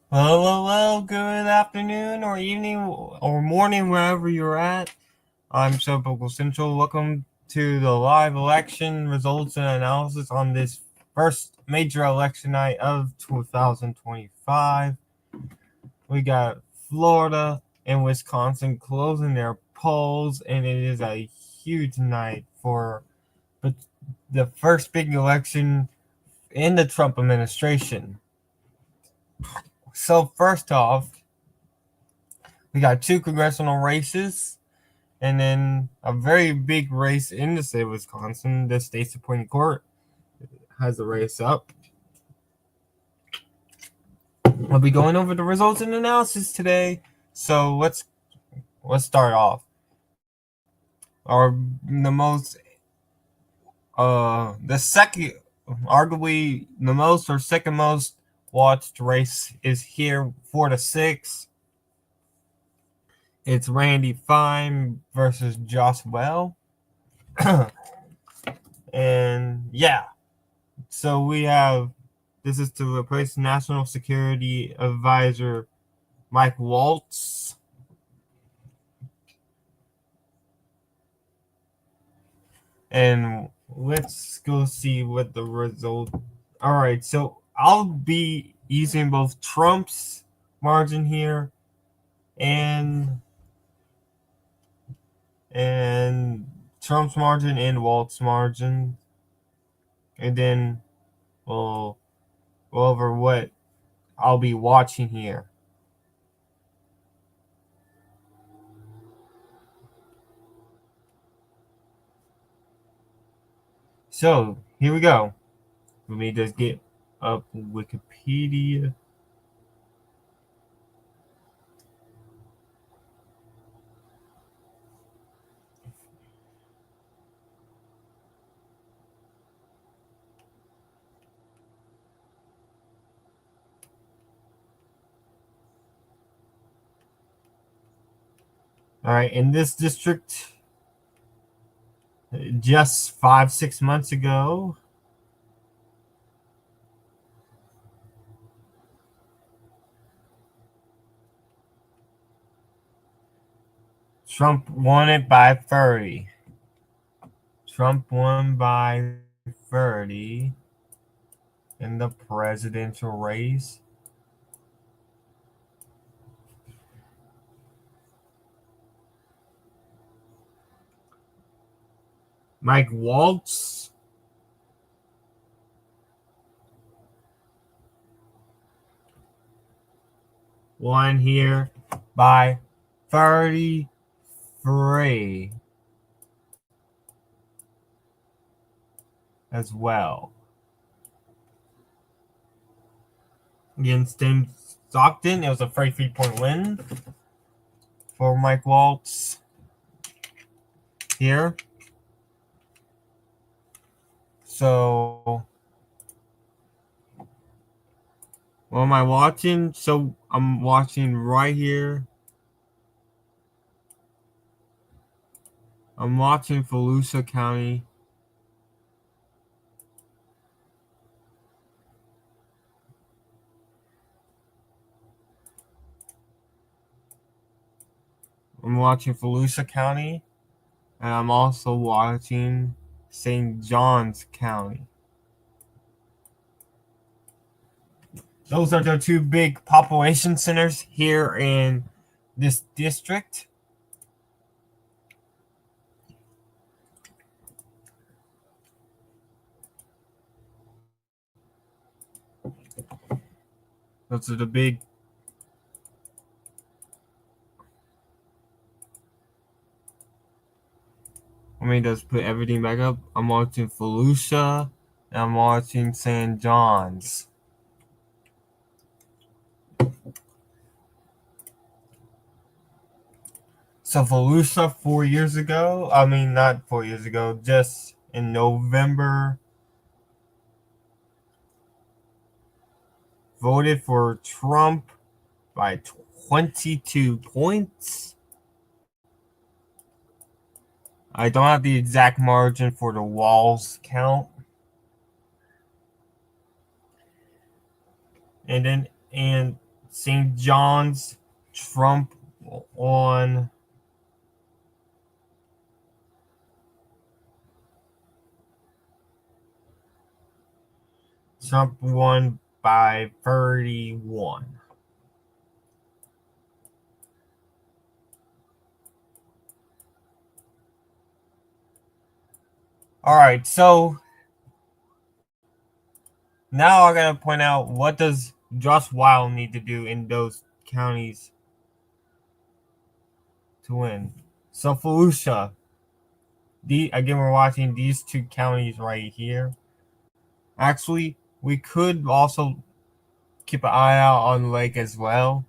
Well, good afternoon or evening or morning, wherever you're at. I'm Subvocal Central. Welcome to the live election results and analysis on this first major election night of 2025. We got Florida and Wisconsin closing their polls, and it is a huge night for the first big election in the Trump administration. So, first off, we got two congressional races, and then a very big race in the state of Wisconsin. The state Supreme Court has a race up. I'll be going over the results and analysis today. So let's start off. Our the most the second, arguably the most or second most watched race is here 4-6. It's Randy Fine versus Josh Well. And yeah, so we have this is to replace National Security Advisor Mike Waltz. And let's go see what the result. All right, so I'll be using both Trump's margin here and Trump's margin and Walt's margin, and then we'll go over what I'll be watching here. So here we go. Let me just get up Wikipedia. All right, in this district, just 5-6 months ago, Trump won it by 30. Trump won by 30 in the presidential race. Mike Waltz won here by 33 as well. Against Tim Stockton, it was a 33-point win for Mike Waltz here. So, what am I watching? So, I'm watching right here. I'm watching Volusia County. I'm watching Volusia County, and I'm also watching St. Johns County. Those are the two big population centers here in this district. Those are the big. Let me just put everything back up. I'm watching Volusia, and I'm watching St. John's. So Volusia 4 years ago, I mean not 4 years ago, just in November, voted for Trump by 22 points. I don't have the exact margin for the Walls count. And St. John's, Trump on Trump won by 31. All right, so now I'm gonna point out what does Josh Weil need to do in those counties to win. So Volusia, again we're watching these two counties right here. Actually, we could also keep an eye out on Lake as well,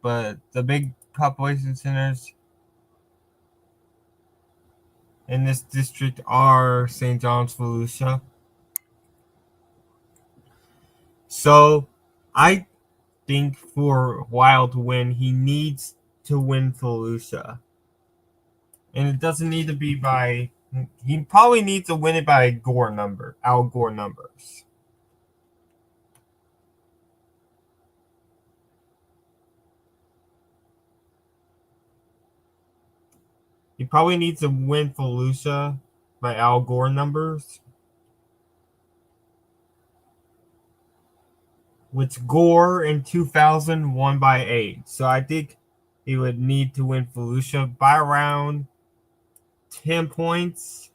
but the big population centers in this district are St. John's, Volusia. So I think for Weil to win, he needs to win Volusia. And it doesn't need to be by, he probably needs to win it by Al Gore numbers. He probably needs to win Volusia by Al Gore numbers, which Gore in 2000 won by 8. So I think he would need to win Volusia by around 10 points.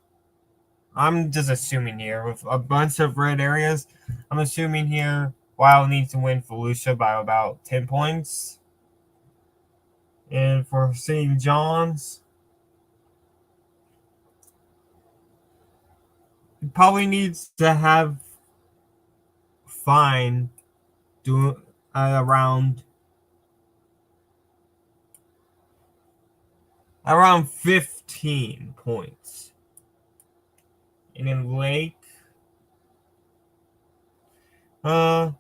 I'm just assuming here with a bunch of red areas. I'm assuming here Weil needs to win Volusia by about 10 points. And for St. John's, he probably needs to have Fine do around 15 points. And in Lake, I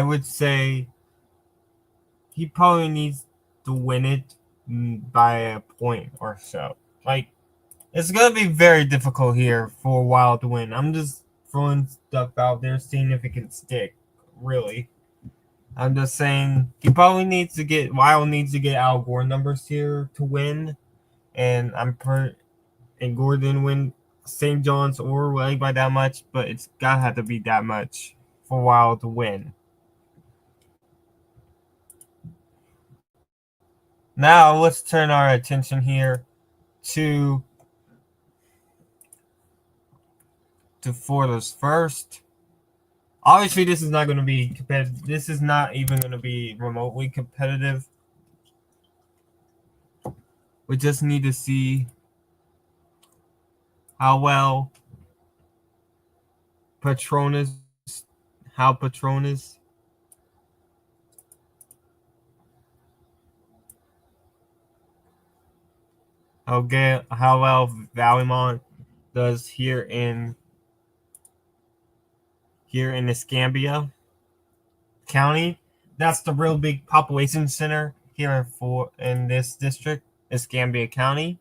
would say he probably needs to win it by a point or so. Like, it's gonna be very difficult here for Wild to win. I'm just throwing stuff out there, seeing if it can stick. Really, I'm just saying he probably needs to get Wild needs to get Al Gore numbers here to win, and and Gore didn't win St. John's or Lake by that much, but it's gotta have to be that much for Wild to win. Now let's turn our attention here to Florida's first. Obviously, this is not going to be competitive. This is not even going to be remotely competitive. We just need to see how well Petronas, how Petronas, how well Valymont does here in Escambia County. That's the real big population center here in this district, Escambia County.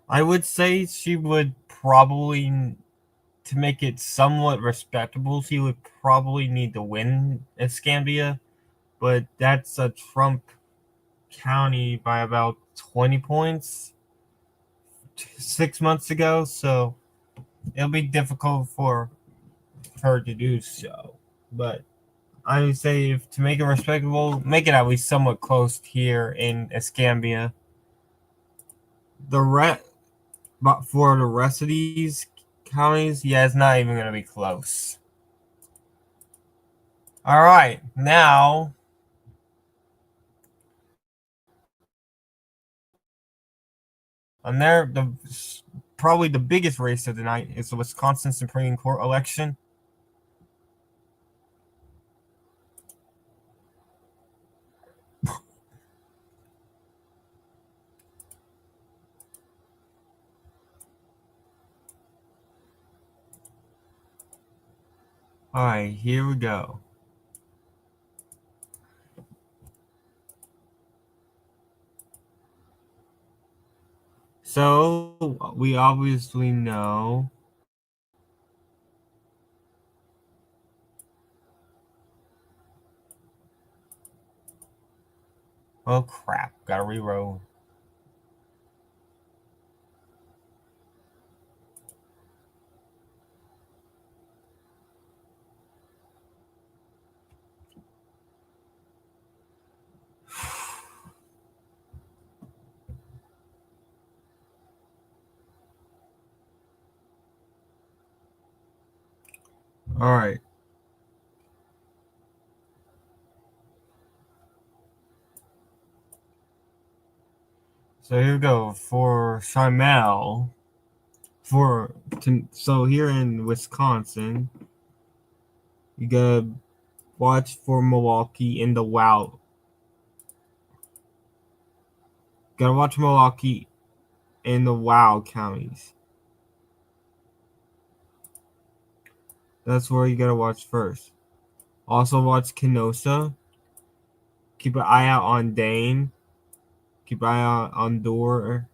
I would say she would probably, to make it somewhat respectable, she would probably need to win Escambia, but that's a Trump county by about 20 points 6 months ago, so it'll be difficult for her to do so. But I would say, if to make it respectable, make it at least somewhat close here in Escambia. But for the rest of these counties, yeah, it's not even going to be close. All right, now and probably the biggest race of the night is the Wisconsin Supreme Court election. All right, here we go. So we obviously know Oh crap, gotta reroll. Alright. So here we go for Shimel. So here in Wisconsin, you gotta watch for Milwaukee in the WOW. Gotta watch Milwaukee in the WOW counties. That's where you gotta watch first. Also watch Kenosha. Keep an eye out on Dane. Keep an eye out on Door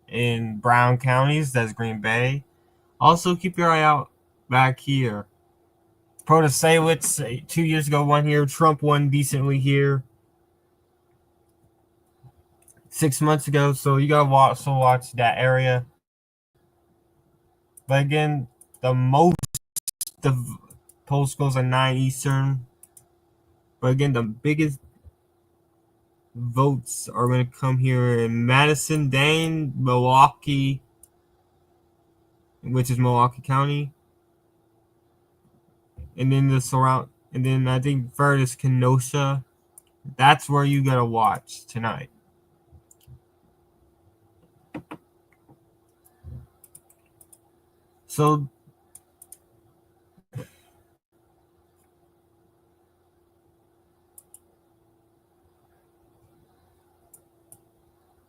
in Brown counties. That's Green Bay. Also keep your eye out back here. Protasiewicz 2 years ago won here. Trump won decently here 6 months ago. So you gotta also watch that area. But again, the poll goes at 9 Eastern. But again, the biggest votes are going to come here in Madison, Dane, Milwaukee, which is Milwaukee County, and then and then I think third is Kenosha. That's where you gotta watch tonight. So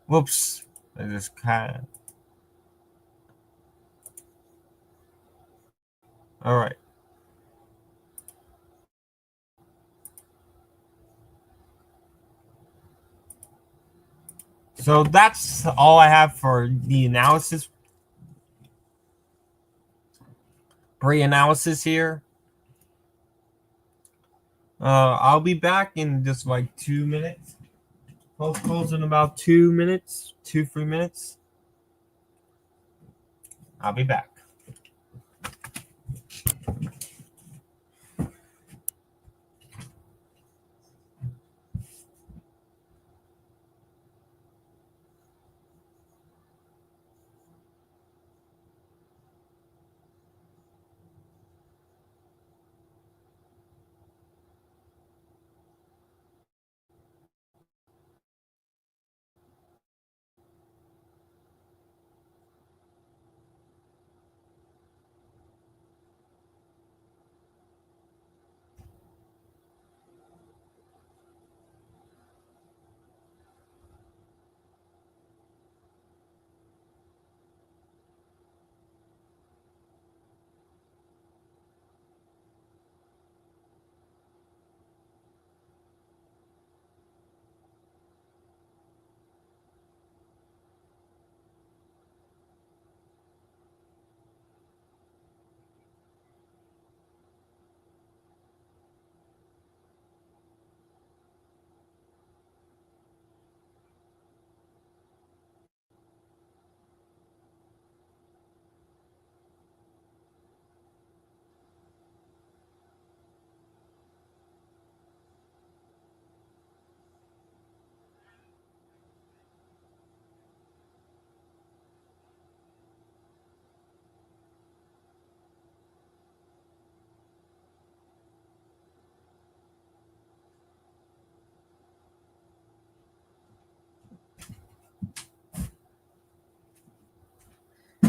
whoops, I just kind of. All right. So that's all I have for the analysis. Pre-analysis here. I'll be back in just like 2 minutes. Post polls in about 2 minutes, 3 minutes. I'll be back.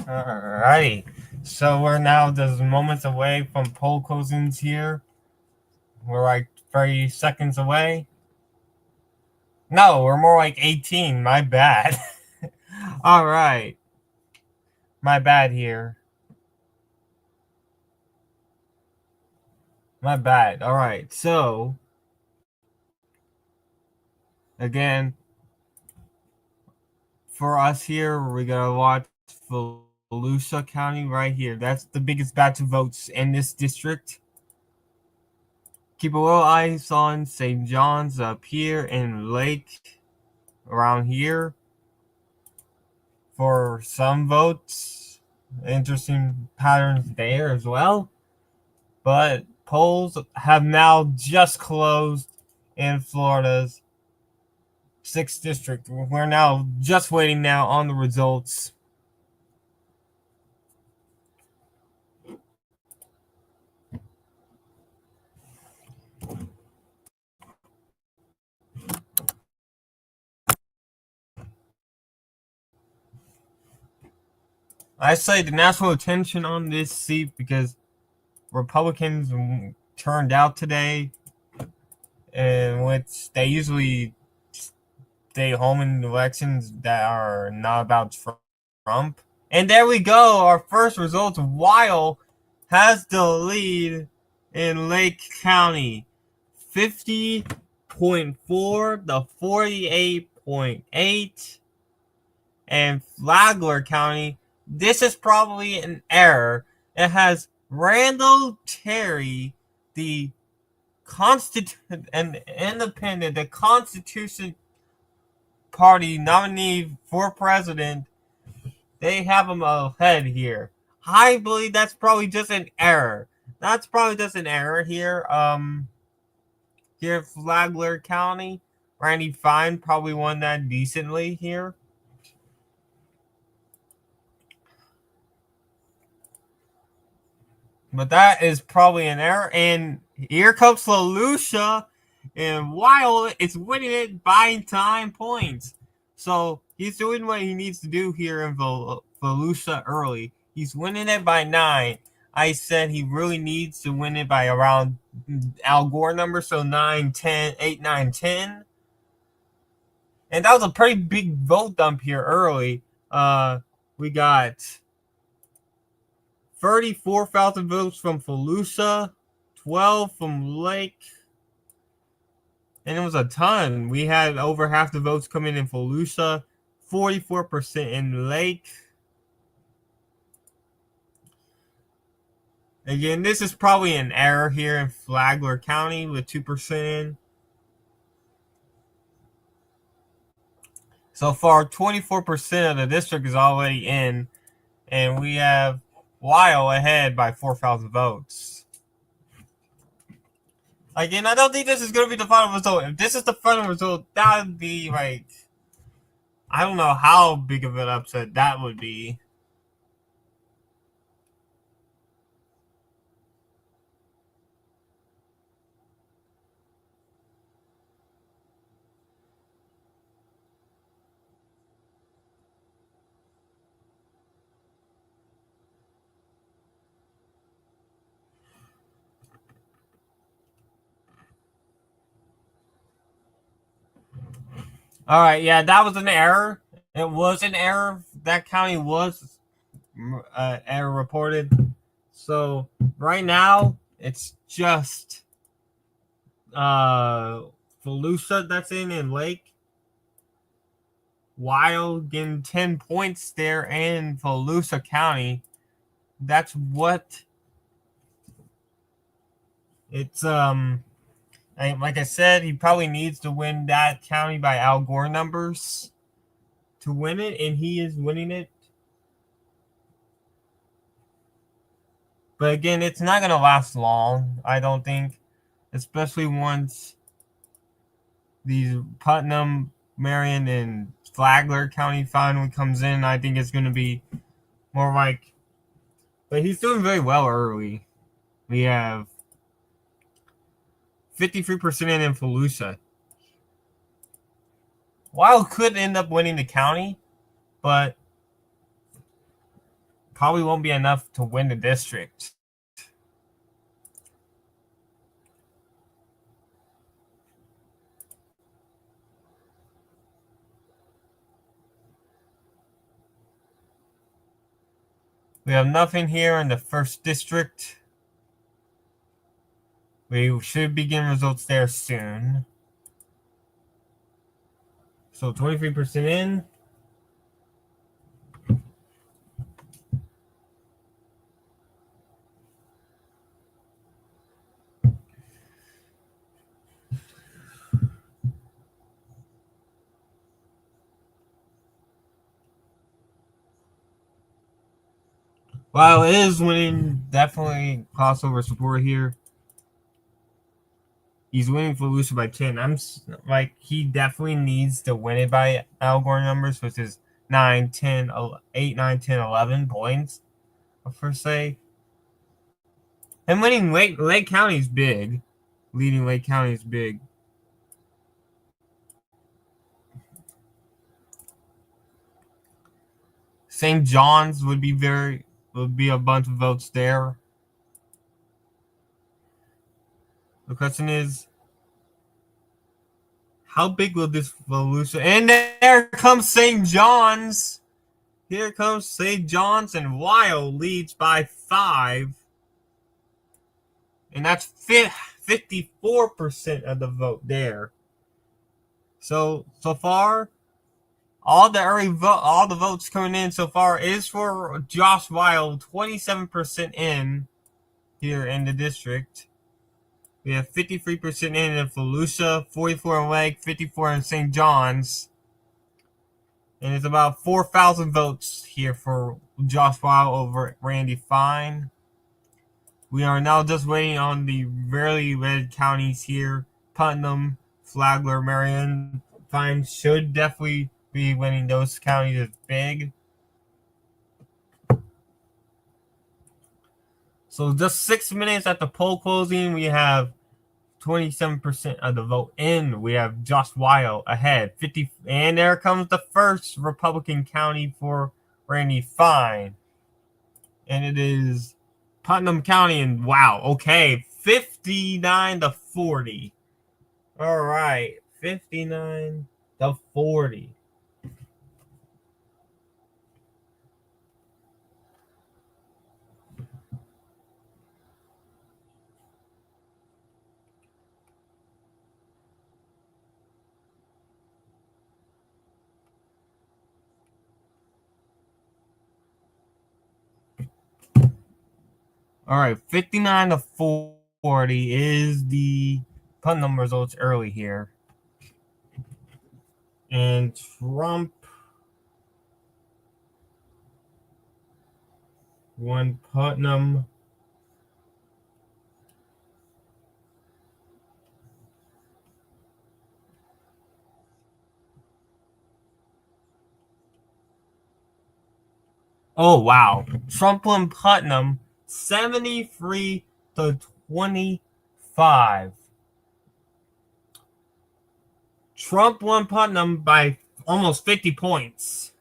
Alrighty. So we're now just moments away from poll closings here. We're like 30 seconds away. No, we're more like 18. My bad. All right. My bad here. My bad. All right. So, again, for us here, we gotta watch Volusia County right here. That's the biggest batch of votes in this district. keep a little eyes on St. John's up here and Lake around here for some votes. Interesting patterns there as well. But polls have now just closed in Florida's 6th district. We're now just waiting now on the results. I say the national attention on this seat because Republicans turned out today, in which they usually stay home in elections that are not about Trump. And there we go. Our first results. Weil has the lead in Lake County. 50.4 to 48.8. And Flagler County, this is probably an error. It has Randall Terry, the independent, the Constitution Party nominee for president. They have him ahead here. I believe that's probably just an error. That's probably just an error here. Here in Flagler County, Randy Fine probably won that decently here. But that is probably an error. And here comes Volusia. And Weil is winning it by 9 points. So he's doing what he needs to do here in Volusia early. He's winning it by 9. I said he really needs to win it by around Al Gore number. So 9, 10, 8, 9, 10. And that was a pretty big vote dump here early. We got 34,000 votes from Volusia, 12 from Lake, and it was a ton. We had over half the votes coming in Volusia, 44% in Lake. Again, this is probably an error here in Flagler County with 2% in. So far, 24% of the district is already in, and we have Weil ahead by 4,000 votes. Again, I don't think this is going to be the final result. If this is the final result, that would be like, I don't know how big of an upset that would be. All right, yeah, that was an error. It was an error. That county was error reported. So right now, it's just Volusia that's in Lake. Weil getting 10 points there in Volusia County. That's what it's like I said, he probably needs to win that county by Al Gore numbers to win it, and he is winning it. But again, it's not going to last long, I don't think, especially once these Putnam, Marion, and Flagler County finally comes in. I think it's going to be more like, but he's doing very well early. We have 53% in Volusia. Weil could end up winning the county, but probably won't be enough to win the district. We have nothing here in the 1st district. We should begin results there soon. So 23% in. While it is winning, definitely crossover support here. He's winning Volusia by 10. Like, he definitely needs to win it by Al Gore numbers, which is 9, 10, 8, 9, 10, 11 points, per se. And winning Lake County is big. Leading Lake County is big. St. John's would be a bunch of votes there. The question is, how big will this Volusia? And there comes St. John's. Here comes St. John's, and Weil leads by 5. And that's 54% of the vote there. So far, all the votes coming in so far is for Josh Weil, 27% in here in the district. We have 53% in Volusia, 44 in Lake, 54 in St. John's. And it's about 4,000 votes here for Josh Weil over Randy Fine. We are now just waiting on the really red counties here. Putnam, Flagler, Marion. Fine should definitely be winning those counties. It's big. So just 6 minutes at the poll closing, we have 27% of the vote in. We have Josh Weil ahead, 50, and there comes the first Republican county for Randy Fine, and it is Putnam County. And wow, okay, 59-40. All right, 59-40. All right, 59-40 is the Putnam results early here. And Trump won Putnam. Oh, wow. Trump won Putnam 73-25. Trump won Putnam by almost 50 points.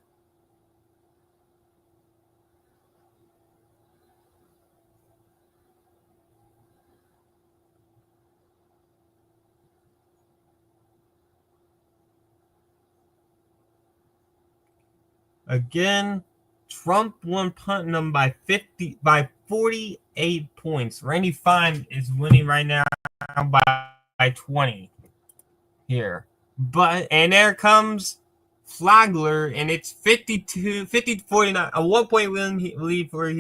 Again, Trump won Putnam by 48 points. Randy Fine is winning right now by 20 here. And there comes Flagler, and it's 50-49, a 1-point lead for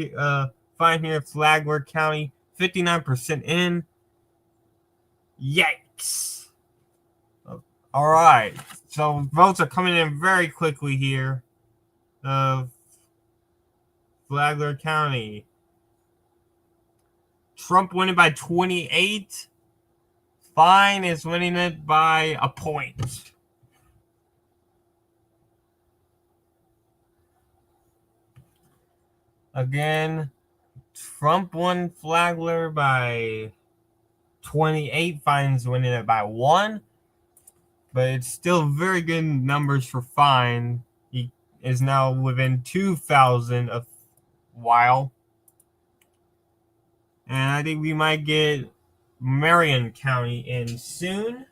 Fine here. Flagler County, 59% in. Yikes. All right, so votes are coming in very quickly here. Flagler County. Trump winning by 28. Fine is winning it by a point. Again, Trump won Flagler by 28. Fine's winning it by 1. But it's still very good numbers for Fine. He is now within 2,000 of Weil. And I think we might get Marion County in soon.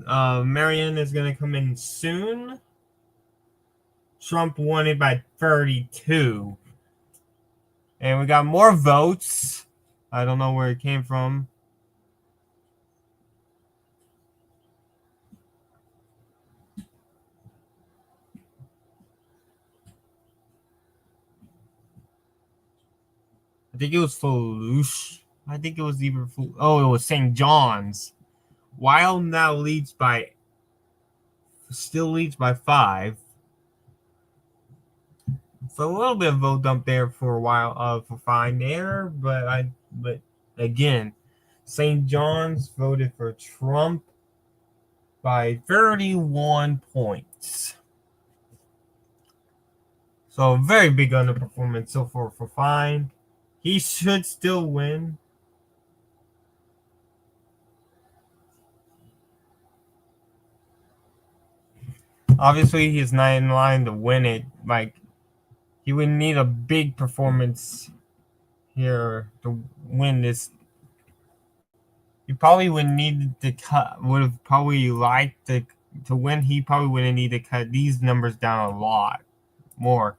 Marion is going to come in soon. Trump won it by 32. And we got more votes. I don't know where it came from. I think it was Volusia. I think it was either it was St. John's. Weil now still leads by 5. So a little bit of vote dump there for a while, for fine there, but again, St. John's voted for Trump by 31 points. So very big underperformance so far for fine. He should still win. Obviously, he's not in line to win it. Like, he would need a big performance here to win this. He probably would need to cut. Would have probably liked to win. He probably would have needed to cut these numbers down a lot more.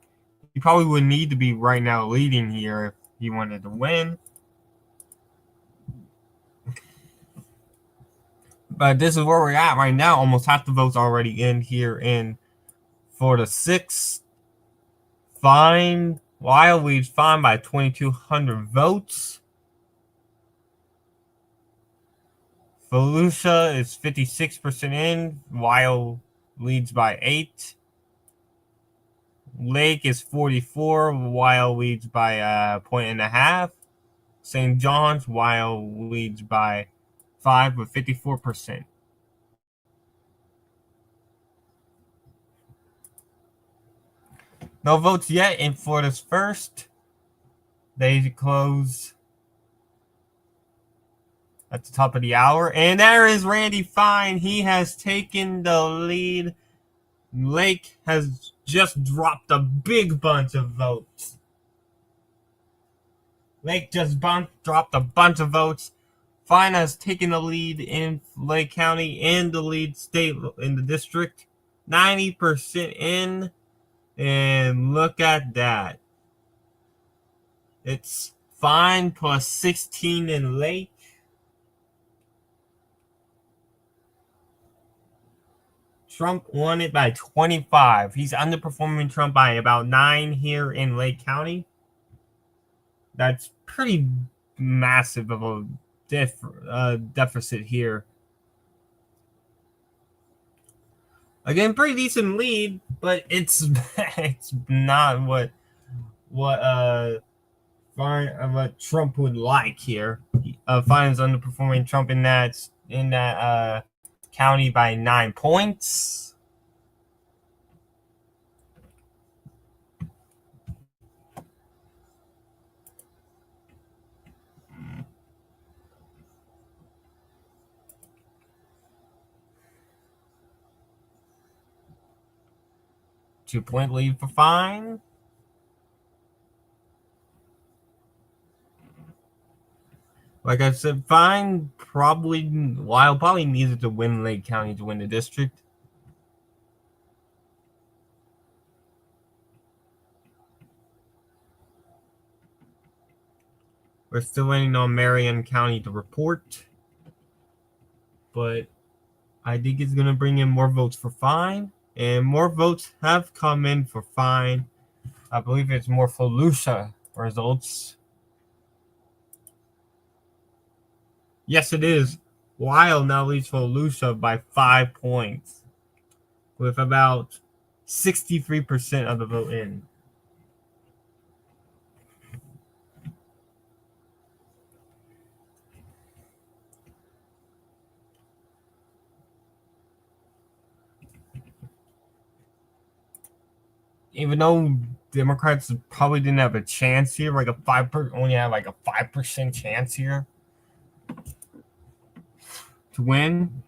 He probably would need to be right now leading here if he wanted to win. But this is where we're at right now. Almost half the votes already in here in for the sixth. Fine. Wild leads fine by 2,200 votes. Volusia is 56% in. Wild leads by 8. Lake is 44. Wild leads by a point and a half. St. John's, Wild leads by 5 with 54%. No votes yet in Florida's first. They close at the top of the hour. And there is Randy Fine. He has taken the lead. Lake has just dropped a big bunch of votes. Lake just dropped a bunch of votes. Fine has taken the lead in Lake County and the lead state in the district. 90% in. And look at that. It's Fine plus 16 in Lake. Trump won it by 25. He's underperforming Trump by about 9 here in Lake County. That's pretty massive of a deficit here. Again, pretty decent lead, but it's not what Trump would like here. Fine is underperforming Trump in that county by 9 points. Two-point lead for Fine. Like I said, Fine probably needed to win Lake County to win the district. We're still waiting on Marion County to report, but I think it's going to bring in more votes for Fine, and more votes have come in for Fine. I believe it's more Volusia results. Yes, it is. Wild now leads Volusia by 5 points, with about 63% of the vote in. Even though Democrats probably didn't have a chance here, like only had like a 5% chance here to win.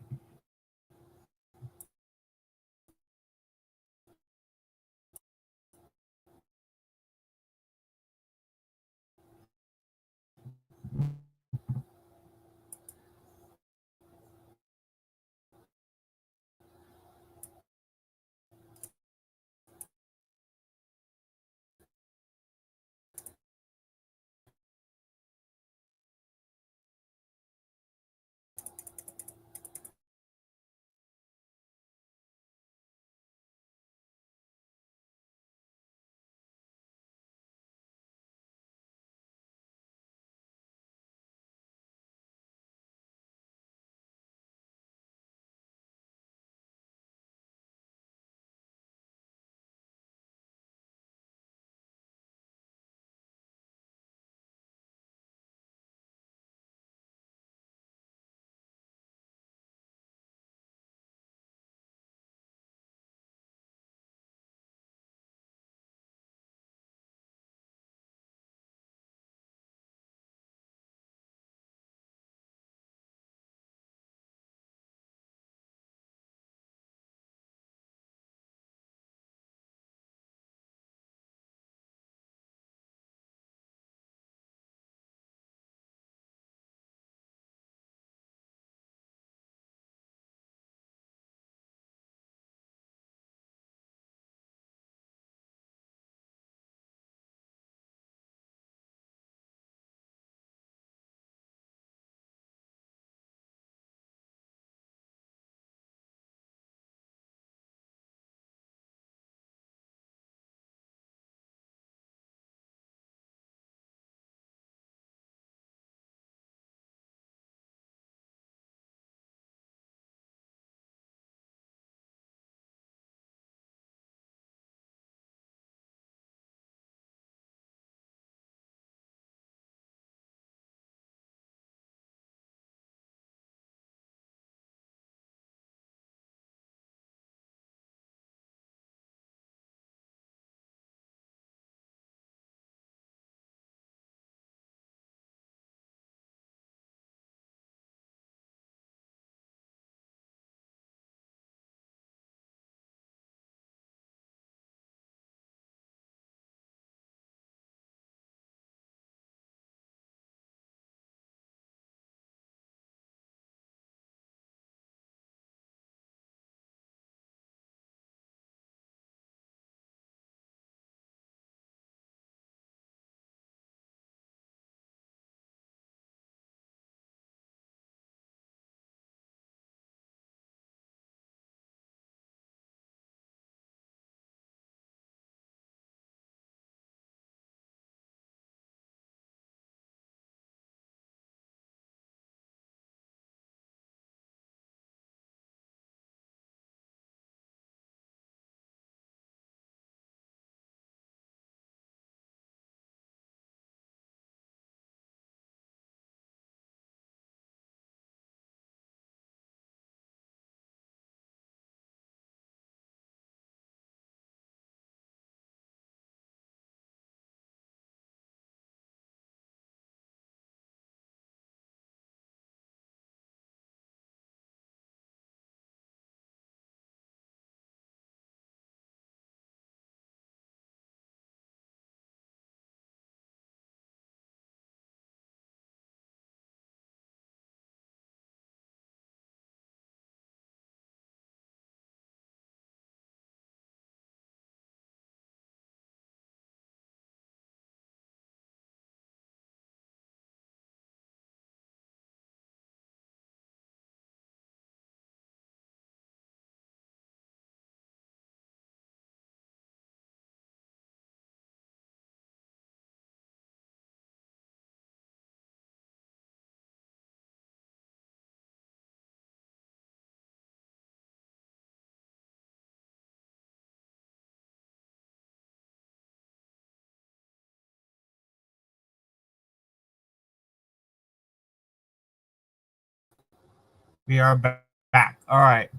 We are back. All right.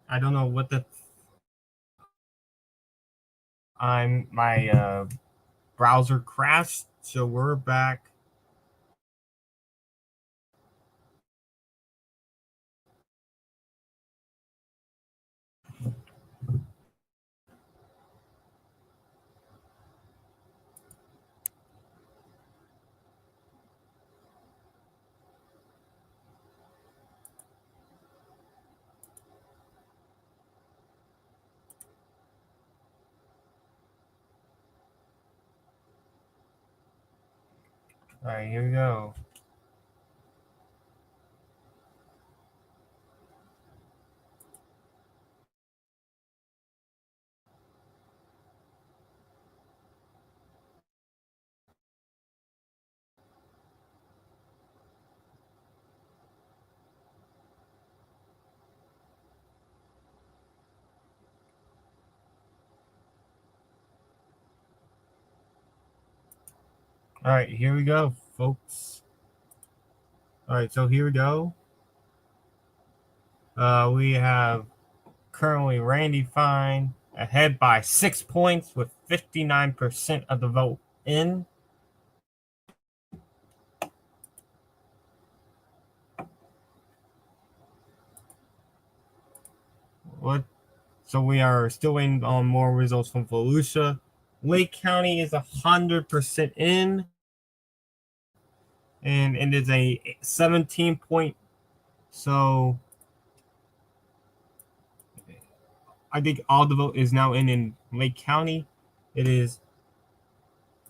I don't know what the my browser crashed, so we're back. All right, here we go. All right, here we go, folks. All right, so here we go. We have currently Randy Fine ahead by 6 points with 59% of the vote in. What? So we are still waiting on more results from Volusia. Lake County is 100% in, and it is a 17 point. So I think all the vote is now in Lake County. It is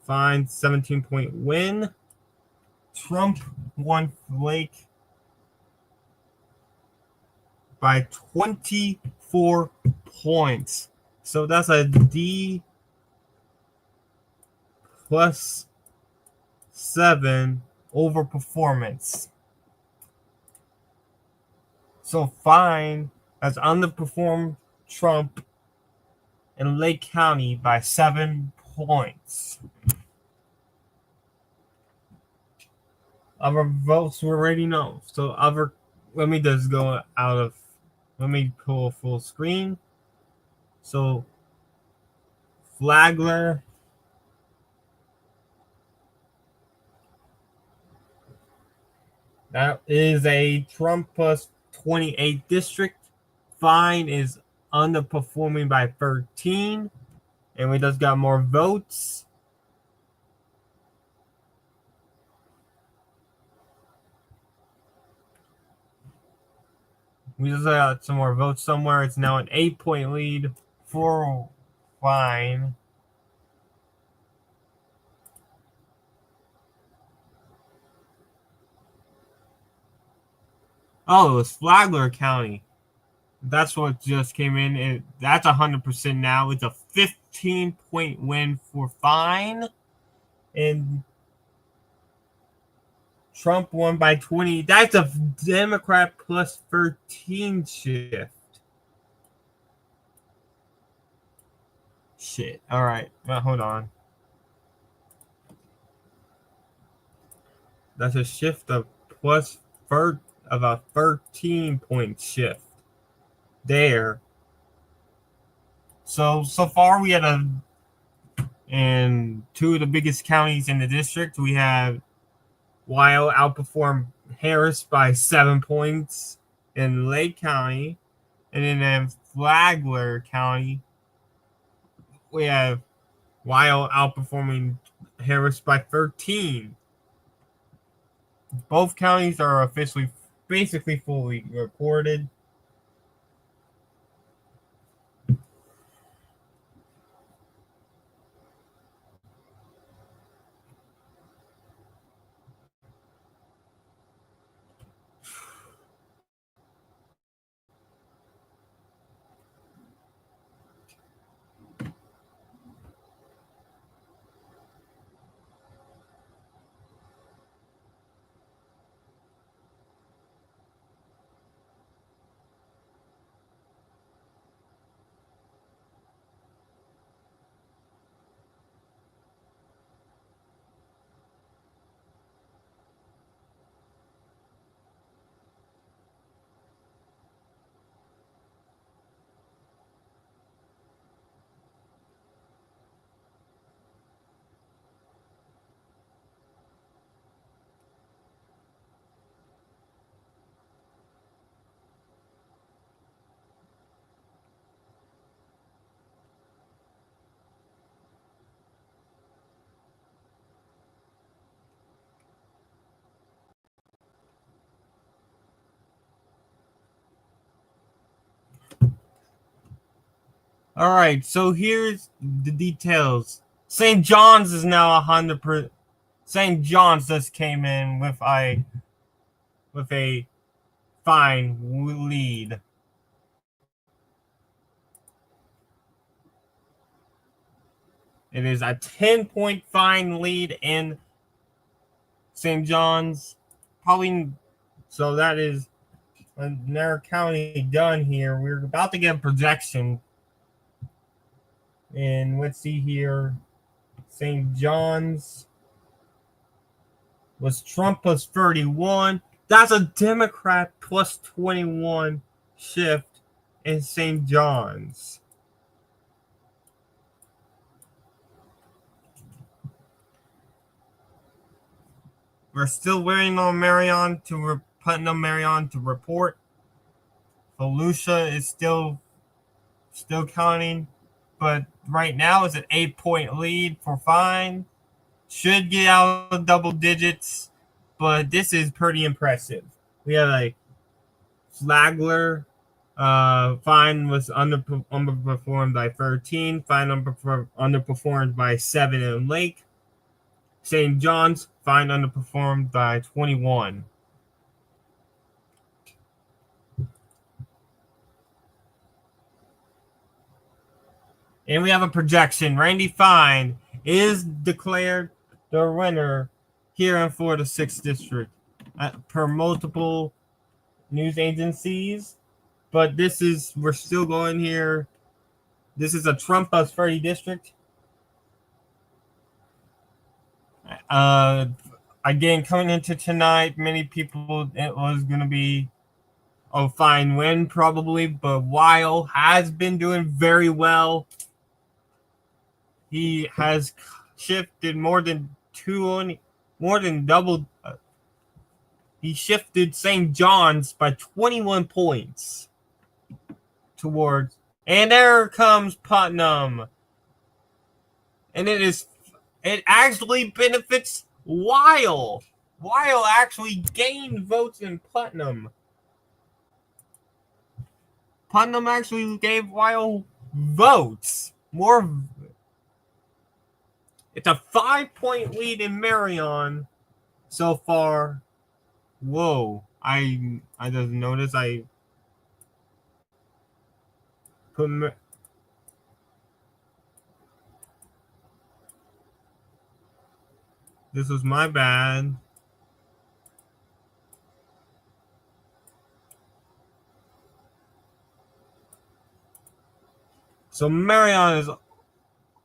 Fine 17-point win. Trump won Lake by 24 points. So that's a D plus 7 over performance. So Fine has underperformed Trump in Lake County by 7 points. Other votes we already know. So let me just go out of, let me pull full screen. So Flagler, that is a Trump plus 28 district. Fine is underperforming by 13. And we just got more votes. We just got some more votes somewhere. It's now an 8-point lead for Fine. Oh, it was Flagler County. That's what just came in. That's 100% now. It's a 15-point win for Fine. And Trump won by 20. That's a Democrat plus 13 shift. Shit. All right. Well, hold on. That's a shift of plus of a 13-point shift there. So far we had in two of the biggest counties in the district. We have Weil outperformed Harris by 7 points in Lake County, and then in Flagler County we have Weil outperforming Harris by 13. Both counties are officially basically fully reported. All right, so here's the details. St. John's is now 100%. St. John's just came in with a fine lead. It is a 10-point fine lead in St. John's. Probably so that is another county done here. We're about to get a projection. And let's see here. St. John's was Trump plus 31. That's a Democrat plus 21 shift in St. John's. We're still waiting on Putnam Marion to report. Volusia is still counting, but right now it's an 8-point lead for fine. Should get out of double digits, but this is pretty impressive. We have a Flagler. Fine was underperformed by 13. Fine underperformed by 7 in Lake. St. John's, fine underperformed by 21. And we have a projection. Randy Fine is declared the winner here in Florida 6th District per multiple news agencies. But we're still going here. This is a Trump plus 30 district. Again, coming into tonight, many people, it was going to be a fine win probably, but Weil has been doing very well. He has shifted more than double. He shifted St. John's by 21 points towards, and there comes Putnam. And it actually benefits Weil. Weil actually gained votes in Putnam. Putnam actually gave Weil votes. It's a 5-point lead in Marion so far. Whoa. I just noticed I put this was my bad. So Marion is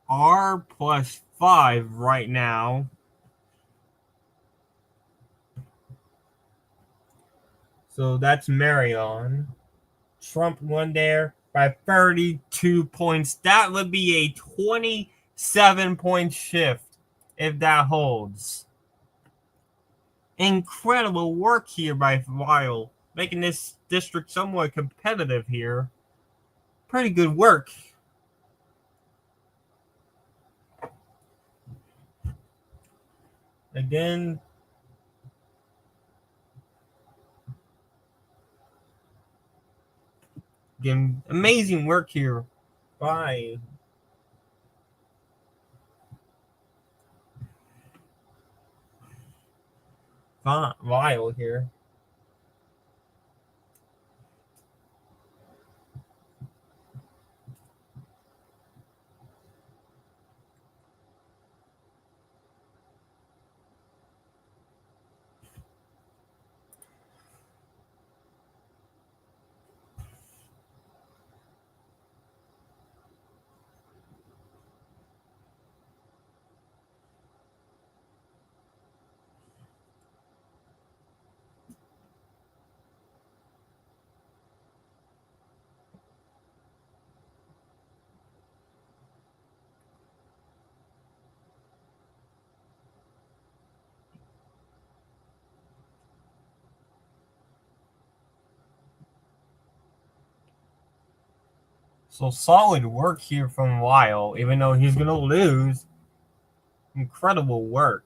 R plus 5 right now. So that's Marion. Trump won there by 32 points. That would be a 27-point shift if that holds. Incredible work here by Weil, making this district somewhat competitive here. Pretty good work. Again, amazing work here by Weil here. So solid work here from Weil, even though he's going to lose. Incredible work.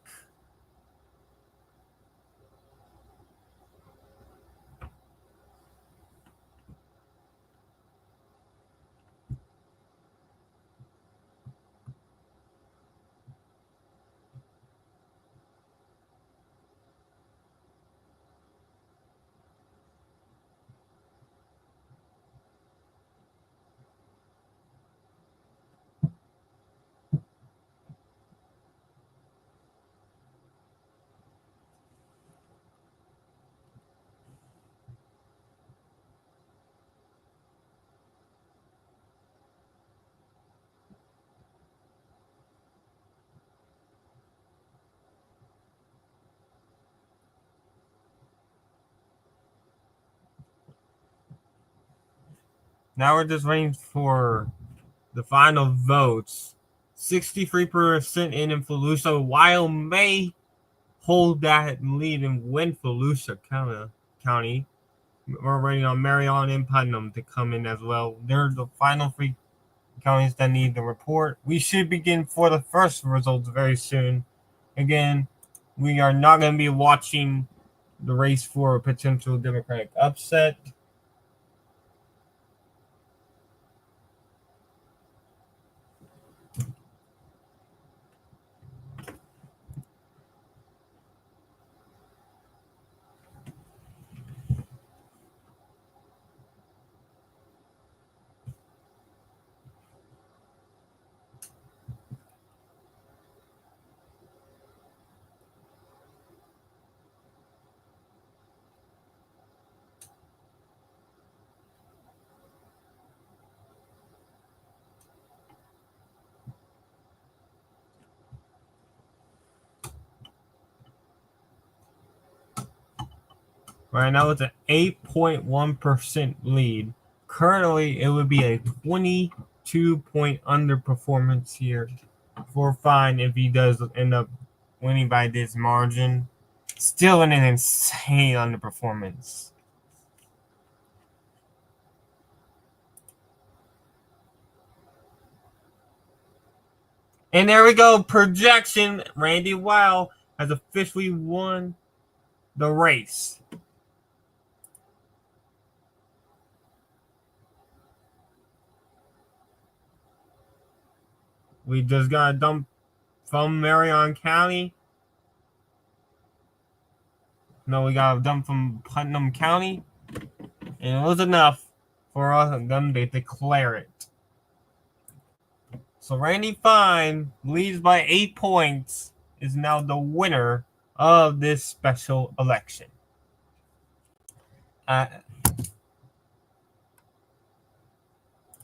Now we're just waiting for the final votes. 63% in Volusia. Weil may hold that lead and win Volusia County. We're waiting on Marion and Putnam to come in as well. They're the final three counties that need the report. We should begin for the first results very soon. Again, we are not going to be watching the race for a potential Democratic upset. Right now it's an 8.1% lead. Currently, it would be a 22-point underperformance here for Fine if he does end up winning by this margin. Still an insane underperformance. And there we go. Projection. Randy Weil has officially won the race. We just got a dump from Marion County. No, we got a dump from Putnam County. And it was enough for them to declare it. So Randy Fine leads by 8 points, is now the winner of this special election.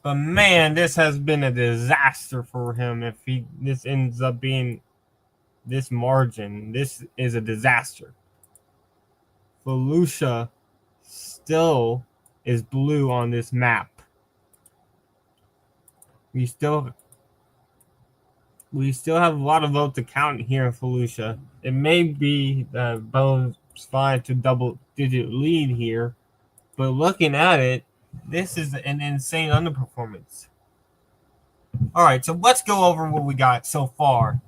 But man, this has been a disaster for him. If this ends up being this margin, this is a disaster. Volusia still is blue on this map. We still have a lot of votes to count here in Volusia. It may be that Bo's fine to double-digit lead here, but looking at it, this is an insane underperformance. All right, so let's go over what we got so far.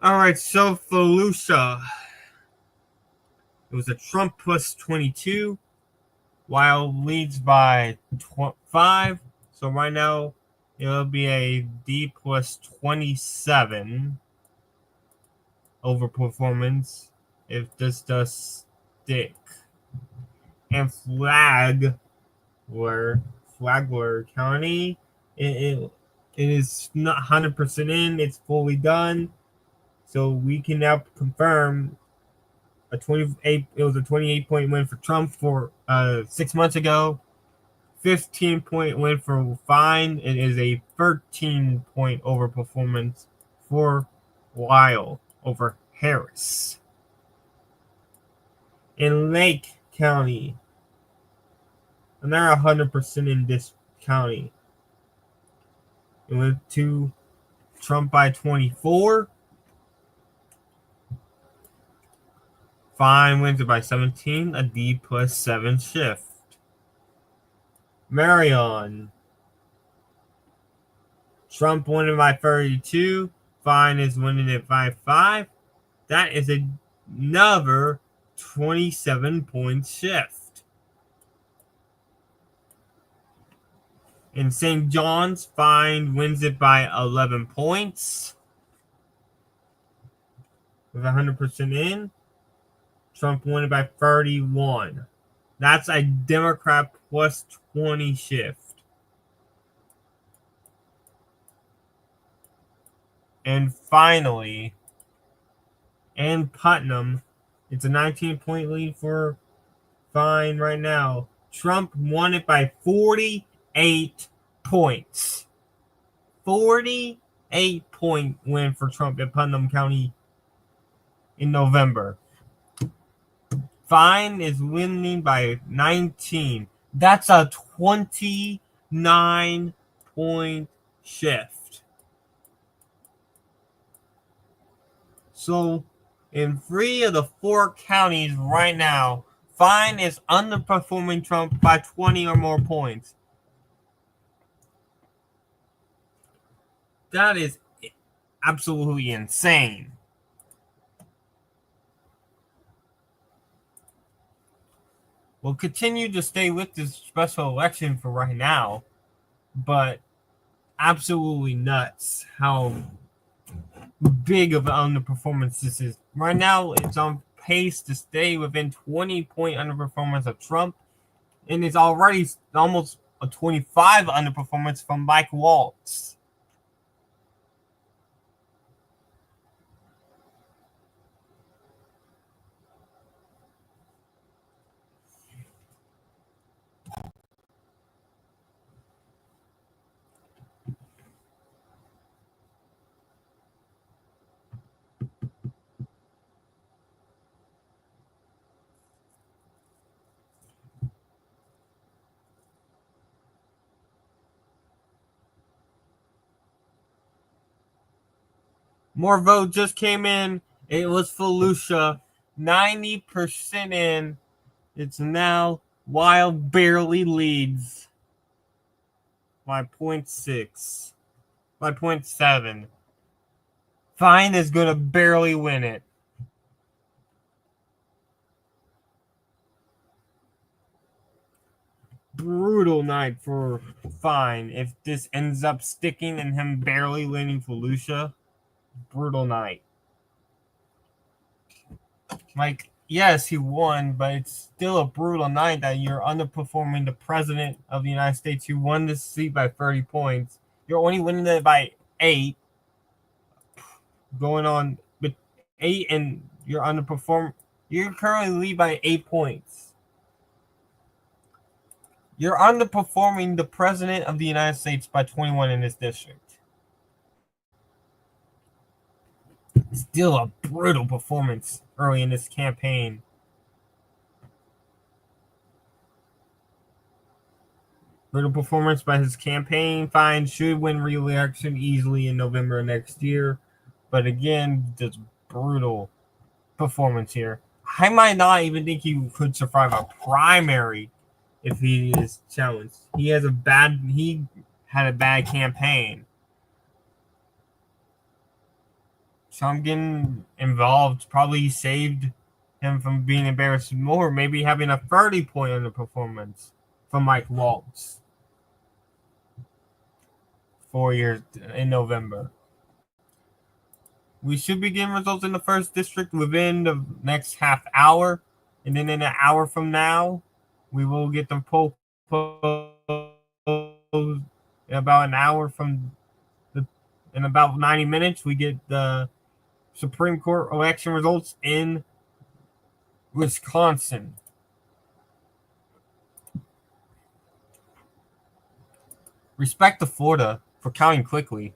All right, so Volusia. It was a Trump plus 22, while leads by 5. So right now, it'll be a D plus 27 over performance if this does stick. And Flagler County, it is not 100% in. It's fully done. So we can now confirm a 28. It was a 28-point win for Trump for 6 months ago. 15-point win for Fine. It is a 13-point overperformance for Weil over Harris. In Lake County, and they're 100% in this county. It went to Trump by 24. Fine wins it by 17, a D plus 7 shift. Marion. Trump won it by 32. Fine is winning it by 5. That is another 27-point shift. In St. John's, Fine wins it by 11 points. With 100% in. Trump won it by 31. That's a Democrat plus 20 shift. And finally, in Putnam, it's a 19-point lead for Fine right now. Trump won it by 48 points. 48-point win for Trump in Putnam County in November. Fine is winning by 19. That's a 29-point shift. So, in 3 of the 4 counties right now, Fine is underperforming Trump by 20 or more points. That is absolutely insane. We'll continue to stay with this special election for right now, but absolutely nuts how big of an underperformance this is. Right now, it's on pace to stay within 20-point underperformance of Trump, and it's already almost a 25 underperformance from Mike Waltz. More vote just came in. It was Felicia, 90% in. It's now Wild barely leads by 0.6, by 0.7. Fine is going to barely win it. Brutal night for Fine. If this ends up sticking and him barely winning Felicia, brutal night. Like, yes, he won, but it's still a brutal night that you're underperforming the president of the United States who won this seat by 30 points. You're only winning it by 8. Going on with 8, and you're underperforming. You're currently lead by 8 points. You're underperforming the president of the United States by 21 in this district. Still a brutal performance early in this campaign. Brutal performance by his campaign. Fine should win re-election easily in November next year. But again, just brutal performance here. I might not even think he could survive a primary if he is challenged. He had a bad campaign. So I'm getting involved. Probably saved him from being embarrassed more. Maybe having a 30-point underperformance from Mike Waltz 4 years in November. We should be getting results in the first district within the next half hour. And then in an hour from now, we will get the poll in about an hour in about 90 minutes, we get the Supreme Court election results in Wisconsin. Respect to Florida for counting quickly.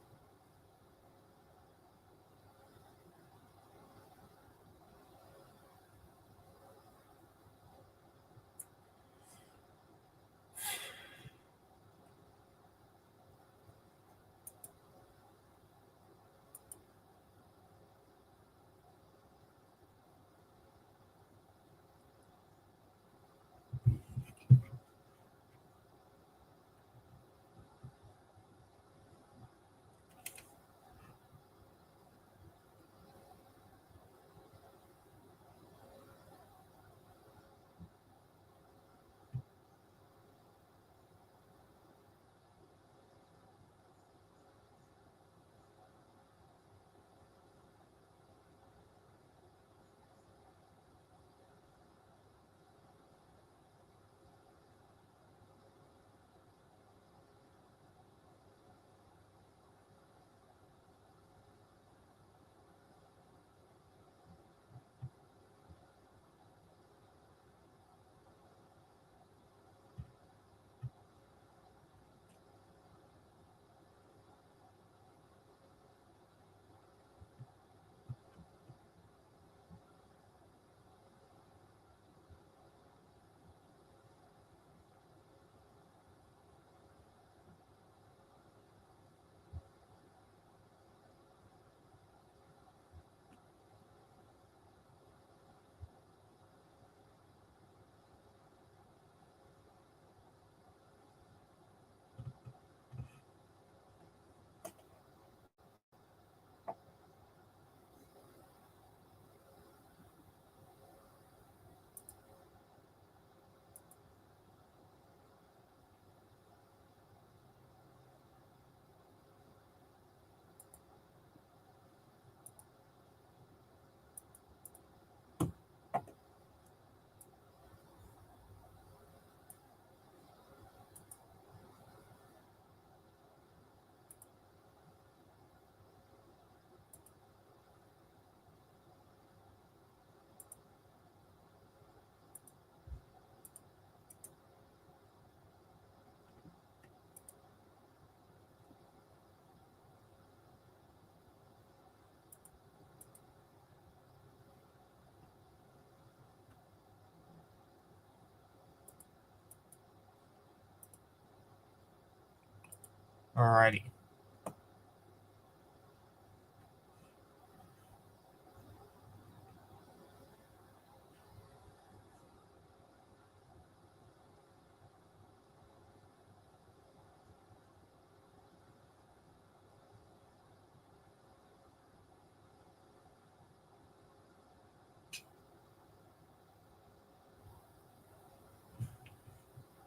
Alrighty.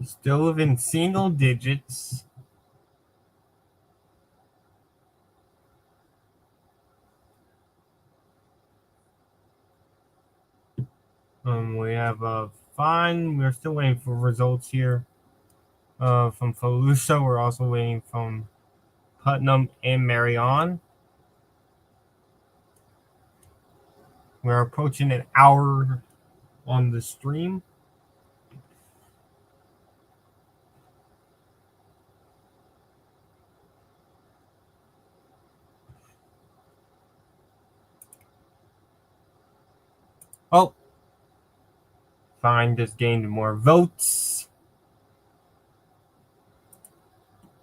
Still within single digits. We have fine. We're still waiting for results here. From Volusia. We're also waiting from Putnam and Marion. We're approaching an hour on the stream. Oh, fine. Just gained more votes.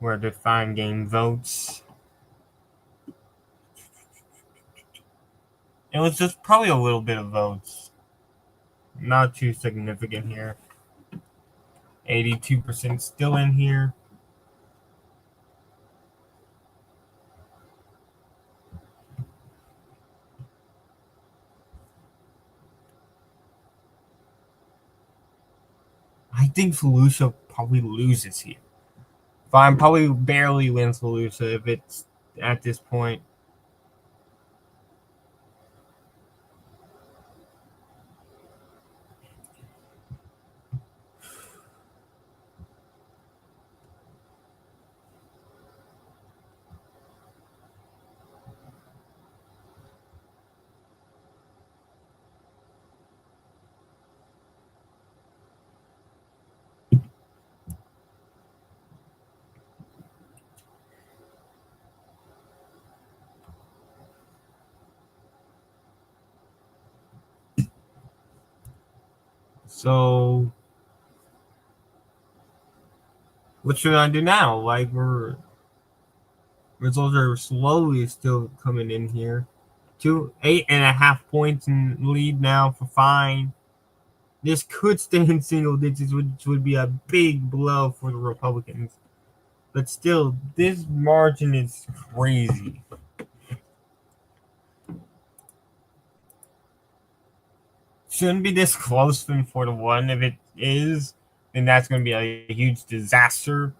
Where did fine gain votes? It was just probably a little bit of votes. Not too significant here. 82% still in here. I think Volusia probably loses here. Fine, probably barely wins Volusia if it's at this point. So, what should I do now? Like, results are slowly still coming in here. 8.5 points in lead now for fine. This could stay in single digits, which would be a big blow for the Republicans. But still, this margin is crazy. Shouldn't be this close from 4-1. If it is, then that's going to be a huge disaster.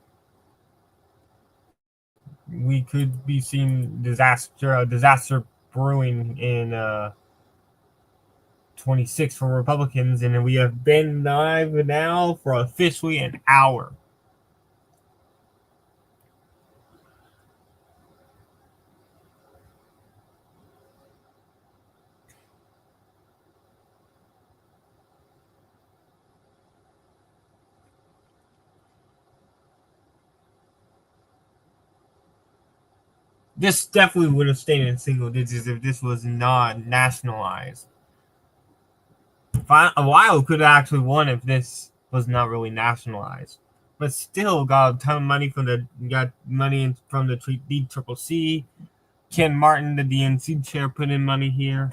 We could be seeing disaster brewing in 26 for Republicans, and we have been live now for officially an hour. This definitely would have stayed in single digits if this was not nationalized. A while could have actually won if this was not really nationalized, but still got a ton of money from the DCCC. Ken Martin, the DNC chair, put in money here.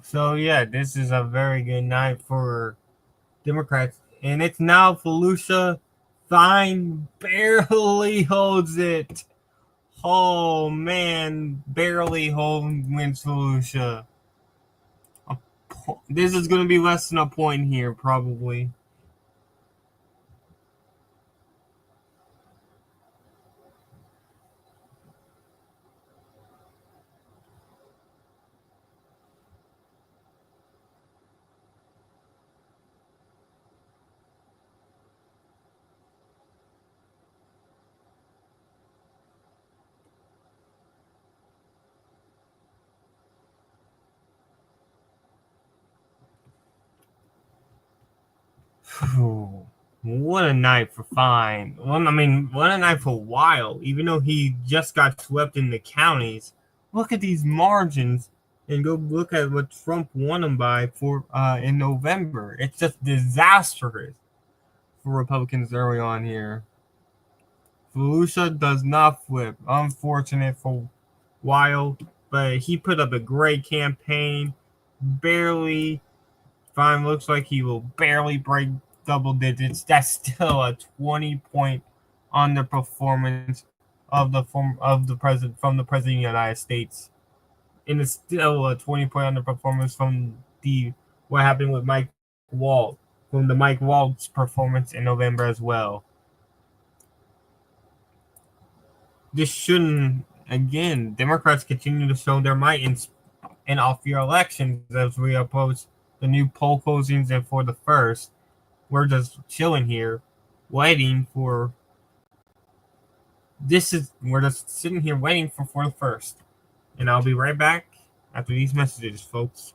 So yeah, this is a very good night for Democrats, and it's now Volusia Fine barely holds it. Oh man, barely wins Volusia. This is going to be less than a point here, probably. What a night for Fine. Well, I mean, what a night for Wild. Even though he just got swept in the counties, look at these margins and go look at what Trump won them by for in November. It's just disastrous for Republicans early on here. Volusia does not flip. Unfortunate for Wild, but he put up a great campaign. Barely. Fine looks like he will barely break double digits. That's still a 20-point underperformance of the president from the president of the United States. And it's still a 20-point underperformance from what happened with Mike Waltz, from the Mike Waltz performance in November as well. This shouldn't, again, Democrats continue to show their might in off-year elections as we oppose the new poll closings and for the first. We're just chilling here, waiting for we're just sitting here waiting for the first. And I'll be right back after these messages, folks.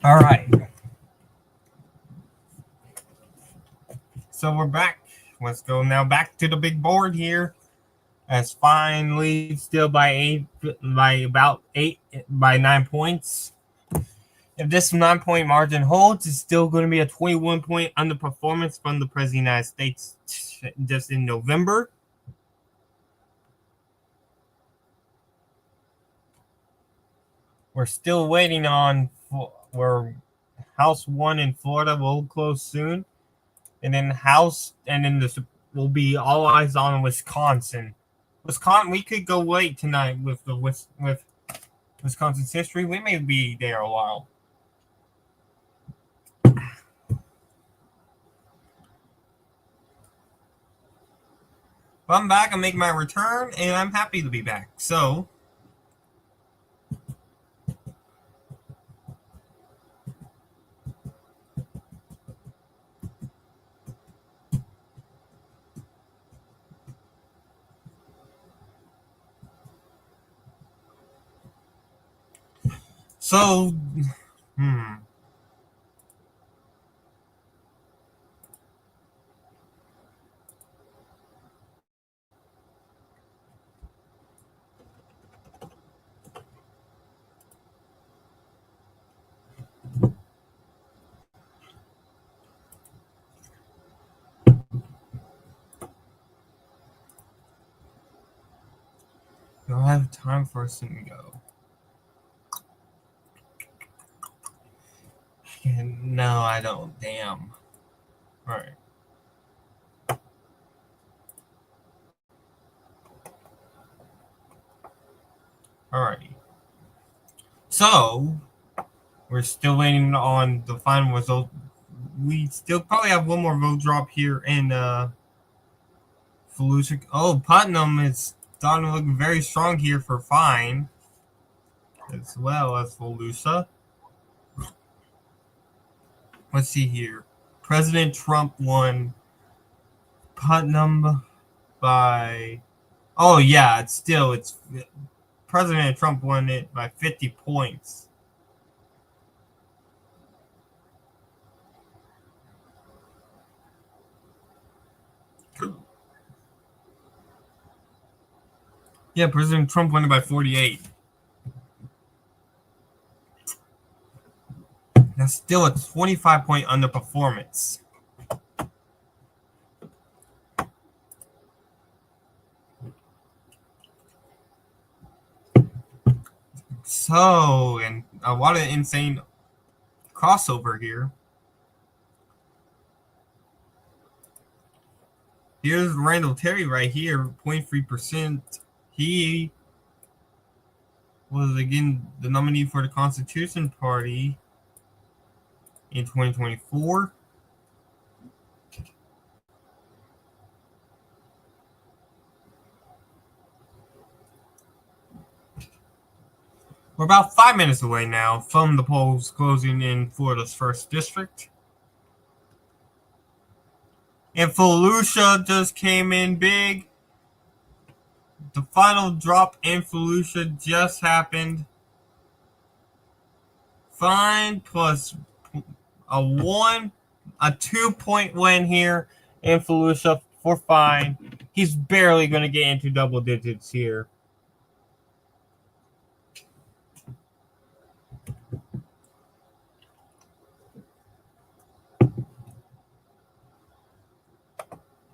All right. So we're back. Let's go now back to the big board here. As Fine leads still by 9 points. If this 9-point margin holds, it's still going to be a 21-point underperformance from the President of the United States just in November. We're still waiting on where House 1 in Florida will close soon. And then this will be all eyes on Wisconsin. We could go late tonight with Wisconsin's history. We may be there a while. But I'm back. I'm making my return, and I'm happy to be back. So, so, hmm. Do I have time for us to go? No, I don't. Damn. Alright. Alrighty. So, we're still waiting on the final result. We still probably have one more vote drop here in Volusia. Oh, Putnam is starting to look very strong here for Fine, as well as Volusia. Let's see here. President Trump won Putnam by. Oh yeah, it's President Trump won it by 50 points. Yeah, President Trump won it by 48. That's still a 25-point underperformance. So, and what an insane crossover here. Here's Randall Terry right here, 0.3%. He was again the nominee for the Constitution Party in 2024. We're about 5 minutes away now from the polls closing in Florida's 1st district. And Volusia just came in big. The final drop in Volusia just happened. Fine plus a 2-point win here in Volusia for Fine. He's barely going to get into double digits here.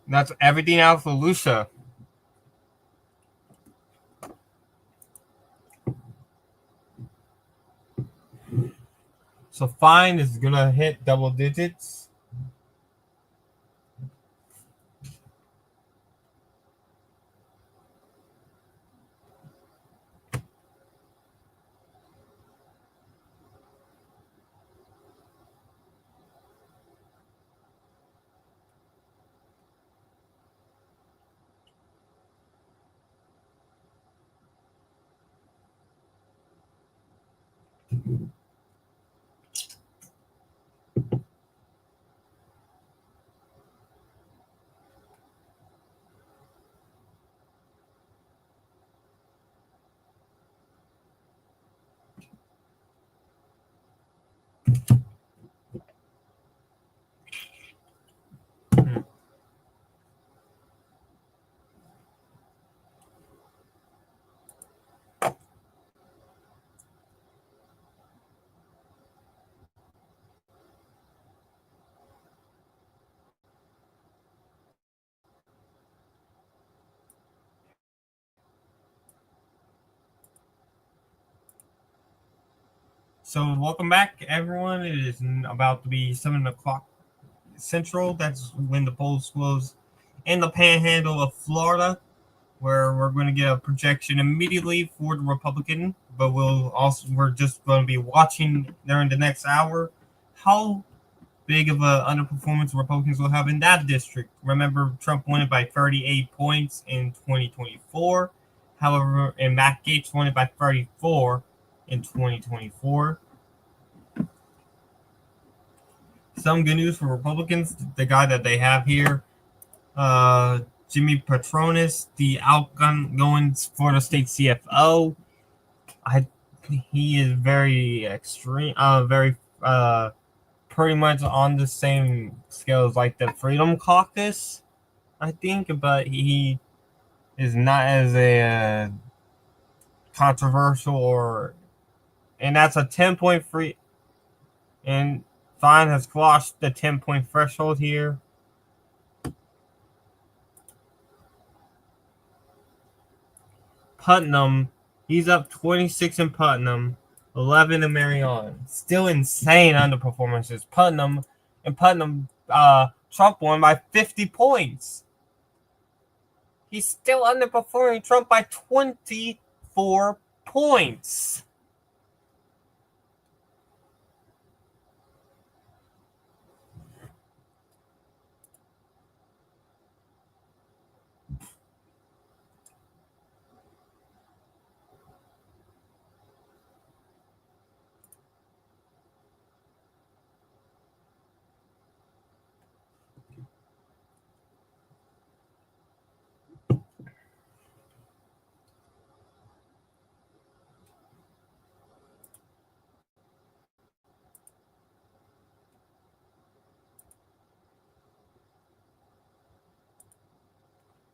That's everything out for Volusia. So Fine is going to hit double digits. So welcome back, everyone. It is about to be 7 o'clock Central. That's when the polls close in the Panhandle of Florida, where we're going to get a projection immediately for the Republican. But we're just going to be watching during the next hour how big of a underperformance Republicans will have in that district. Remember, Trump won it by 38 points in 2024. However, and Matt Gaetz won it by 34 in 2024. Some good news for Republicans. The guy that they have here, Jimmy Patronis, the outgoing for the state CFO. He is very extreme, very pretty much on the same scale as like the Freedom Caucus, I think, but he is not as a controversial and that's a 10-point free, and Fine has crossed the 10-point threshold here. Putnam, he's up 26 in Putnam, 11 in Marion. Still insane underperformances. Putnam, Trump won by 50 points. He's still underperforming Trump by 24 points.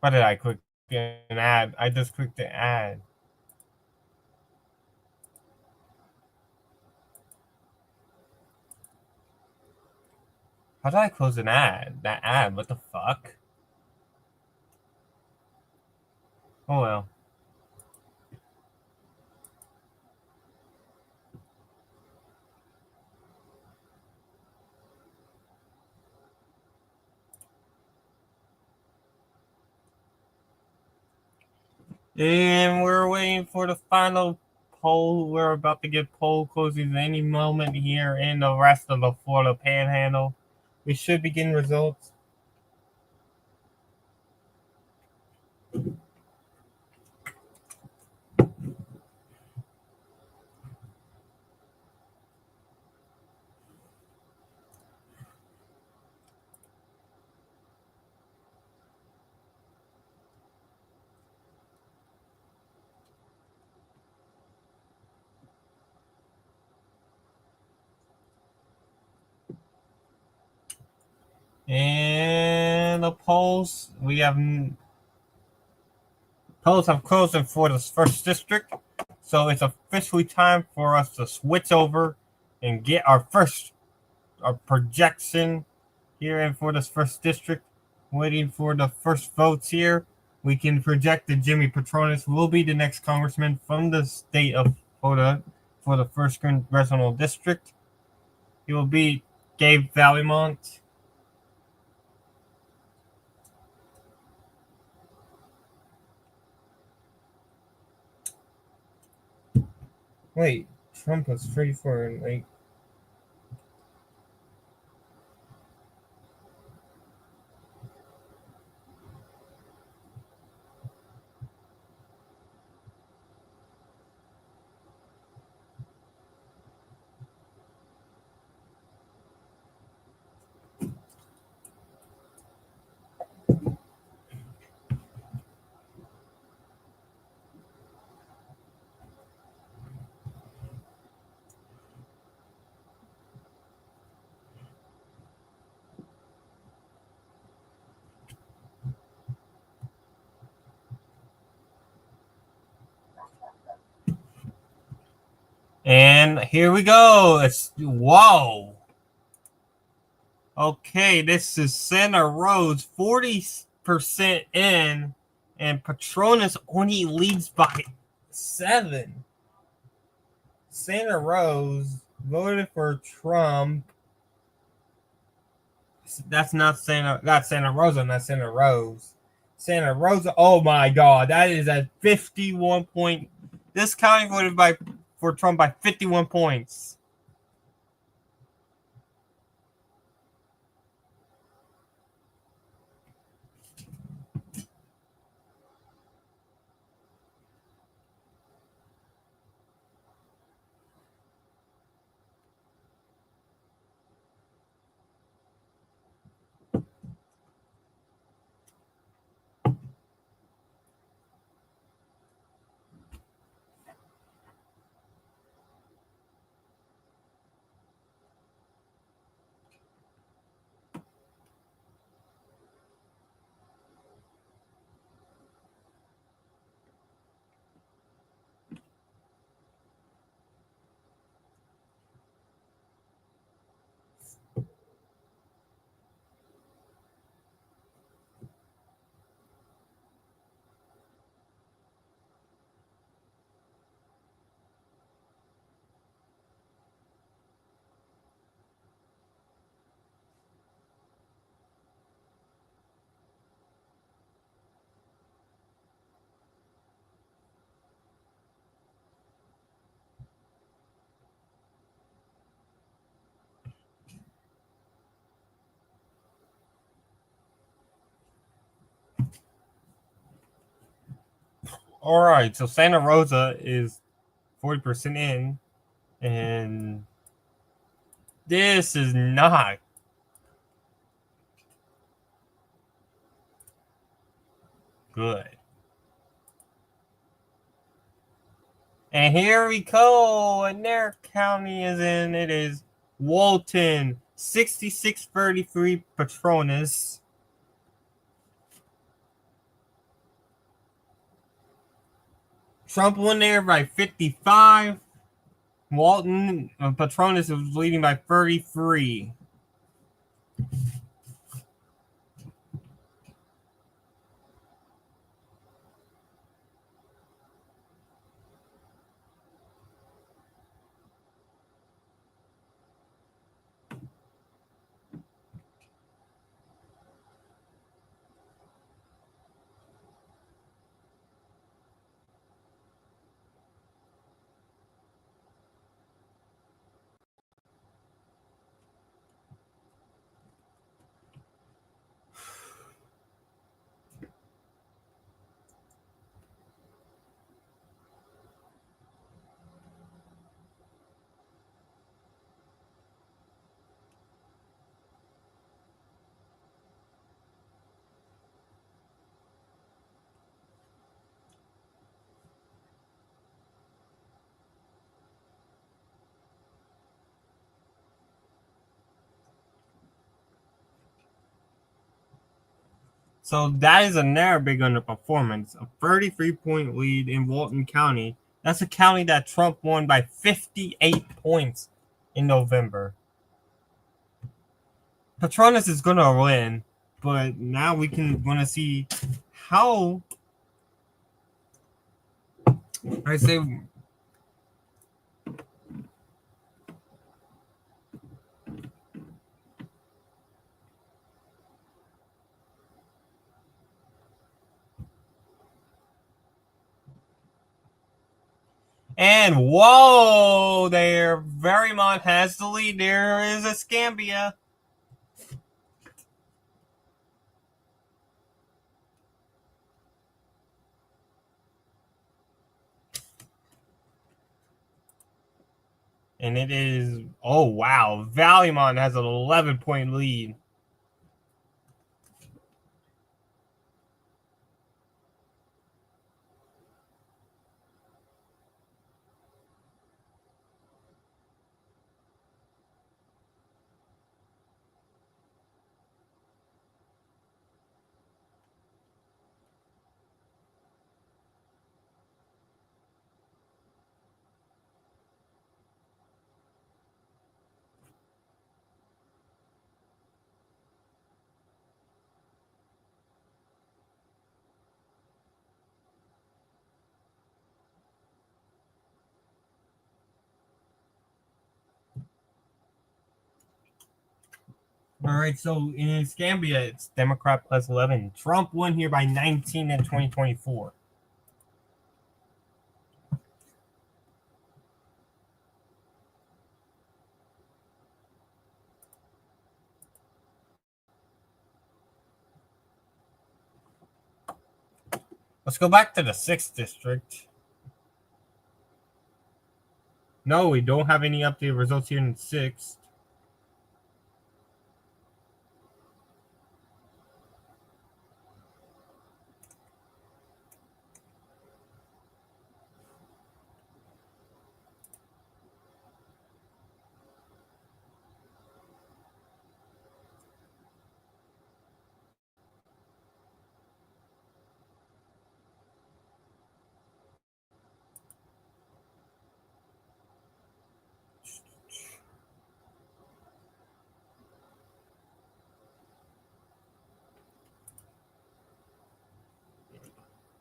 Why did I click an ad? I just clicked the ad. How did I close an ad? That ad, what the fuck? Oh well. And we're waiting for the final poll. We're about to get poll closings any moment here in the rest of the Florida Panhandle. We should begin results. And the polls have closed in Florida's first district, so it's officially time for us to switch over and get our projection here in Florida's first district. Waiting for the first votes here. We can project that Jimmy Patronis will be the next congressman from the state of Florida for the first congressional district. He will beat Gabe Vallimont. Wait, Trump was 34 and like. And here we go. Whoa. Okay, this is Santa Rose, 40% in, and Patronis only leads by 7. Santa Rose voted for Trump. That's not Santa. That's Santa Rosa. Not Santa Rose. Santa Rosa. Oh my God, that is a 51 point. This county voted for Trump by 51 points. All right, so Santa Rosa is 40% in, and this is not good. And here we go. And their county is in. It is Walton, 6633 Petronas. Trump won there by 55. Walton, Petronas was leading by 33. So that is another big underperformance. A 33-point lead in Walton County. That's a county that Trump won by 58 points in November. Petronas is going to win, but now we can want to see how I say. And whoa, there, Vermont has the lead. There is Escambia. And it is, oh wow, Valimont has an 11-point lead. All right, so in Scambia, it's Democrat plus 11. Trump won here by 19 in 2024. Let's go back to the 6th district. No, we don't have any updated results here in the 6th.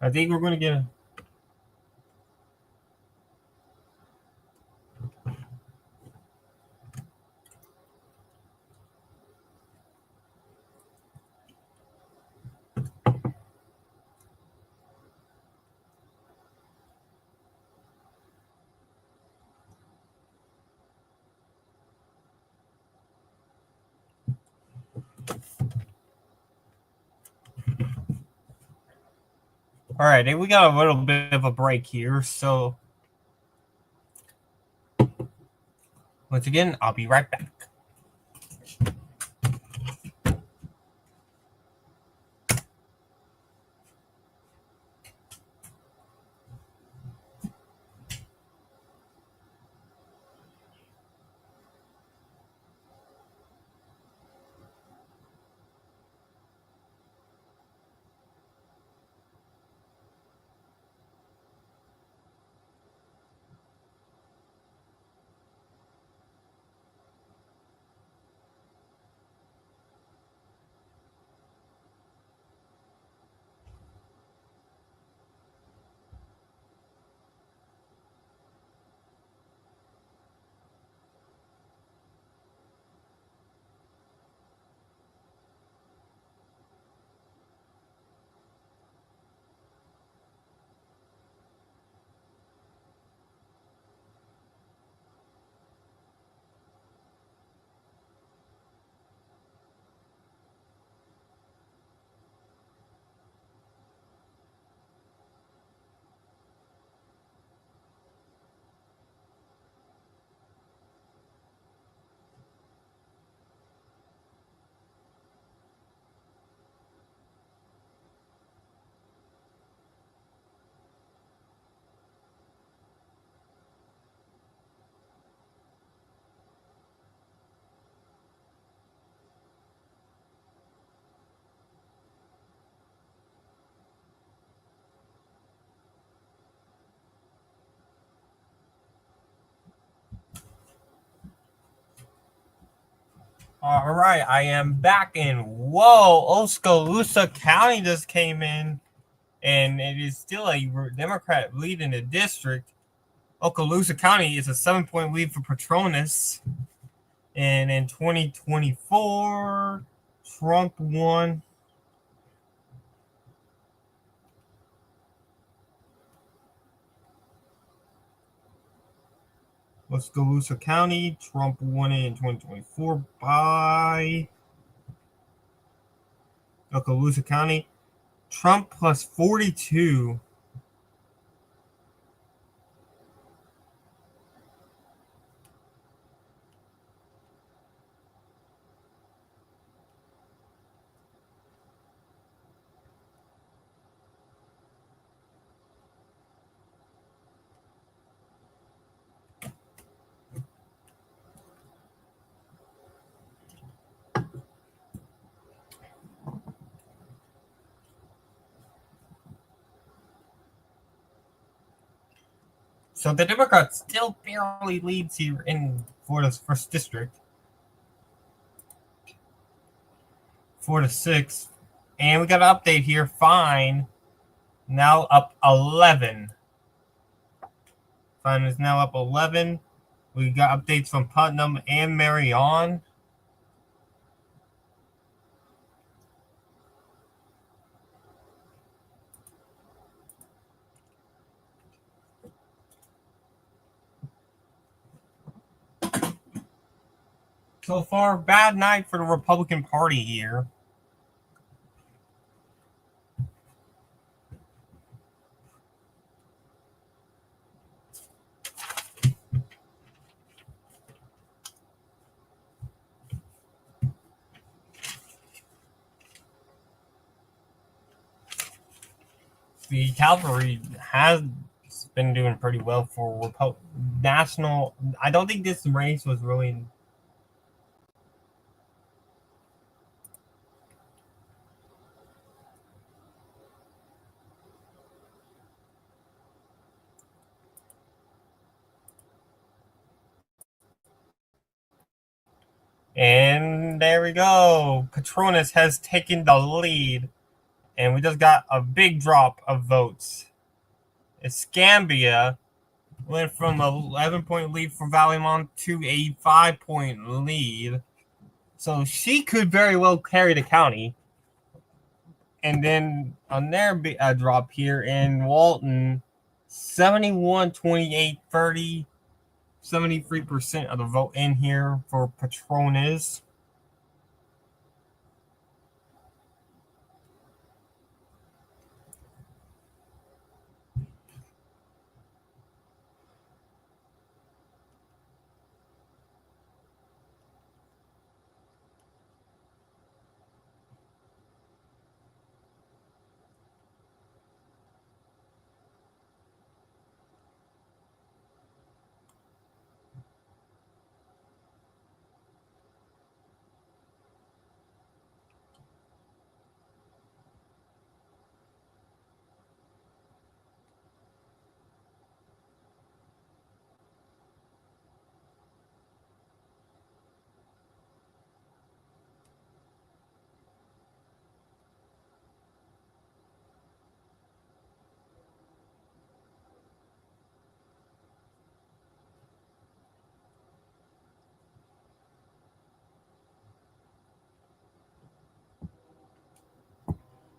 I think we're going to get a... All right, we got a little bit of a break here, so once again, I'll be right back. All right, I am back in. Whoa, Oskaloosa County just came in, and it is still a Democrat lead in the district. Okaloosa County is a 7-point lead for Petronas. And in 2024, Trump won. Oskaloosa County, Trump won it in 2024 by Okaloosa County. Trump plus 42. So the Democrat still barely leads here in Florida's 1st district. For the 6th. And we got an update here. Fine. Now up 11. Fine is now up 11. We got updates from Putnam and Marion. So far, bad night for the Republican Party here. The cavalry has been doing pretty well for national. I don't think this race was really. And there we go. Patronis has taken the lead, and we just got a big drop of votes. Escambia went from an 11-point lead for Vallimont to a 5-point lead. So she could very well carry the county. And then on their drop here in Walton, 71, 28, 30, 73% of the vote in here for Patronis.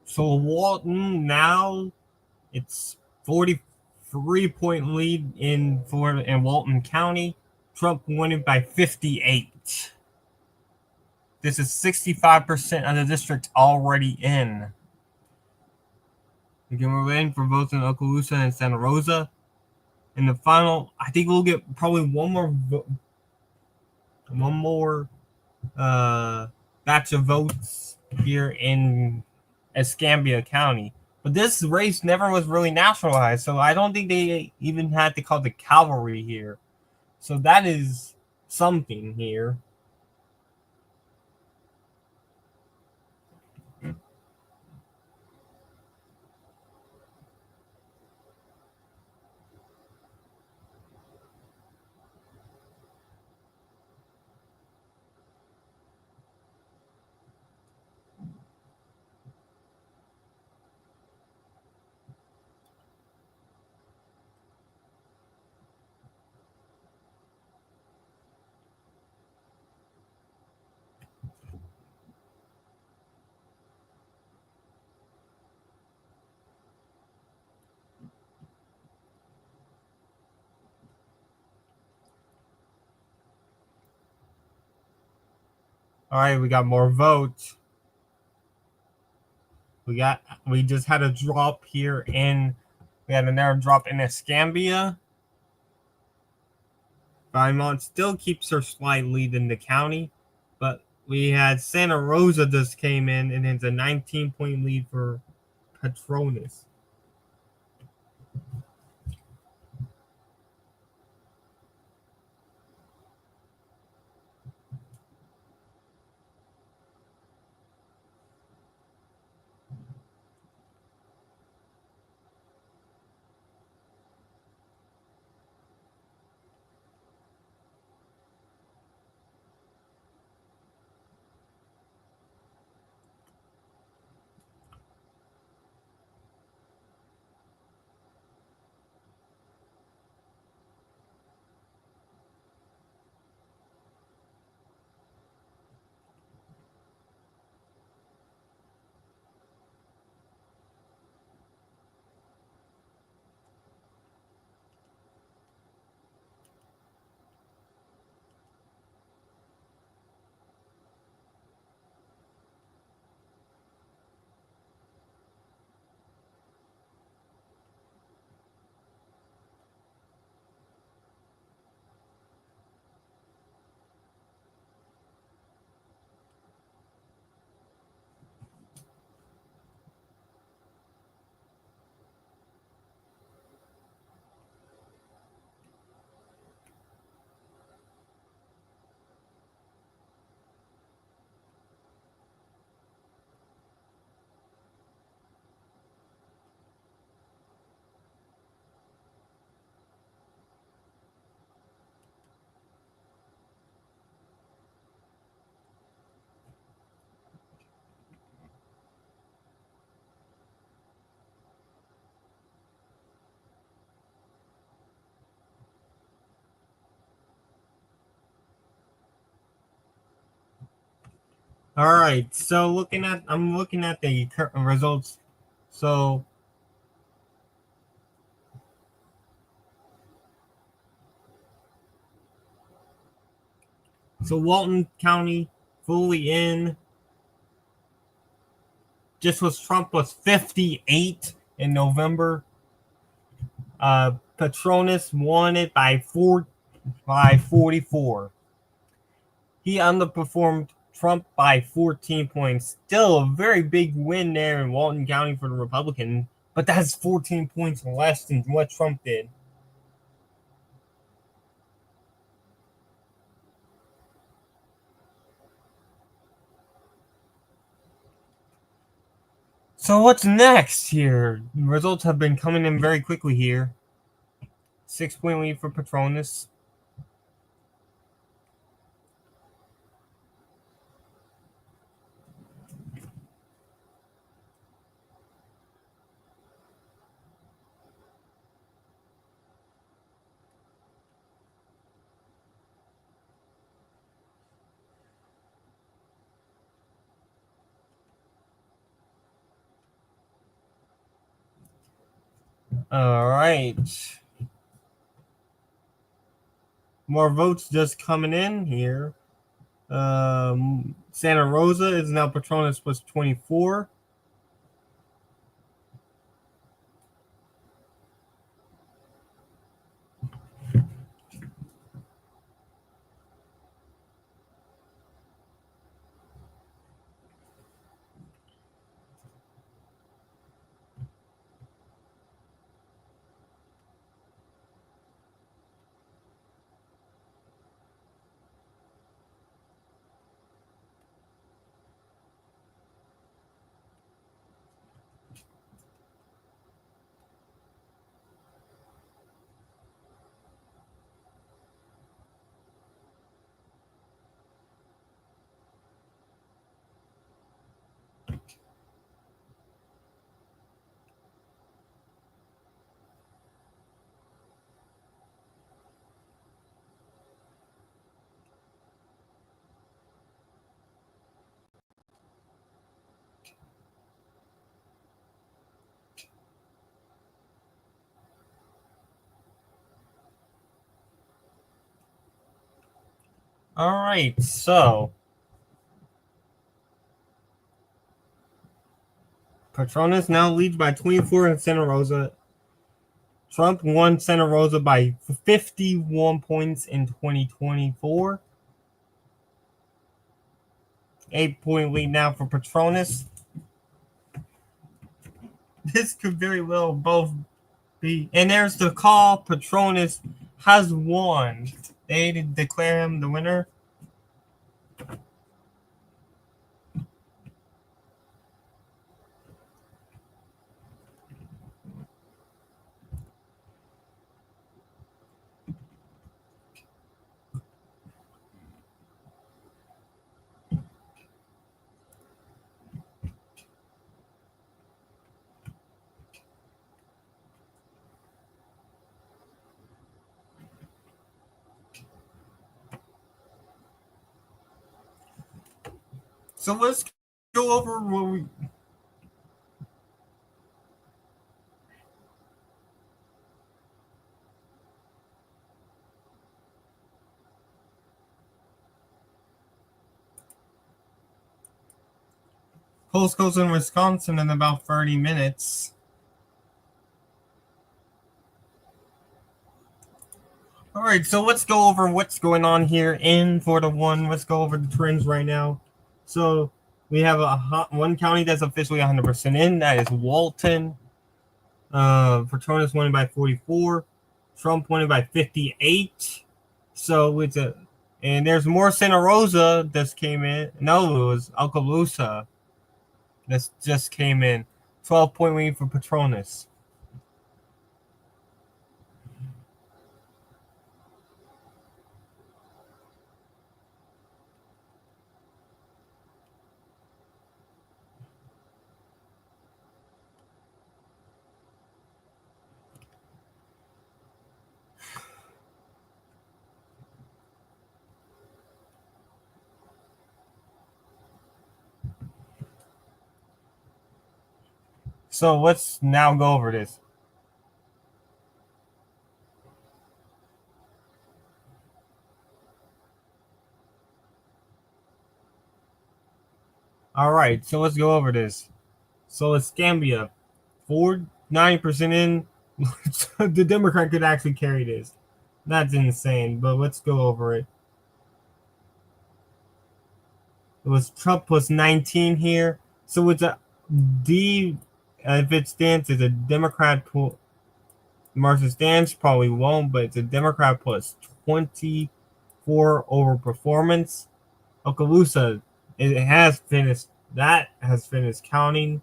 So Walton now it's 43-point lead in Walton County. Trump winning by 58. This is 65% of the district already in. Again, we're waiting for votes in Okaloosa and Santa Rosa. In the final, I think we'll get probably one more batch of votes here in Escambia County. But this race never was really nationalized, so I don't think they even had to call the cavalry here. So that is something here. All right, we got more votes. We just had a drop here we had a narrow drop in Escambia. Valmont still keeps her slight lead in the county, but we had Santa Rosa just came in and it's a 19-point lead for Patronis. All right. So I'm looking at the current results. So Walton County fully in. Just was Trump was 58 in November. Petronas won it by 44. He underperformed Trump by 14 points. Still a very big win there in Walton County for the Republican, but that's 14 points less than what Trump did. So what's next here? Results have been coming in very quickly here. 6-point lead for Petronas. All right. More votes just coming in here. Santa Rosa is now Petronas plus 24. All right, so Petronas now leads by 24 in Santa Rosa. Trump won Santa Rosa by 51 points in 2024. 8-point lead now for Petronas. This could very well both be. And there's the call. Petronas has won. They declare him the winner. So let's go over what we. Polls goes in Wisconsin in about 30 minutes. All right, so let's go over what's going on here in Florida 1. Let's go over the trends right now. So we have one county that's officially 100% in. That is Walton. Petronas won by 44. Trump won by 58. So it's a. And there's more Santa Rosa that came in. No, it was Alcaloosa that just came in. 12-point lead for Petronas. So let's now go over this. All right, so let's go over this. So it's Gambia, 90% in. The Democrat could actually carry this. That's insane, but let's go over it. It was Trump plus 19 here. So it's a D. If it stands as a Democrat, Martha Stance probably won't, but it's a Democrat plus 24 over performance. Okaloosa, it has finished. That has finished counting.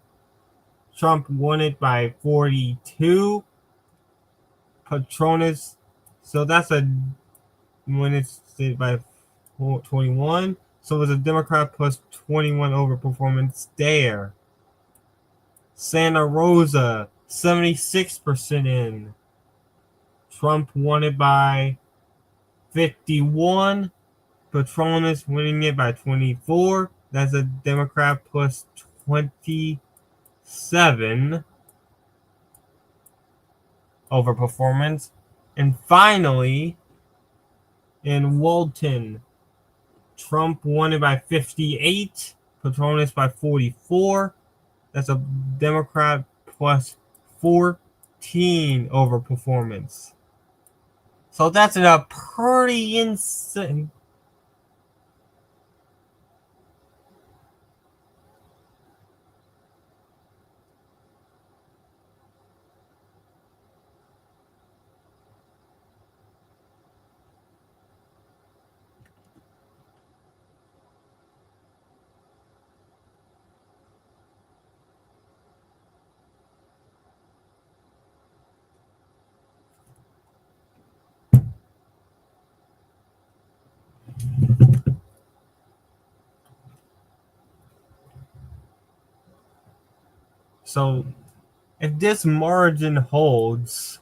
Trump won it by 42. Patronus, so that's a when it's by 21. So it's a Democrat plus 21 over performance there. Santa Rosa, 76% in. Trump won it by 51. Patronus winning it by 24. That's a Democrat plus 27 over performance. And finally, in Walton, Trump won it by 58. Patronus by 44. That's a Democrat plus 14 over performance. So that's a pretty insane. So if this margin holds,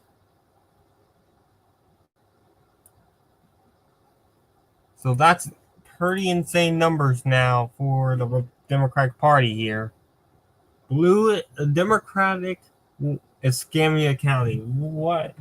so that's pretty insane numbers now for the Democratic Party here. Blue Democratic Escambia County. What?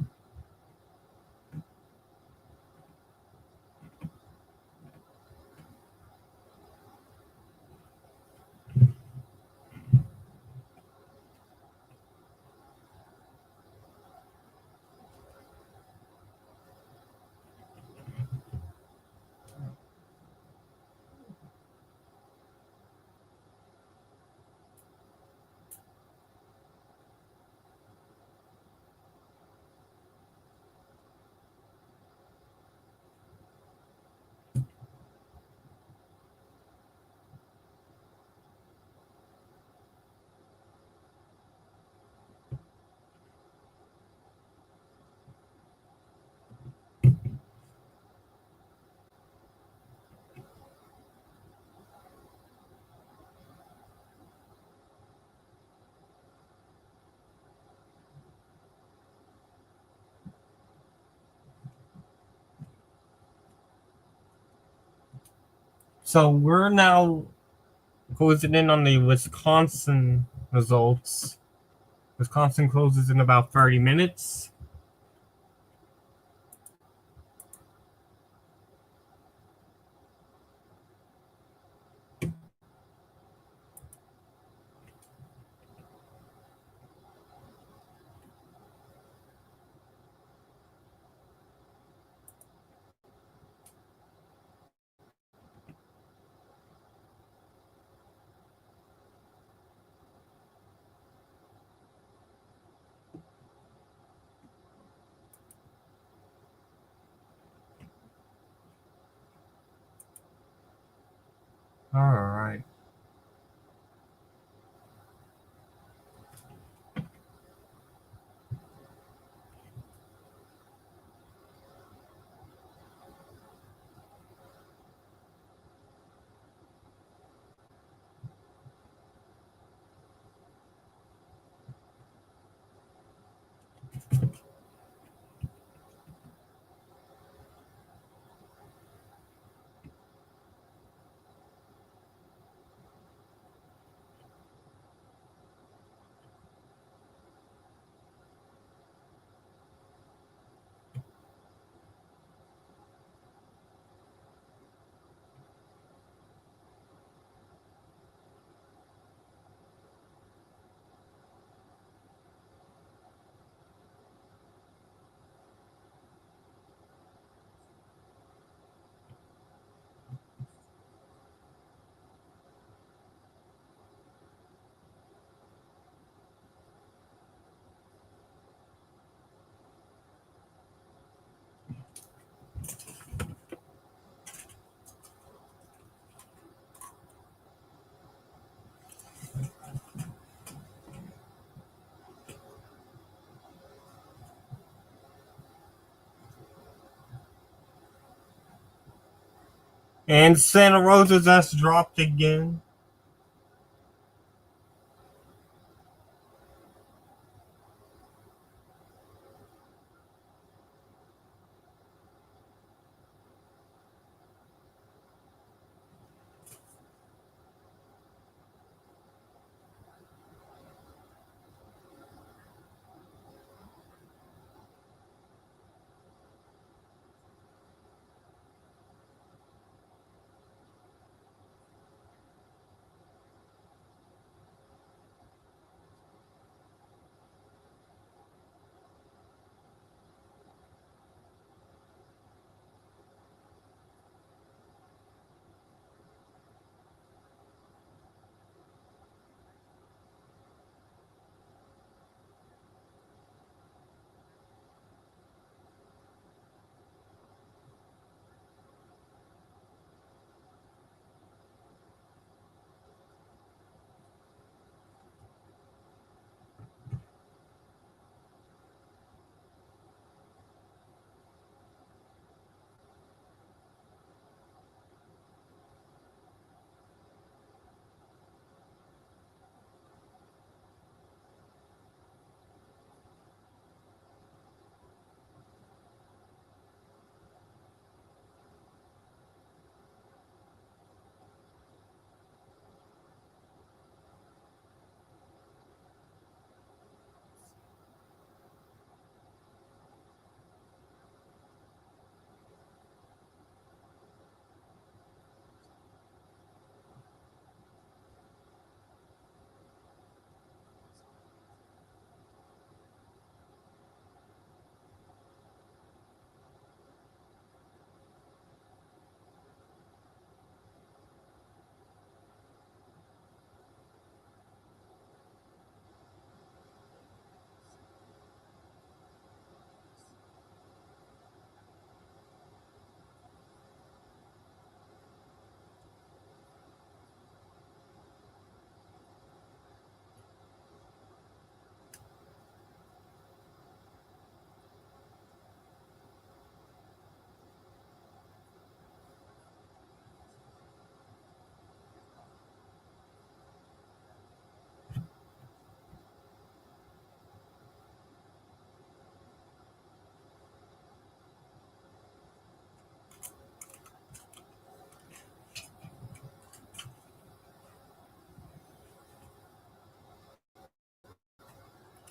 So we're now closing in on the Wisconsin results. Wisconsin closes in about 30 minutes. All right. And Santa Rosa just dropped again.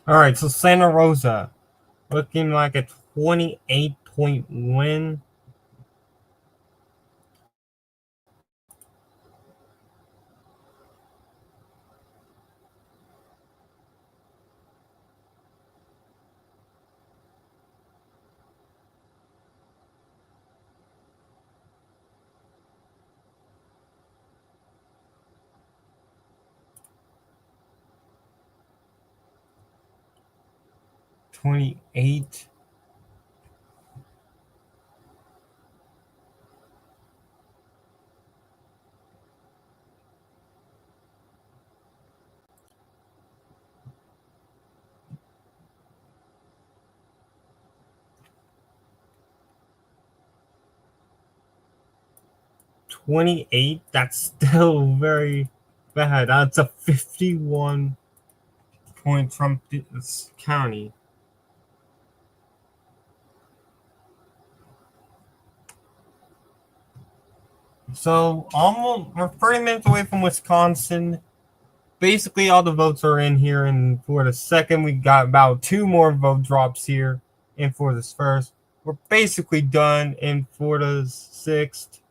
All right, so Santa Rosa looking like a 28-point win. 28. 28, that's still very bad. That's a 51 point Trump County. So almost we're 30 minutes away from Wisconsin. Basically, all the votes are in here, and for the second, we got about two more vote drops here. And for this first, we're basically done. And for the sixth,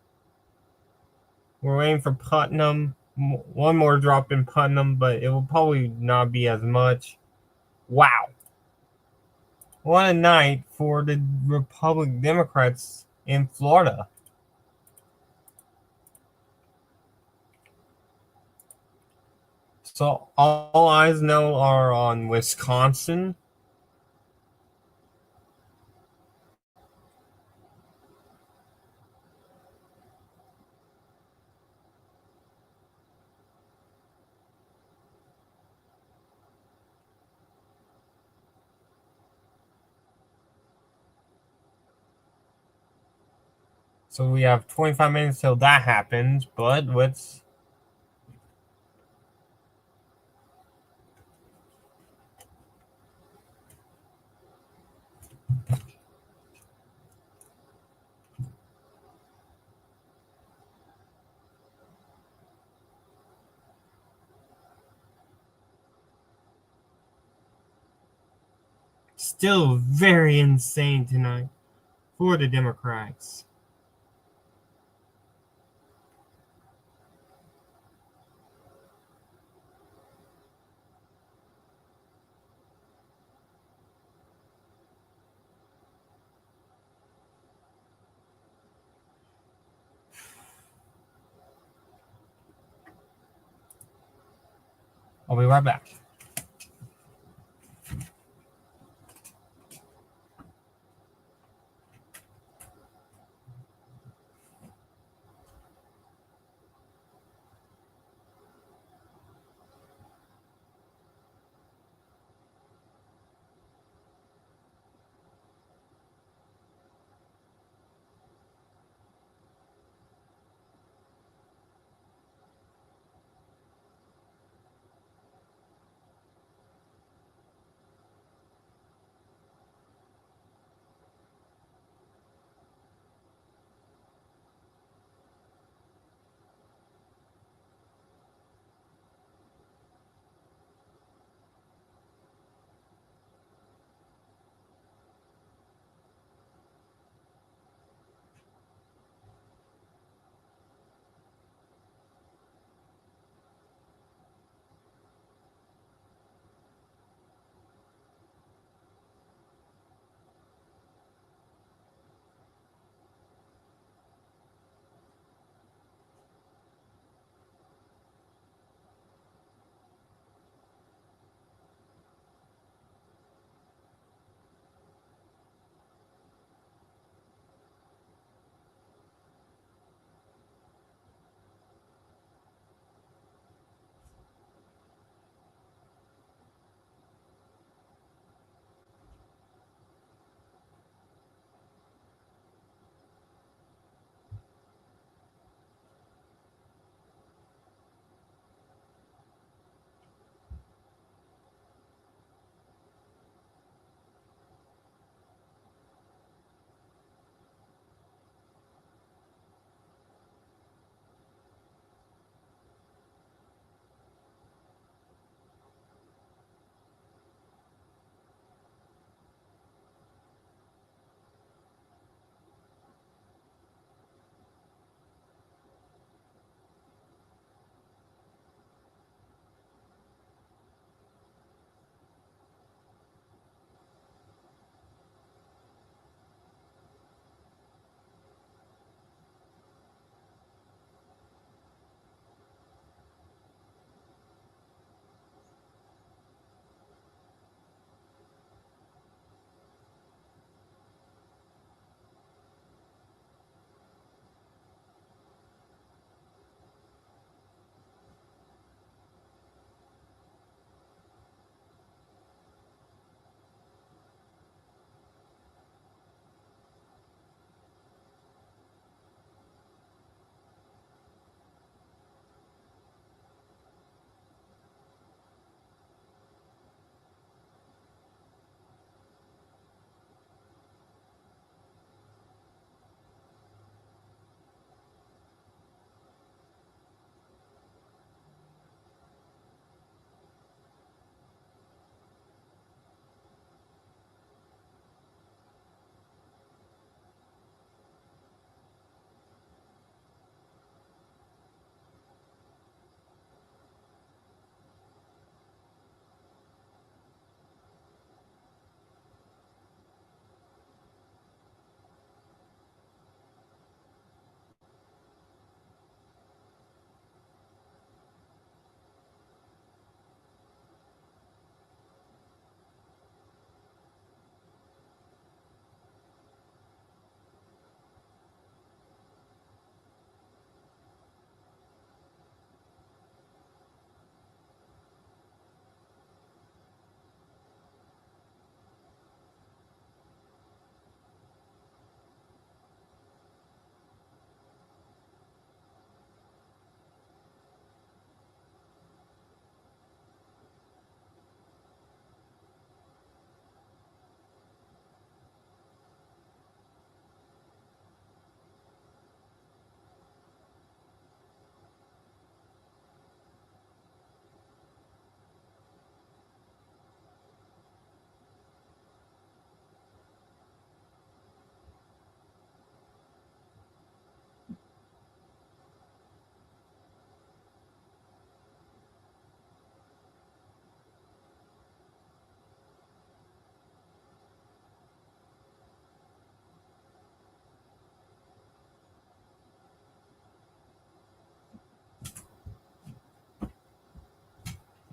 we're waiting for Putnam. One more drop in Putnam, but it will probably not be as much. Wow. What a night for the Republican Democrats in Florida. So all eyes now are on Wisconsin. So we have 25 minutes till that happens, but let's. Still very insane tonight for the Democrats. I'll be right back.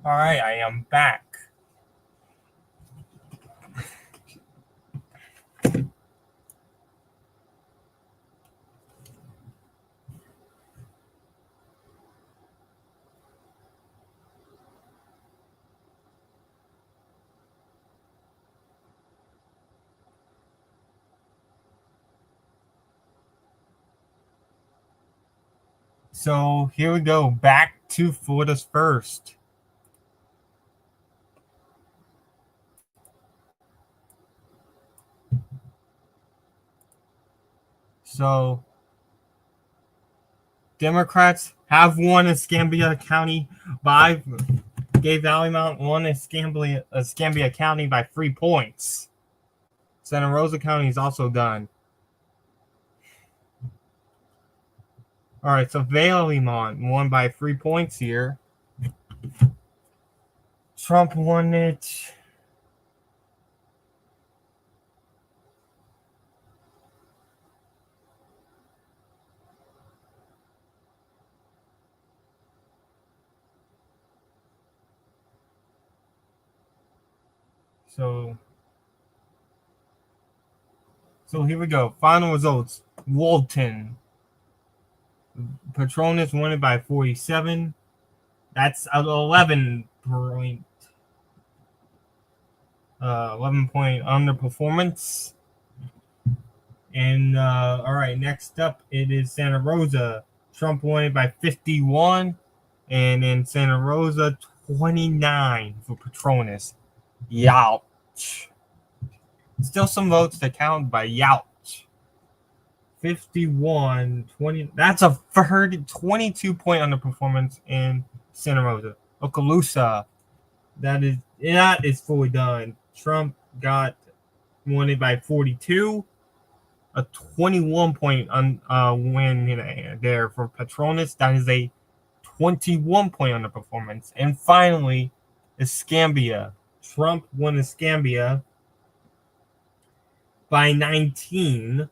All right, I am back. So here we go, back to Florida's first. So Democrats have won Escambia County by Gay Valleymont won Escambia County by 3 points. Santa Rosa County is also done. All right, so Valleymont won by 3 points here. Trump won it. So here we go. Final results. Walton. Petronas won it by 47. That's 11 point 11-point underperformance. And all right, next up it is Santa Rosa. Trump won it by 51, and in Santa Rosa 29 for Petronas. Youch. Still some votes to count by youch. 51, 20. That's a 22-point underperformance in Santa Rosa. Okaloosa, that is fully done. Trump won it by 42. A 21-point win there for Petronas. That is a 21-point underperformance. And finally, Escambia. Trump won Escambia by 19.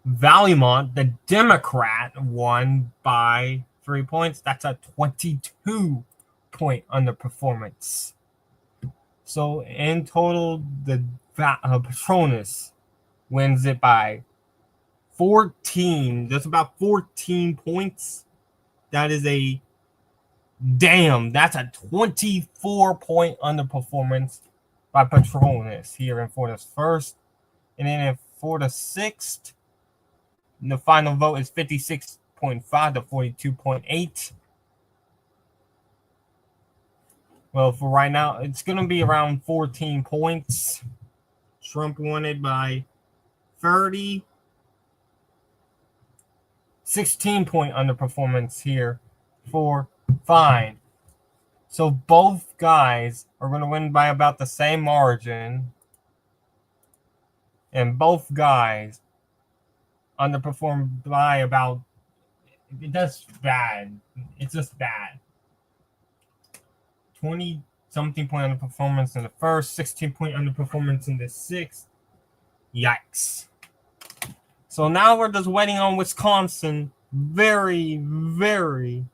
Valleymont, the Democrat, won by 3 points. That's a 22-point underperformance. So in total, the Petronas wins it by 14, just about 14 points. That's a 24-point underperformance by Petronas here in Florida's first. And then for the sixth, the final vote is 56.5 to 42.8. Well, for right now, it's going to be around 14 points. Trump won it by 30. 16-point underperformance here for Fine. So both guys are going to win by about the same margin. And both guys underperformed by about, that's bad. It's just bad. 20-something point underperformance in the first, 16-point underperformance in the sixth. Yikes. So now we're just waiting on Wisconsin. Very, very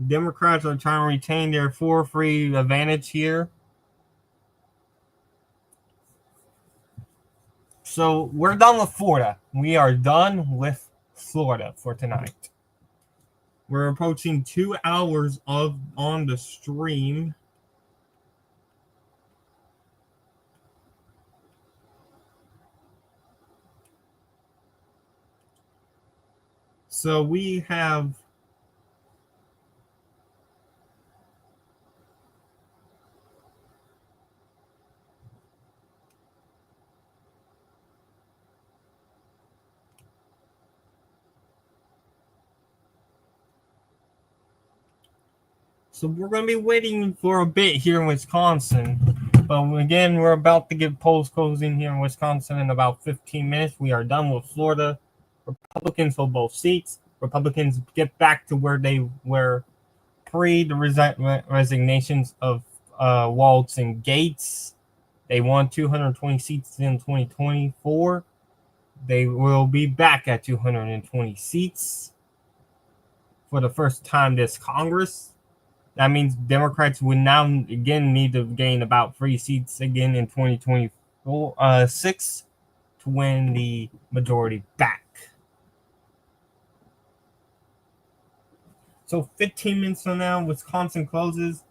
Democrats are trying to retain their 4-3 advantage here. So we're done with Florida. We are done with Florida for tonight. We're approaching 2 hours on the stream. So we have So we're going to be waiting for a bit here in Wisconsin. But again, we're about to get polls closing here in Wisconsin in about 15 minutes. We are done with Florida. Republicans hold both seats. Republicans get back to where they were pre the resignations of Walz and Gates. They won 220 seats in 2024. They will be back at 220 seats for the first time this Congress. That means Democrats would now again need to gain about 3 seats again in 2024 to win the majority back. So 15 minutes from now, Wisconsin closes.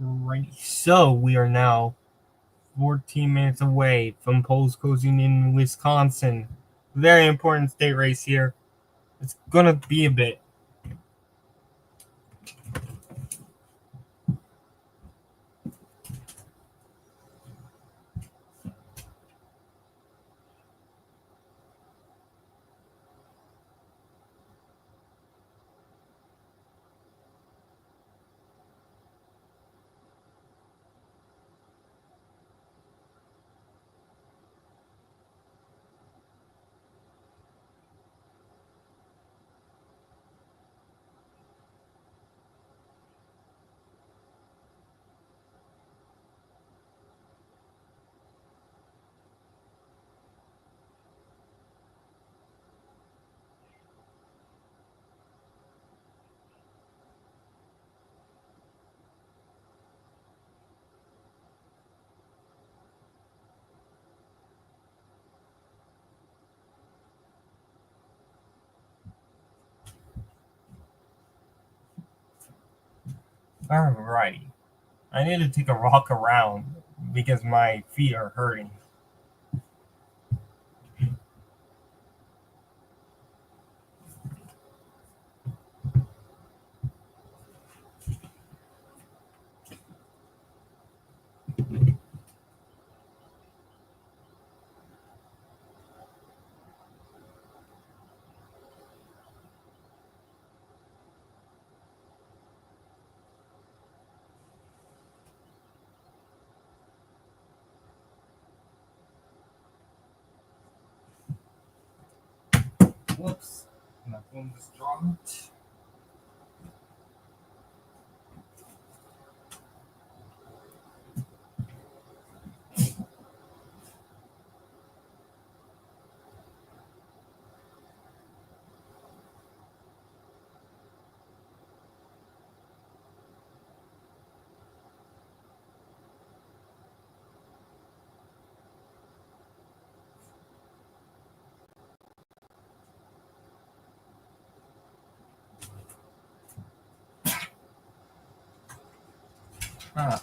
Right. So we are now 14 minutes away from polls closing in Wisconsin. Very important state race here. It's gonna be a bit. Alrighty. I need to take a walk around because my feet are hurting. Whoops. My phone just dropped. Ah.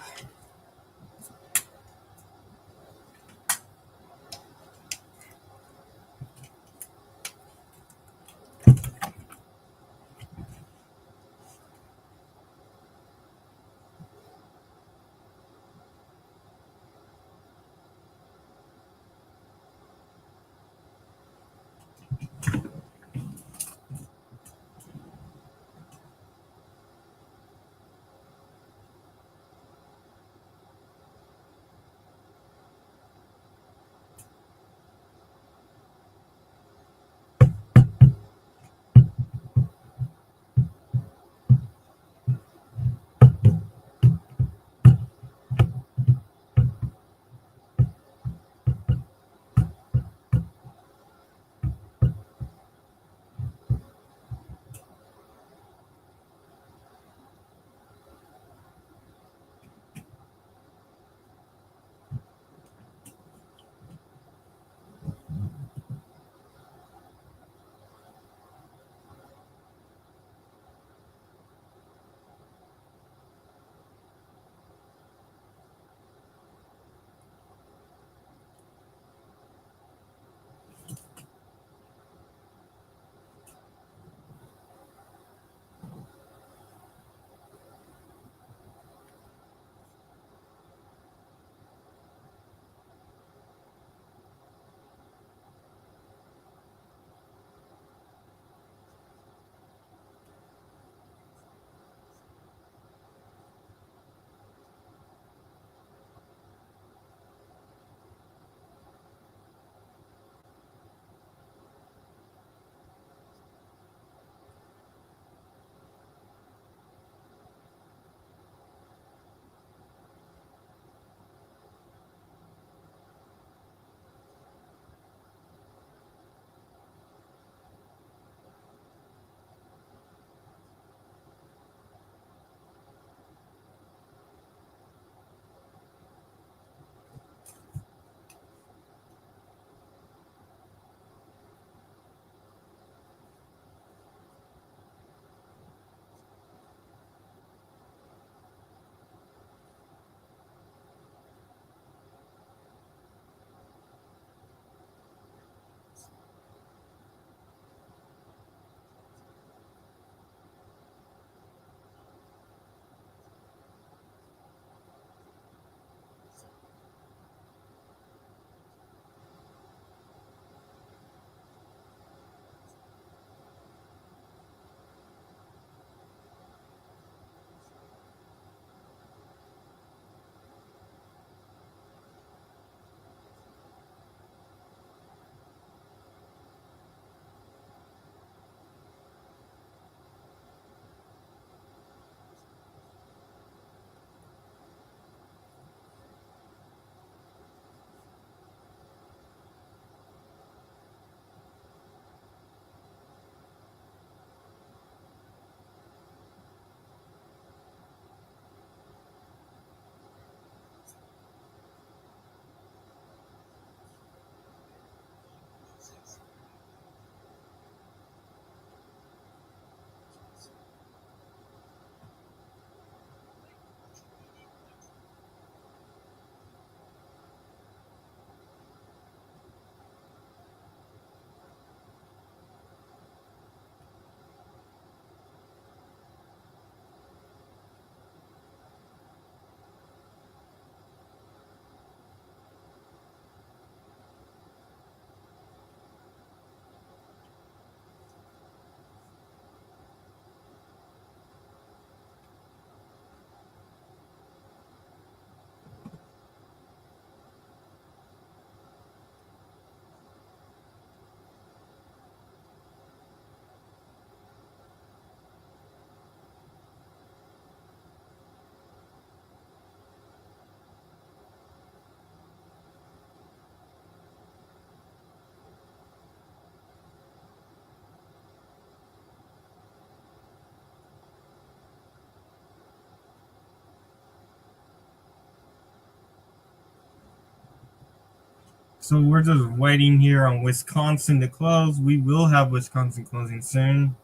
So we're just waiting here on Wisconsin to close. We will have Wisconsin closing soon.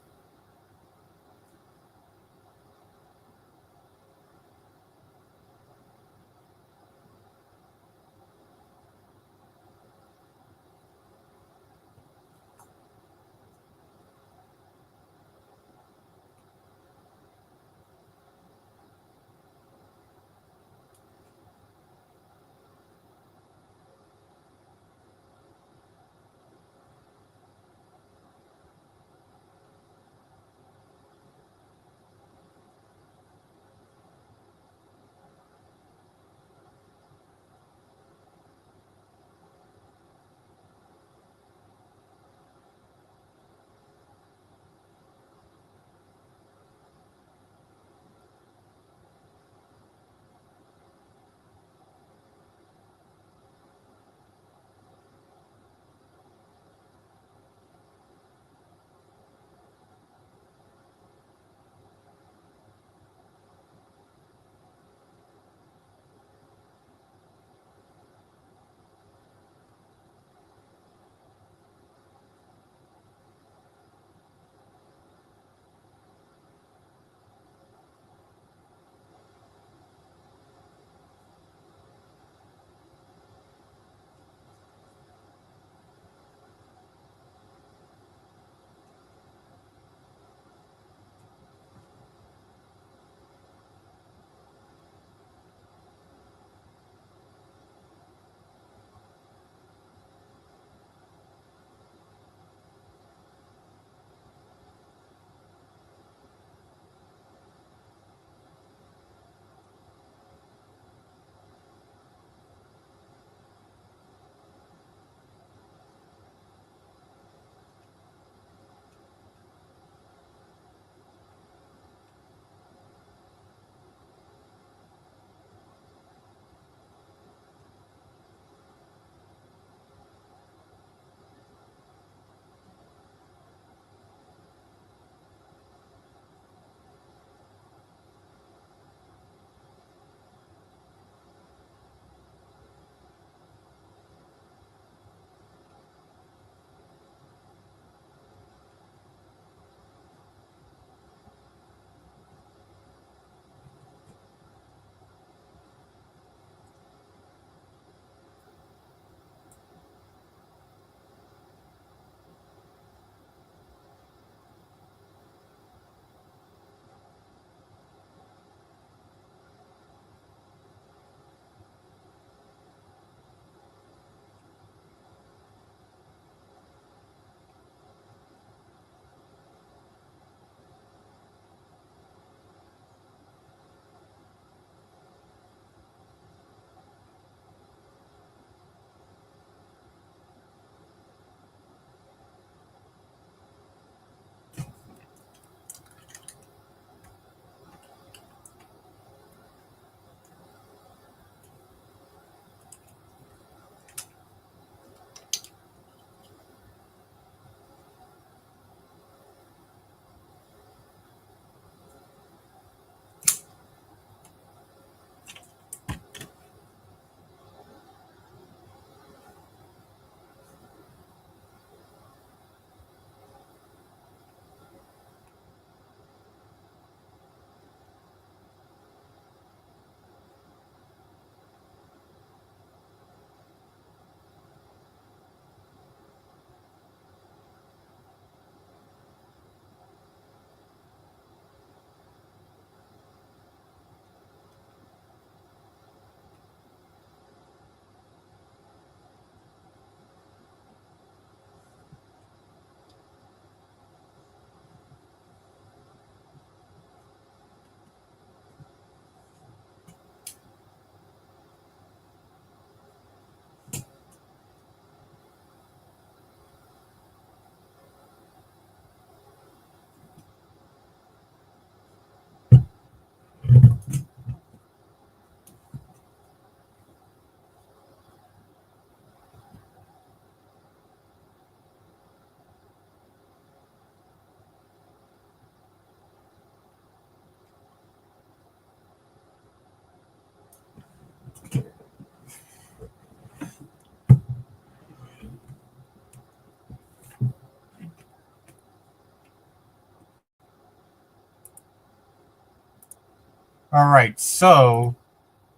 All right, so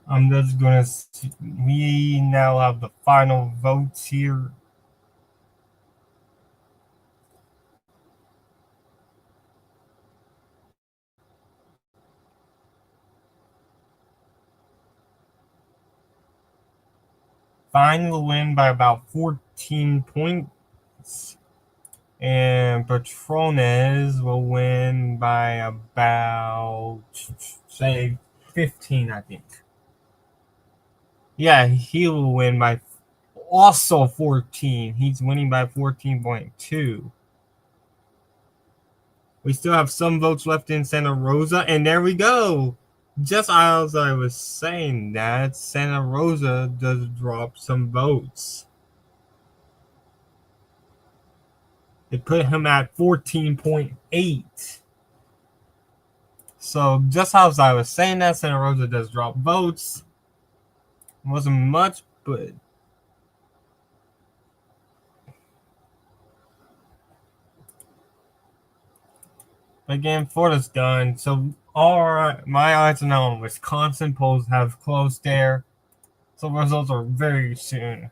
I'm just gonna. We now have the final votes here. Fine will win by about 14 points, and Patrones will win by about, say, 15, I think. Yeah, he will win by also 14. He's winning by 14.2. We still have some votes left in Santa Rosa, and there we go. Just as I was saying that, Santa Rosa does drop some votes. It put him at 14.8. So just as I was saying that, Santa Rosa does drop votes. It wasn't much, but again, Florida's done. So all right, my eyes are now on Wisconsin. Polls have closed there. So results are very soon.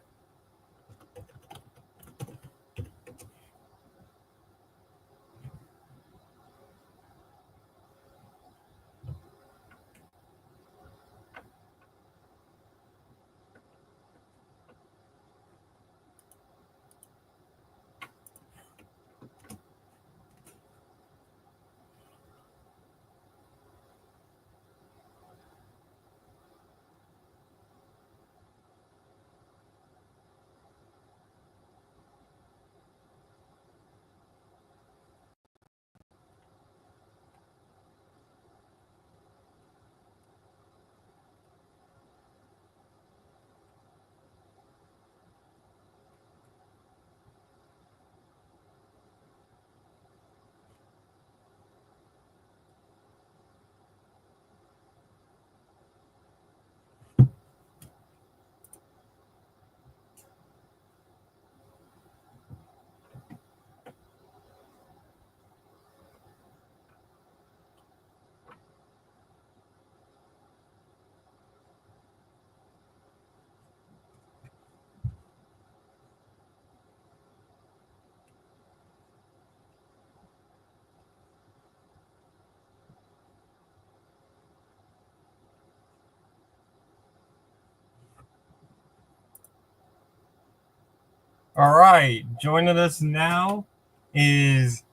All right, joining us now is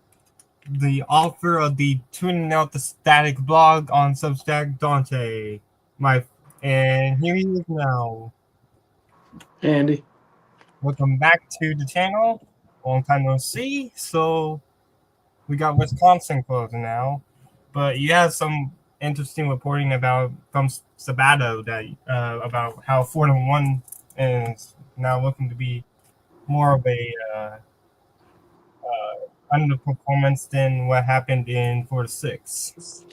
the author of the Tuning Out the Static blog on Substack, Dante. My and here he is now. Andy. Welcome back to the channel. Long time no see. So we got Wisconsin closing now, but you have some interesting reporting about from Sabato that about how 4-1 is now looking to be more of a underperformance than what happened in 4-6.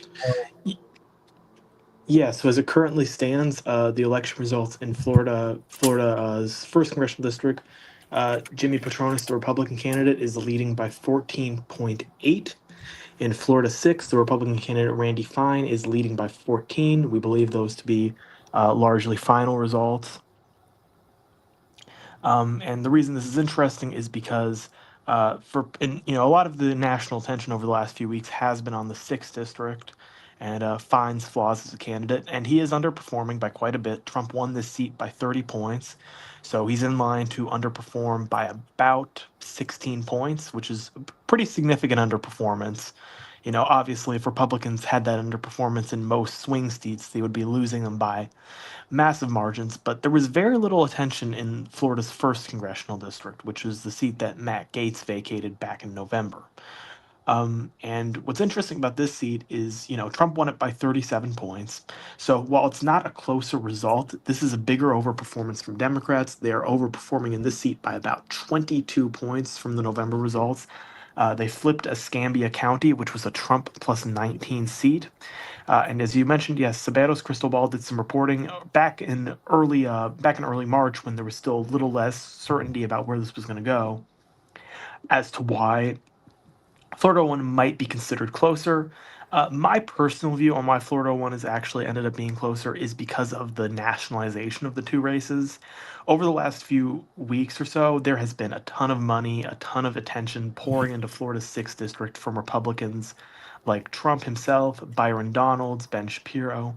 Yeah, so as it currently stands, the election results in Florida's first congressional district, Jimmy Patronis, the Republican candidate, is leading by 14.8. In Florida 6, the Republican candidate Randy Fine is leading by 14. We believe those to be largely final results. And the reason this is interesting is because a lot of the national attention over the last few weeks has been on the sixth district and finds flaws as a candidate, and he is underperforming by quite a bit. Trump won this seat by 30 points, so he's in line to underperform by about 16 points, which is a pretty significant underperformance. Obviously, if Republicans had that underperformance in most swing states, they would be losing them by massive margins, but there was very little attention in Florida's first congressional district, which was the seat that Matt Gaetz vacated back in November. And what's interesting about this seat is, Trump won it by 37 points. So while it's not a closer result, this is a bigger overperformance from Democrats. They are overperforming in this seat by about 22 points from the November results. They flipped Escambia County, which was a Trump plus 19 seat. And as you mentioned, yes, Sabato's Crystal Ball did some reporting back in early March when there was still a little less certainty about where this was going to go, as to why Florida one might be considered closer. My personal view on why Florida one has actually ended up being closer is because of the nationalization of the two races. Over the last few weeks or so, there has been a ton of money, a ton of attention pouring into Florida's 6th district from Republicans like Trump himself, Byron Donalds, Ben Shapiro.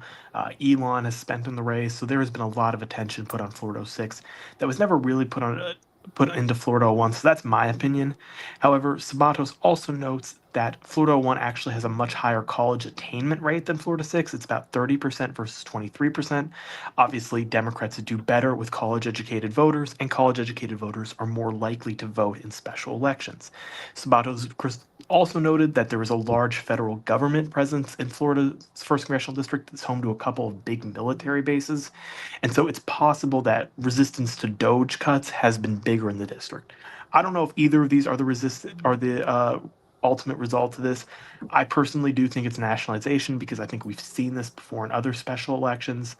Elon has spent in the race, so there has been a lot of attention put on Florida 6 that was never really put into Florida 1. So that's my opinion. However, Sabatos also notes that Florida 1 actually has a much higher college attainment rate than Florida 6. It's about 30% versus 23%. Obviously, Democrats do better with college educated voters, and college educated voters are more likely to vote in special elections. Sabatos also noted that there is a large federal government presence in Florida's first congressional district that's home to a couple of big military bases. And so it's possible that resistance to Doge cuts has been bigger in the district. I don't know if either of these are the ultimate result of this. I personally do think it's nationalization because I think we've seen this before in other special elections.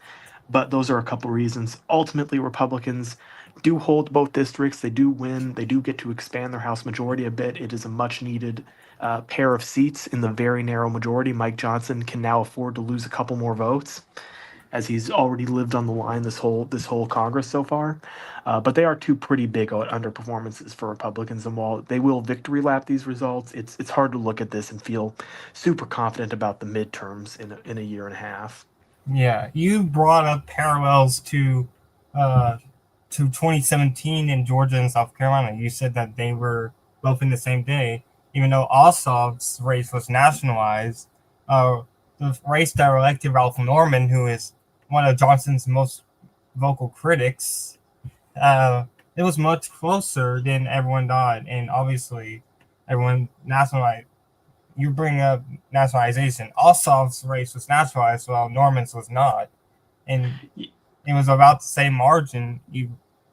But those are a couple reasons. Ultimately, Republicans do hold both districts. They do win. They do get to expand their House majority a bit. It is a much needed pair of seats in the very narrow majority. Mike Johnson can now afford to lose a couple more votes, as he's already lived on the line this whole Congress so far. But they are two pretty big underperformances for Republicans, and while they will victory lap these results, it's hard to look at this and feel super confident about the midterms in a year and a half. Yeah, you brought up parallels uh, to 2017 in Georgia and South Carolina. You said that they were both in the same day, even though Ossoff's race was nationalized. Uh, the race that elected Ralph Norman, who is one of Johnson's most vocal critics, it was much closer than everyone thought, and obviously, everyone nationalized. You bring up nationalization. Ossoff's race was nationalized, while Norman's was not, and it was about the same margin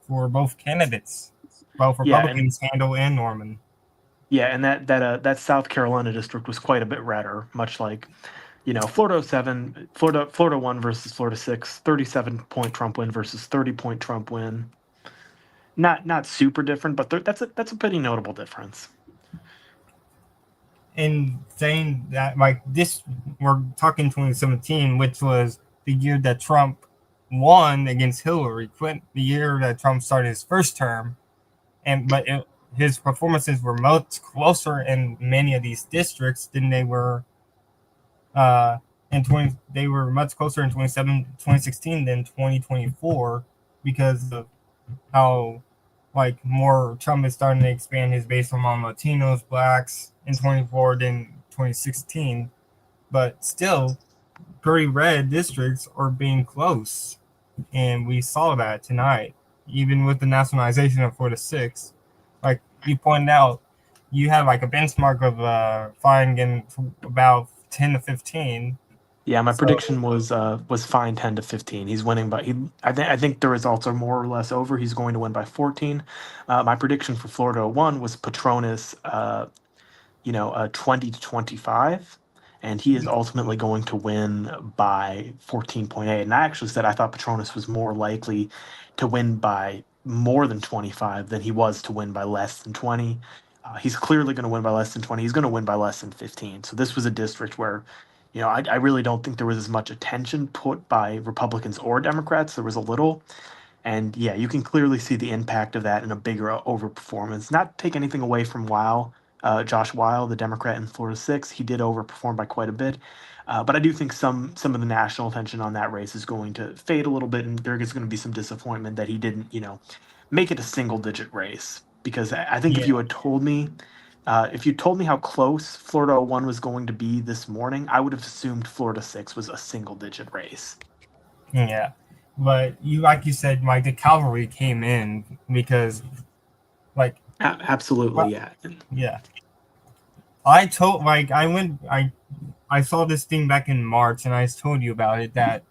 for both candidates, both Yeah, and Republicans, Handel and Norman. yeah, and that South Carolina district was quite a bit redder, much like Florida 7, Florida 1 versus Florida 6, 37-point Trump win versus 30-point Trump win. Not super different, but that's a pretty notable difference. And saying that, like this, we're talking 2017, which was the year that Trump won against Hillary Clinton, the year that Trump started his first term, his performances were much closer in many of these districts than they were in 20. They were much closer in 2016 than 2024 because of how like more Trump is starting to expand his base among Latinos, blacks in 24 than 2016, but still pretty red districts are being close, and we saw that tonight, even with the nationalization of 4 to 6. Like you pointed out, you have like a benchmark of fine getting about 10 to 15. Yeah, my So prediction was fine 10 to 15. He's winning by I think the results are more or less over. He's going to win by 14. My prediction for Florida 1 was Petronas 20 to 25, and he is ultimately going to win by 14.8. And I actually said I thought Petronas was more likely to win by more than 25 than he was to win by less than 20. He's clearly going to win by less than 20. He's going to win by less than 15. So this was a district where, I really don't think there was as much attention put by Republicans or Democrats. There was a little. And yeah, you can clearly see the impact of that in a bigger overperformance. Not to take anything away from Josh Weil, the Democrat in Florida 6. He did overperform by quite a bit. But I do think some of the national attention on that race is going to fade a little bit, and there is going to be some disappointment that he didn't, make it a single digit race. Because I think yeah, if you told me how close Florida 1 was going to be this morning, I would have assumed Florida 6 was a single digit race. yeah. But like you said, like the cavalry came in because like Absolutely, yeah. yeah. I saw this thing back in March, and I told you about it that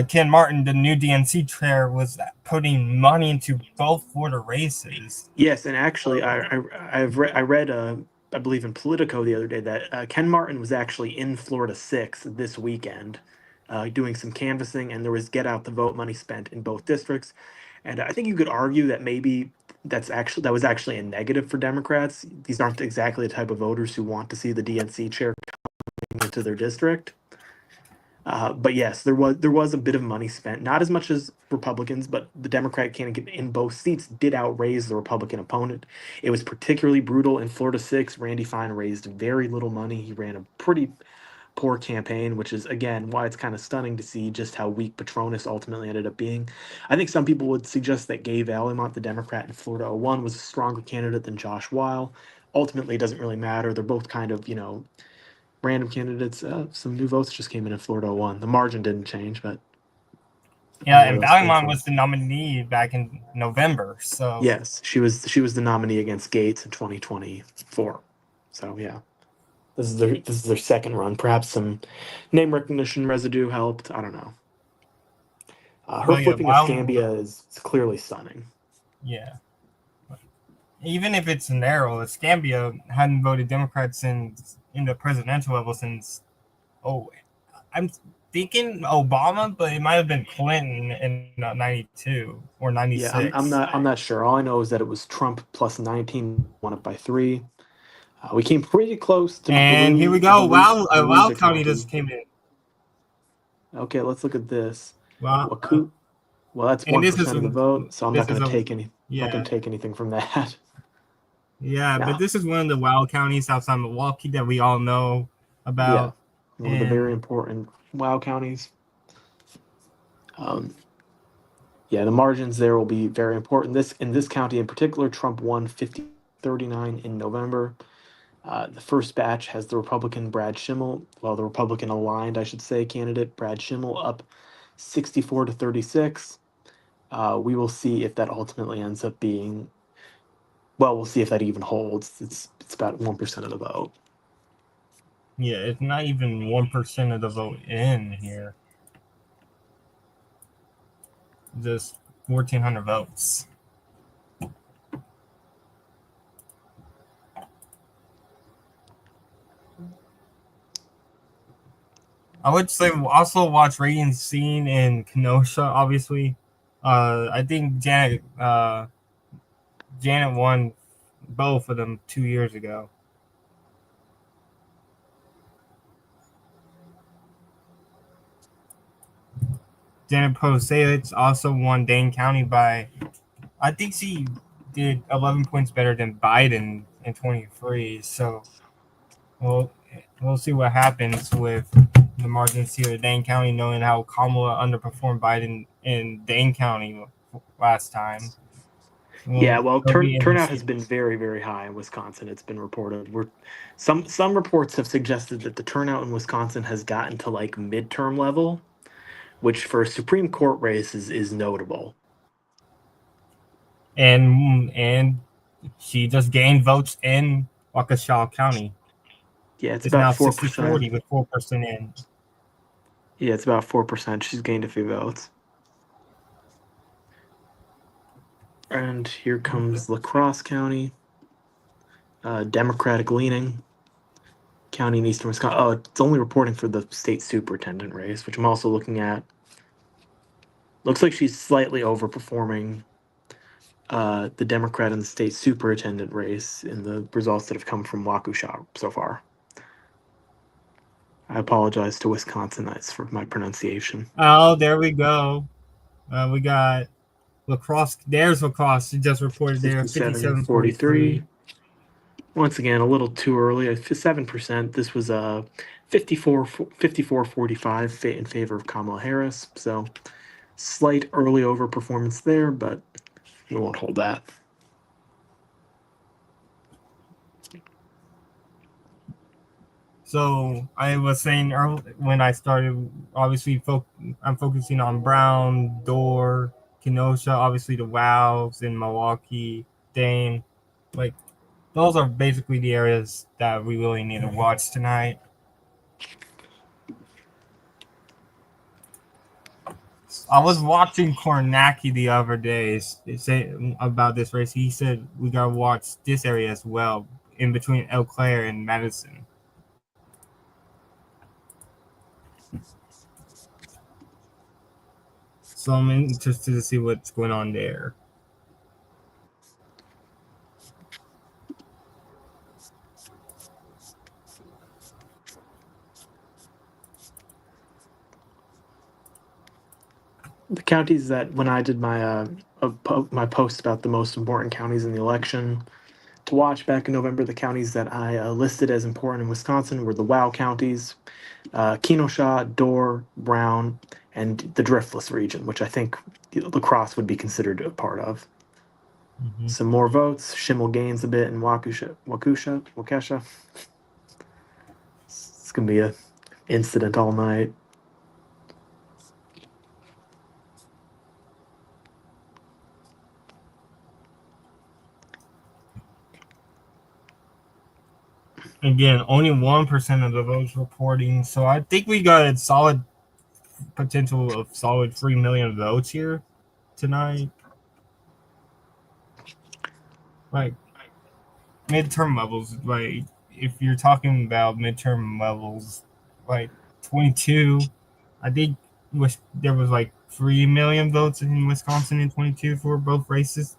Ken Martin, the new DNC chair, was putting money into both Florida races. Yes, and actually, I read I believe in Politico the other day that Ken Martin was actually in Florida 6 this weekend, doing some canvassing, and there was get out the vote money spent in both districts, and I think you could argue that maybe that was actually a negative for Democrats. These aren't exactly the type of voters who want to see the DNC chair to their district. But yes, there was a bit of money spent, not as much as Republicans, but the Democratic candidate in both seats did outraise the Republican opponent. It was particularly brutal in Florida 6. Randy Fine raised very little money. He ran a pretty poor campaign, which is again why it's kind of stunning to see just how weak Petronas ultimately ended up being. I think some people would suggest that Gay Vallimont, the Democrat in Florida 01, was a stronger candidate than Josh Weil. Ultimately, it doesn't really matter. They're both kind of, random candidates. Some new votes just came in Florida 01. The margin didn't change, but Yeah, and Vallimont was the nominee back in November. So yes, she was the nominee against Gates in 2024. So yeah. This is their second run. Perhaps some name recognition residue helped. I don't know. Her yeah, flipping Escambia is clearly stunning. Yeah. Even if it's narrow, Escambia hadn't voted Democrat since in the presidential level since I'm thinking Obama, but it might have been Clinton in '92 or '96. Yeah, I'm not sure. All I know is that it was Trump plus 19, won it by 3. We came pretty close to And here we go. Wow County just came in. Okay, let's look at this. Wow. Well, that's And 1% of the vote, so I'm not going to take any. Yeah. Not going to take anything from that. Yeah, No. but this is one of the Wow counties outside Milwaukee that we all know about. Yeah, one of the very important Wow counties. Yeah, the margins there will be very important. In this county in particular, Trump won 39 in November. The first batch has the Republican Brad Schimmel, well, the Republican aligned, I should say, candidate Brad Schimmel up 64 to 36. We will see if that ultimately ends up being. Well, we'll see if that even holds. It's about 1% of the vote. Yeah, it's not even 1% of the vote in here. Just 1,400 votes. I would say also watch Radiant Scene in Kenosha, obviously. I think Janet won both of them 2 years ago. Janet Poseylich also won Dane County by, I think she did 11 points better than Biden in 23. So we'll see what happens with the margins here in Dane County, knowing how Kamala underperformed Biden in Dane County last time. Well, turnout has been very, very high in Wisconsin. It's been reported. Some reports have suggested that the turnout in Wisconsin has gotten to like midterm level, which for a Supreme Court race is notable. And she just gained votes in Waukesha County. Yeah, it's now about 4%. 60-40 with 4% in. Yeah, it's about 4%. She's gained a few votes. And here comes La Crosse County, Democratic leaning county in eastern Wisconsin. Oh, it's only reporting for the state superintendent race, which I'm also looking at. Looks like she's slightly overperforming the Democrat in the state superintendent race in the results that have come from Waukesha so far. I apologize to Wisconsinites for my pronunciation. Oh, there we go. We got La Crosse. There's La Crosse. She just reported there 57-43. Once again, a little too early. 7%. This was a 54-45 in favor of Kamala Harris. So slight early overperformance there, but we won't hold that. So I was saying earlier when I started, obviously I'm focusing on Brown, Dorr, Kenosha, obviously the Wows in Milwaukee, Dane. Like those are basically the areas that we really need to watch tonight. I was watching Kornacki the other day say about this race. He said we gotta watch this area as well, in between Eau Claire and Madison. So I'm interested to see what's going on there. The counties that when I did my my post about the most important counties in the election to watch back in November, the counties that I listed as important in Wisconsin were the WOW counties, Kenosha, Door, Brown, and the Driftless region, which I think La Crosse would be considered a part of. Mhm. Some more votes. Schimmel gains a bit in Waukesha. It's gonna be a incident all night. Again, only 1% of the votes reporting, so I think we got a solid potential of solid 3 million votes here tonight. Like midterm levels, like if you're talking about midterm levels, like 22, I think there was like 3 million votes in Wisconsin in 22 for both races.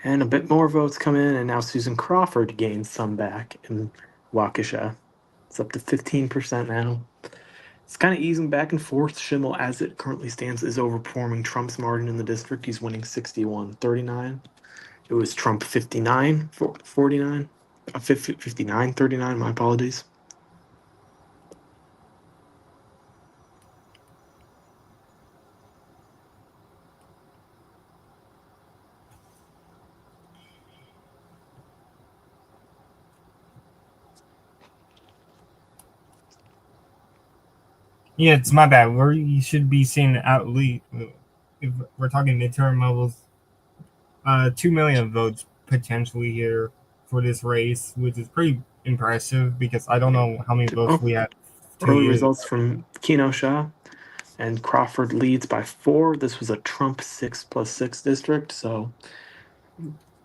And a bit more votes come in, and now Susan Crawford gains some back in Waukesha. It's up to 15% now. It's kind of easing back and forth. Schimmel, as it currently stands, is overperforming Trump's margin in the district. He's winning 61-39. It was Trump 59-49. 59-39, my apologies. Yeah, it's my bad. You should be seeing at least, if we're talking midterm levels, 2 million votes potentially here for this race, which is pretty impressive because I don't know how many votes Oh, we had 2 early years. results from Kenosha, and Crawford leads by 4. This was a Trump 6+6 district, so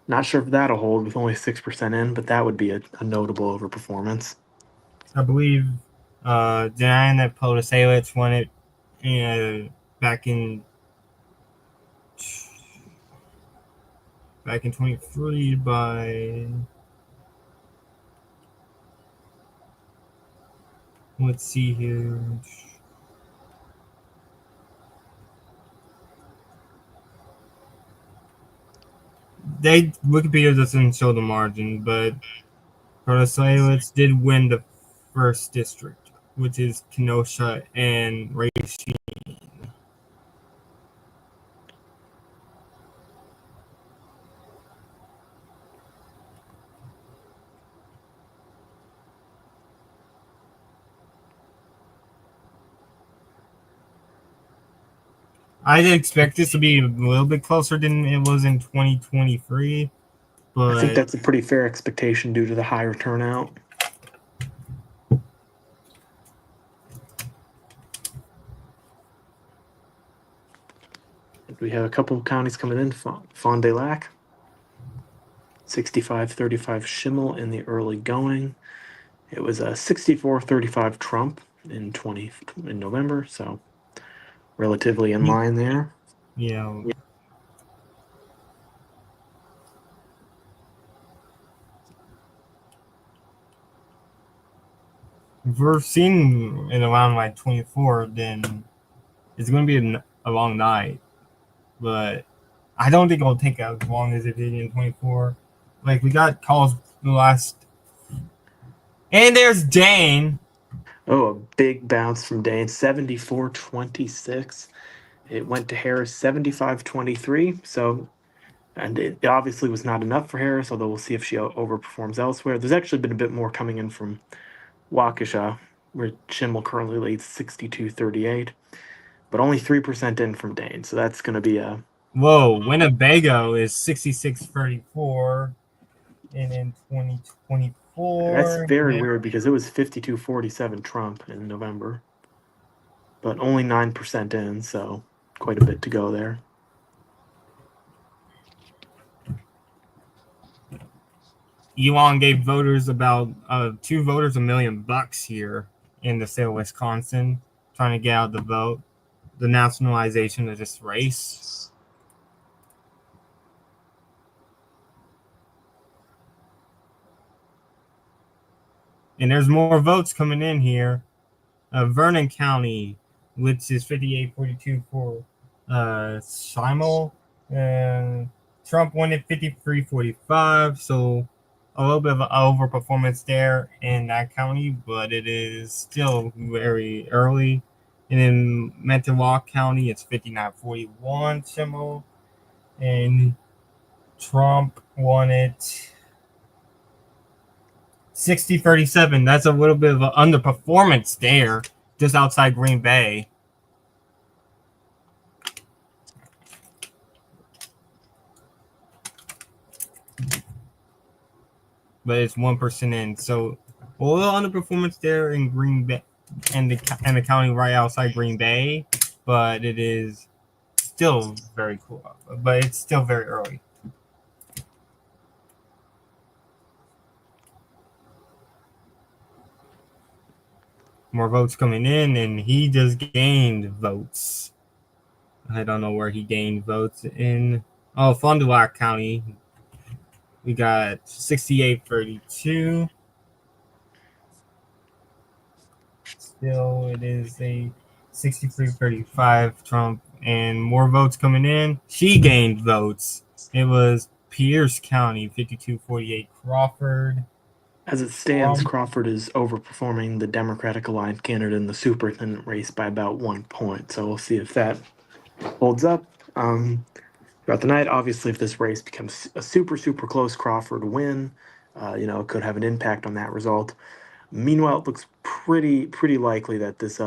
not sure if that'll hold with only 6% in, but that would be a notable overperformance. I believe Diana Podasiewicz won it back in 23 by, let's see here. Wikipedia doesn't show the margin, but Podasiewicz did win the first district, which is Kenosha and Racine. I did expect this to be a little bit closer than it was in 2023, I think but that's a pretty fair expectation due to the higher turnout. We have a couple of counties coming in. Fond du Lac, 65-35 Schimmel in the early going. It was a 64-35 Trump in November, so relatively in line there. yeah. If we're seeing it around like 24, then it's going to be a long night. But I don't think it'll take as long as it did in 24. Like, we got calls the last. And there's Dane. Oh, a big bounce from Dane, 74-26. It went to Harris 75-23. So, and it obviously was not enough for Harris, although we'll see if she overperforms elsewhere. There's actually been a bit more coming in from Waukesha, where Schimmel currently leads 62-38, but only 3% in from Dane. So that's going to be a. Whoa, Winnebago is 66-34. And in 2024. That's very weird because it was 52-47 Trump in November, but only 9% in, so quite a bit to go there. Elon gave voters about $2 voters $1 million here in the state of Wisconsin, trying to get out the vote, the nationalization of this race. And there's more votes coming in here. Vernon County, which is 58-42 for Simul. And Trump won it 53-45. So a little bit of an overperformance there in that county, but it is still very early. And in Manitowoc County, it's 59-41 Simul. And Trump won it 60-37. That's a little bit of an underperformance there, just outside Green Bay. But it's 1% in. So a little underperformance there in Green Bay and the county right outside Green Bay, but it is still very cool. But it's still very early. More votes coming in, and he just gained votes. I don't know where he gained votes in. Oh, Fond du Lac County. We got 68-32. Still, it is a 63-35 Trump, and more votes coming in. She gained votes. It was Pierce County, 52-48 Crawford. As it stands, Crawford is overperforming the Democratic Alliance candidate in the superintendent race by about 1 point. So we'll see if that holds up throughout the night. Obviously, if this race becomes a super close Crawford win, it could have an impact on that result. Meanwhile, it looks pretty likely that this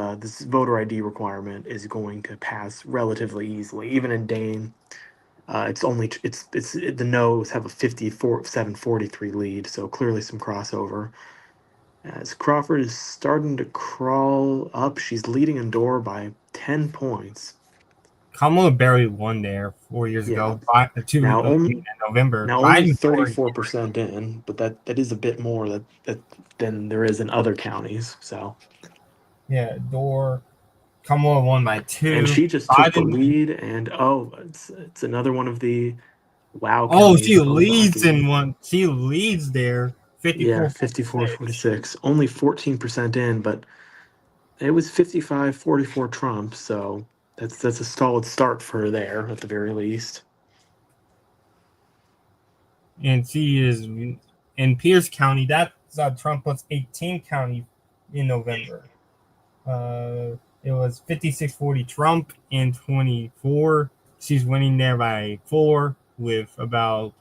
voter ID requirement is going to pass relatively easily, even in Dane. The no's have a 54-7-43 lead, so clearly some crossover. As Crawford is starting to crawl up, she's leading in Door by 10 points. Kamala barely won there 4 years ago. Now In November. Now only 34% in, but that is a bit more than there is in other counties. So yeah, Door. Kamala won by 2. And she just took the lead, and it's another one of the wow. Oh, she leads in one. She leads there. 54-46. Only 14% in, but it was 55-44 Trump. So that's a solid start for her there at the very least. And she is in Pierce County. That's Trump was 18 county in November. It was 56-40 Trump in 24. She's winning there by 4 with about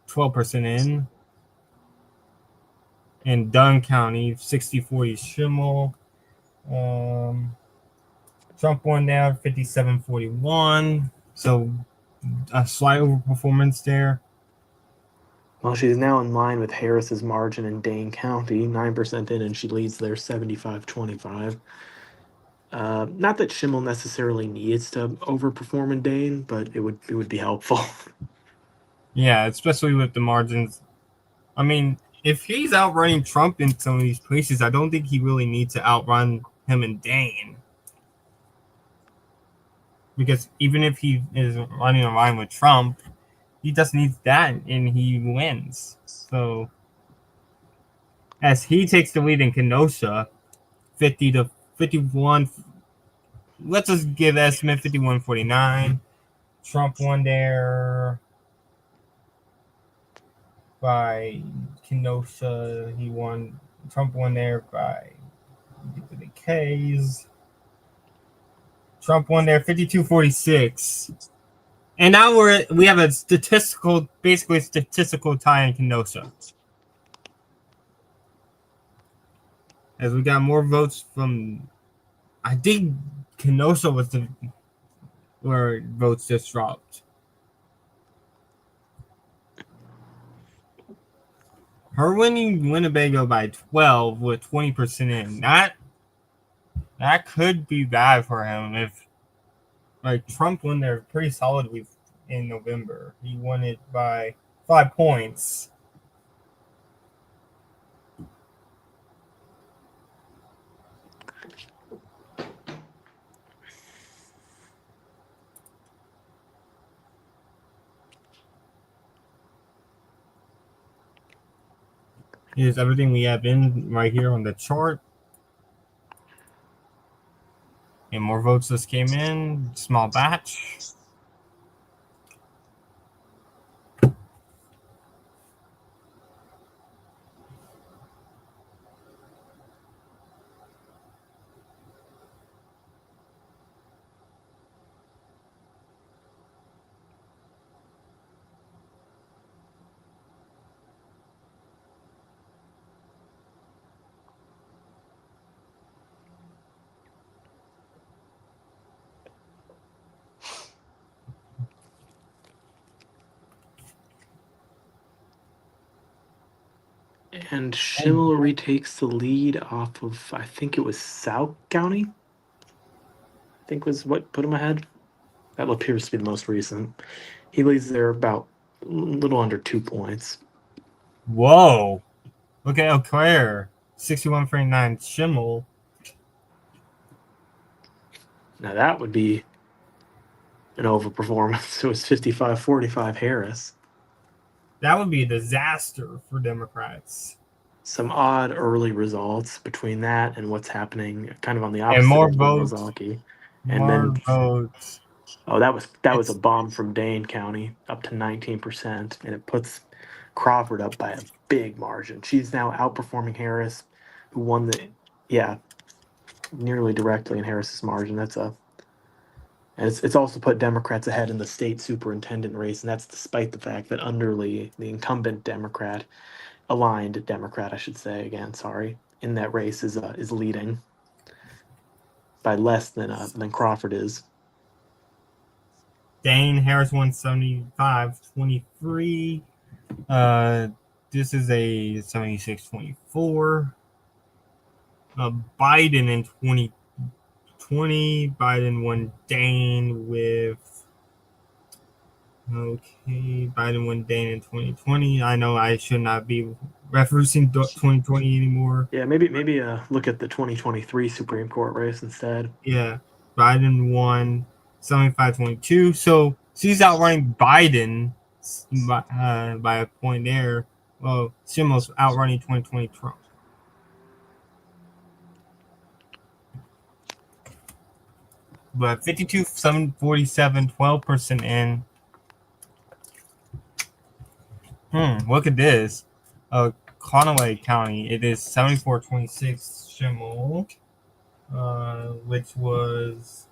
12% in. In Dunn County, 60-40 Schimmel. Trump won there 57-41. So a slight overperformance there. Well, she's now in line with Harris's margin in Dane County, 9% in, and she leads there 75-25. Not that Schimmel necessarily needs to overperform in Dane, but it would be helpful. Yeah, especially with the margins. I mean, if he's outrunning Trump in some of these places, I don't think he really needs to outrun him in Dane. Because even if he is running a line with Trump, he just needs that and he wins. So as he takes the lead in Kenosha, 50-51. Let's just give estimate 51-49. Trump won there by Kenosha. Trump won there by the K's. Trump won there 52-46. And now we have a statistical tie in Kenosha. As we got more votes from, I think Kenosha was where votes just dropped. Her winning Winnebago by 12 with 20% in. That could be bad for him if Trump won there pretty solidly in November. He won it by 5 points. Here's everything we have in right here on the chart. And more votes just came in. Small batch. And Schimmel retakes the lead off of, I think it was South County. I think was what put him ahead. That appears to be the most recent. He leads there about a little under 2 points. Whoa. Look at Eau Claire. 61.49 Schimmel. Now that would be an overperformance. It was 55-45 Harris. That would be a disaster for Democrats. Some odd early results between that and what's happening kind of on the opposite And more end of votes. Milwaukee. And More then votes. oh, that was a It's- bomb from Dane County up to 19%, and it puts Crawford up by a big margin. She's now outperforming Harris, who won nearly directly in Harris's margin. And it's also put Democrats ahead in the state superintendent race, and that's despite the fact that Underly, the incumbent Democrat, aligned Democrat, I should say again, sorry, in that race is leading by less than Crawford is. Dane Harris won 75-23. This is a 76-24. Biden in 2020. Biden won Dane with. Okay, Biden won Dane in 2020. I know I should not be referencing 2020 anymore. Yeah, maybe look at the 2023 Supreme Court race instead. Yeah, Biden won 75-22. So she's outrunning Biden by a point there. Well, Schimmel's outrunning 2020 Trump. But 52-747, 12% in. Look at this. Conway County, it is 74-26 Schimmel, which was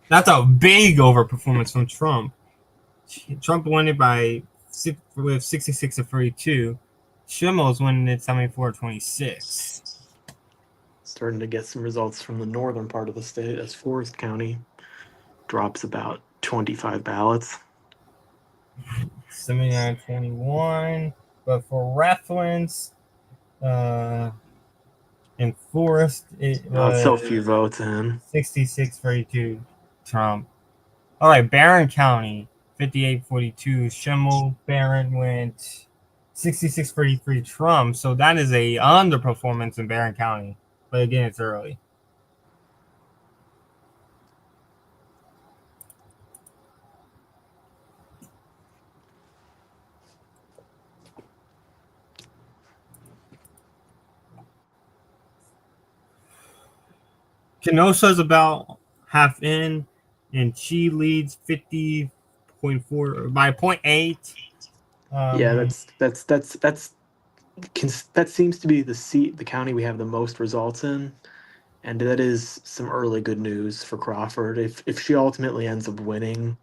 that's a big overperformance from Trump. Trump won it with 66-32. Schimmel's winning it 74-26. Starting to get some results from the northern part of the state as Forest County drops about 25 ballots. 79-21. But for reference, in Forest, it was so few votes in. 66-32 Trump. All right, Barron County, 58-42 Schimmel. Barron went 66-33 Trump. So that is a underperformance in Barron County. But again, it's early. Kenosha's about half in, and she leads 50.4 by 0.8. Yeah, that seems to be the county we have the most results in, and that is some early good news for Crawford. If she ultimately ends up winning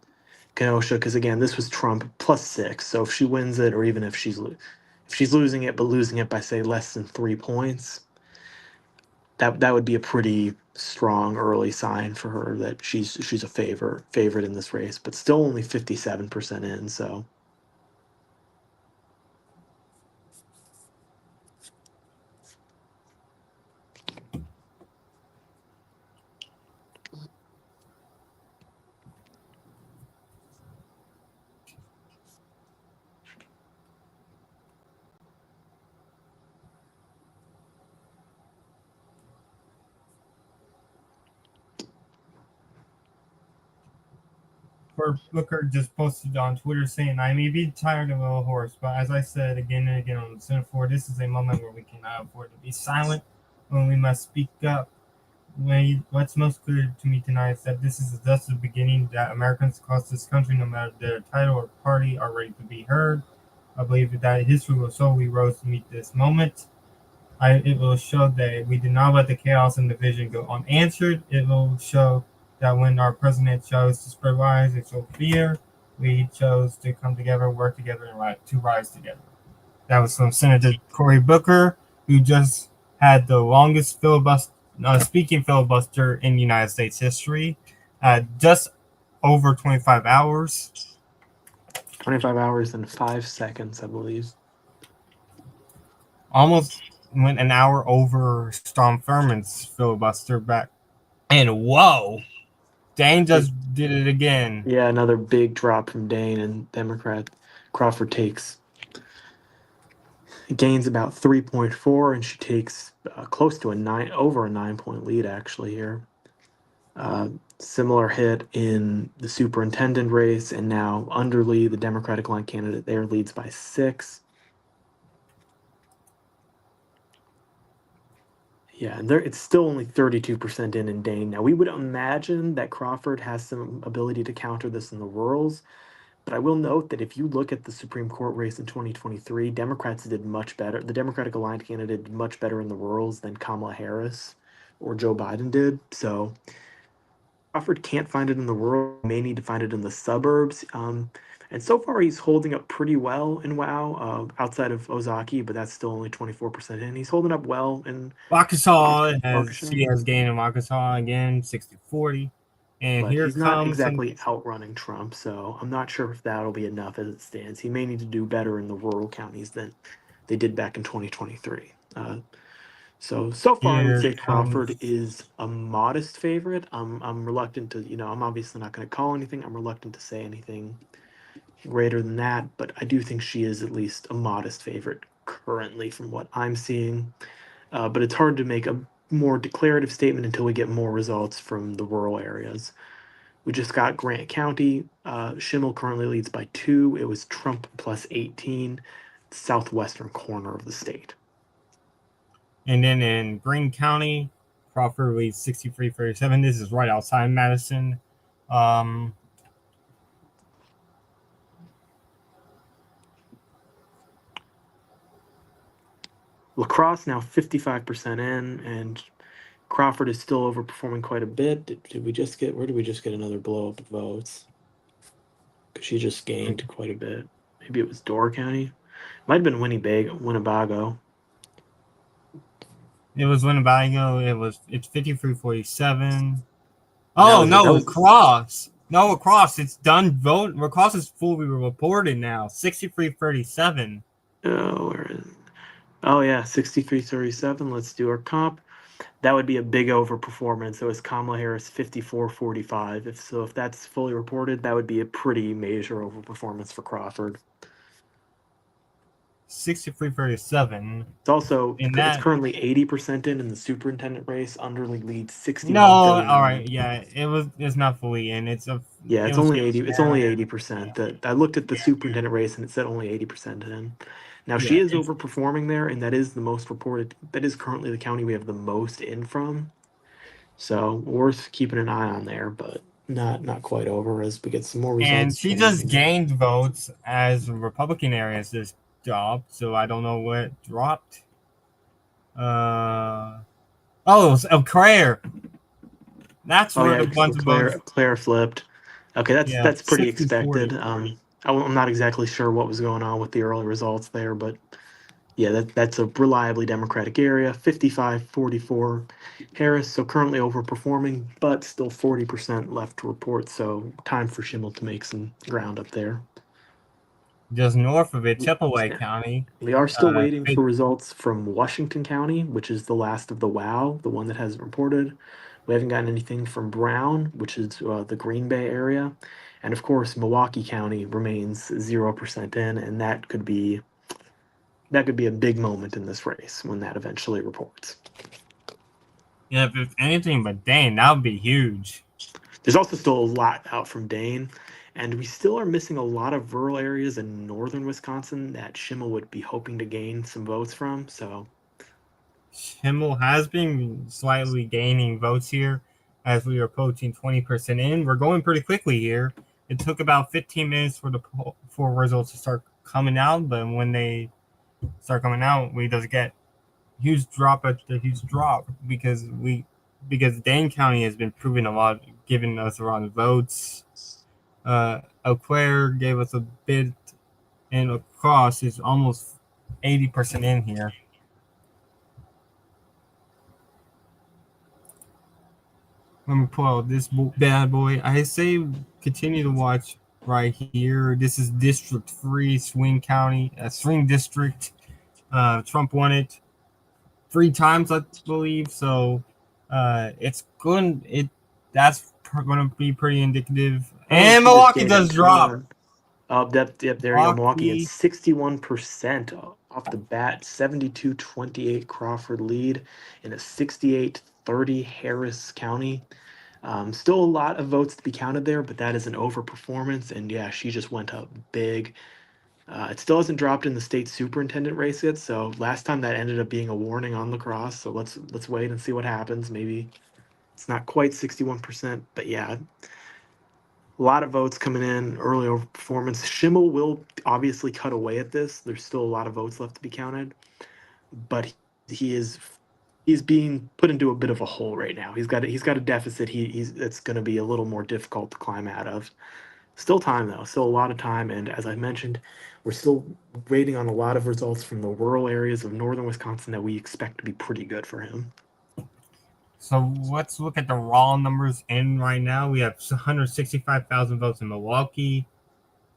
Kenosha, because again, this was Trump +6, so if she wins it, or even if she's losing it, but losing it by say less than 3 points, that would be a pretty strong early sign for her that she's a favorite in this race, but still only 57% in. So Booker just posted on Twitter saying, "I may be tired of a horse, but as I said again and again on the Senate floor, this is a moment where we cannot afford to be silent, when we must speak up. What's most clear to me tonight is that this is just the beginning, that Americans across this country, no matter their title or party, are ready to be heard. I believe that history will show we rose to meet this moment. It will show that we did not let the chaos and division go unanswered. It will show that when our president chose to spread lies and show fear, we chose to come together, work together, and to rise together." That was from Senator Cory Booker, who just had the longest speaking filibuster in United States history, just over 25 hours. 25 hours and 5 seconds, I believe. Almost went an hour over Strom Thurmond's filibuster back. And whoa, Dane just did it again. Yeah, another big drop from Dane, and Democrat Crawford gains about 3.4, and she takes close to over a 9-point lead actually here. Similar hit in the superintendent race, and now Underly, the Democratic line candidate there, leads by 6. Yeah, and it's still only 32% in Dane. Now, we would imagine that Crawford has some ability to counter this in the rurals, but I will note that if you look at the Supreme Court race in 2023, Democrats did much better. The Democratic aligned candidate did much better in the rurals than Kamala Harris or Joe Biden did. So Crawford can't find it in the rural, may need to find it in the suburbs. And so far, he's holding up pretty well in WoW, outside of Ozaki, but that's still only 24% in. He's holding up well in Waukesha. She has gained in Waukesha again, 60-40. And but here he's not comes exactly outrunning Trump, so I'm not sure if that'll be enough as it stands. He may need to do better in the rural counties than they did back in 2023. So far, I would say Crawford is a modest favorite. I'm reluctant to, I'm obviously not going to call anything. I'm reluctant to say anything greater than that, but I do think she is at least a modest favorite currently from what I'm seeing. But it's hard to make a more declarative statement until we get more results from the rural areas. We just got Grant County. Schimmel currently leads by 2. It was Trump plus 18, southwestern corner of the state. And then in Greene County, Crawford leads 63-37. This is right outside Madison. La Crosse now 55% in, and Crawford is still overperforming quite a bit. Where did we just get another blow up of votes? Because she just gained quite a bit. Maybe it was Door County. Might have been Winnebago. It was Winnebago. It's 53-47. Oh, La Crosse. No, La Crosse. It's done vote. La Crosse is fully reported now. 63-37. Oh, where is it? Oh, yeah, 63-37. Let's do our comp. That would be a big overperformance. So it's Kamala Harris 54-45. If that's fully reported, that would be a pretty major overperformance for Crawford. 63-37. It's currently 80% in the superintendent race. Underly leads 61. No, all right, yeah, it's not fully in. It's only 80. It's only 80%. That I looked at the superintendent race and it said only 80% in. Now she is overperforming there, and that is the most reported. That is currently the county we have the most in from. So worth keeping an eye on there, but not quite over as we get some more results. And she just gained votes as Republican areas this job, so I don't know where it dropped. Claire. That's where a bunch of votes. Claire flipped. Okay, that's pretty expected. I'm not exactly sure what was going on with the early results there, but yeah, that's a reliably Democratic area. 55-44 Harris, so currently overperforming, but still 40% left to report. So time for Schimmel to make some ground up there. Just north of it, Chippewa County. We are still waiting for results from Washington County, which is the last of the WOW, the one that hasn't reported. We haven't gotten anything from Brown, which is the Green Bay area. And of course, Milwaukee County remains 0% in, and that could be a big moment in this race when that eventually reports. Yeah, if it's anything but Dane, that would be huge. There's also still a lot out from Dane. And we still are missing a lot of rural areas in northern Wisconsin that Schimmel would be hoping to gain some votes from. So, Schimmel has been slightly gaining votes here as we are approaching 20% in. We're going pretty quickly here. It took about 15 minutes for results to start coming out, but when they start coming out, we just get huge drop after huge drop because Dane County has been proving a lot, giving us a lot of votes. Eau Claire gave us a bit, and across is almost 80% in here. Let me pull out this bad boy. I say continue to watch right here. This is District 3, Swing County, Swing District. Trump won it 3 times, I believe. So it's good. That's going to be pretty indicative. And Milwaukee does drop. Yep, there you go. Milwaukee at 61% off the bat, 72-28 Crawford lead in a 68-30 Harris County. Still a lot of votes to be counted there, but that is an overperformance. And yeah, she just went up big. It still hasn't dropped in the state superintendent race yet. So last time that ended up being a warning on La Crosse. So let's wait and see what happens. Maybe it's not quite 61%, but yeah, a lot of votes coming in, early over performance. Schimmel will obviously cut away at this. There's still a lot of votes left to be counted, but he's being put into a bit of a hole right now. He's got a deficit. It's going to be a little more difficult to climb out of. Still time though, still a lot of time, and as I mentioned, we're still waiting on a lot of results from the rural areas of northern Wisconsin that we expect to be pretty good for him. So let's look at the raw numbers in right now. We have 165,000 votes in Milwaukee.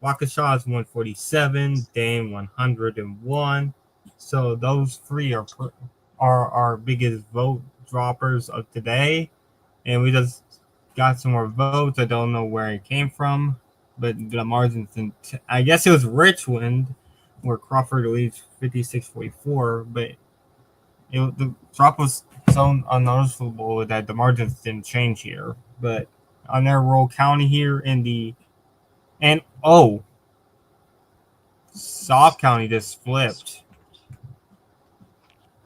Waukesha is 147, Dane 101. So those three are our biggest vote droppers of today. And we just got some more votes. I don't know where it came from, but the margins, I guess it was Richland, where Crawford leads 56-44, but the drop was so unnoticeable that the margins didn't change here. But on their rural county here Sauk County just flipped.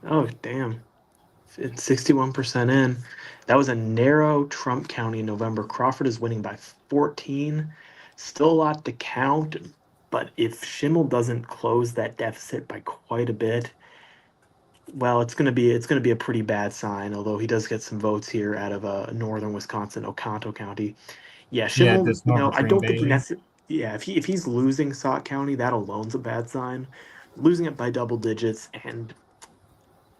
Oh damn! It's 61% in. That was a narrow Trump County in November. Crawford is winning by 14. Still a lot to count, but if Schimmel doesn't close that deficit by quite a bit, well, it's gonna be a pretty bad sign. Although he does get some votes here out of northern Wisconsin, Oconto County. Yeah, Schimmel. Just north of I Green don't think he Bay. necessarily. Yeah, if he's losing Sauk County, that alone's a bad sign. Losing it by double digits, and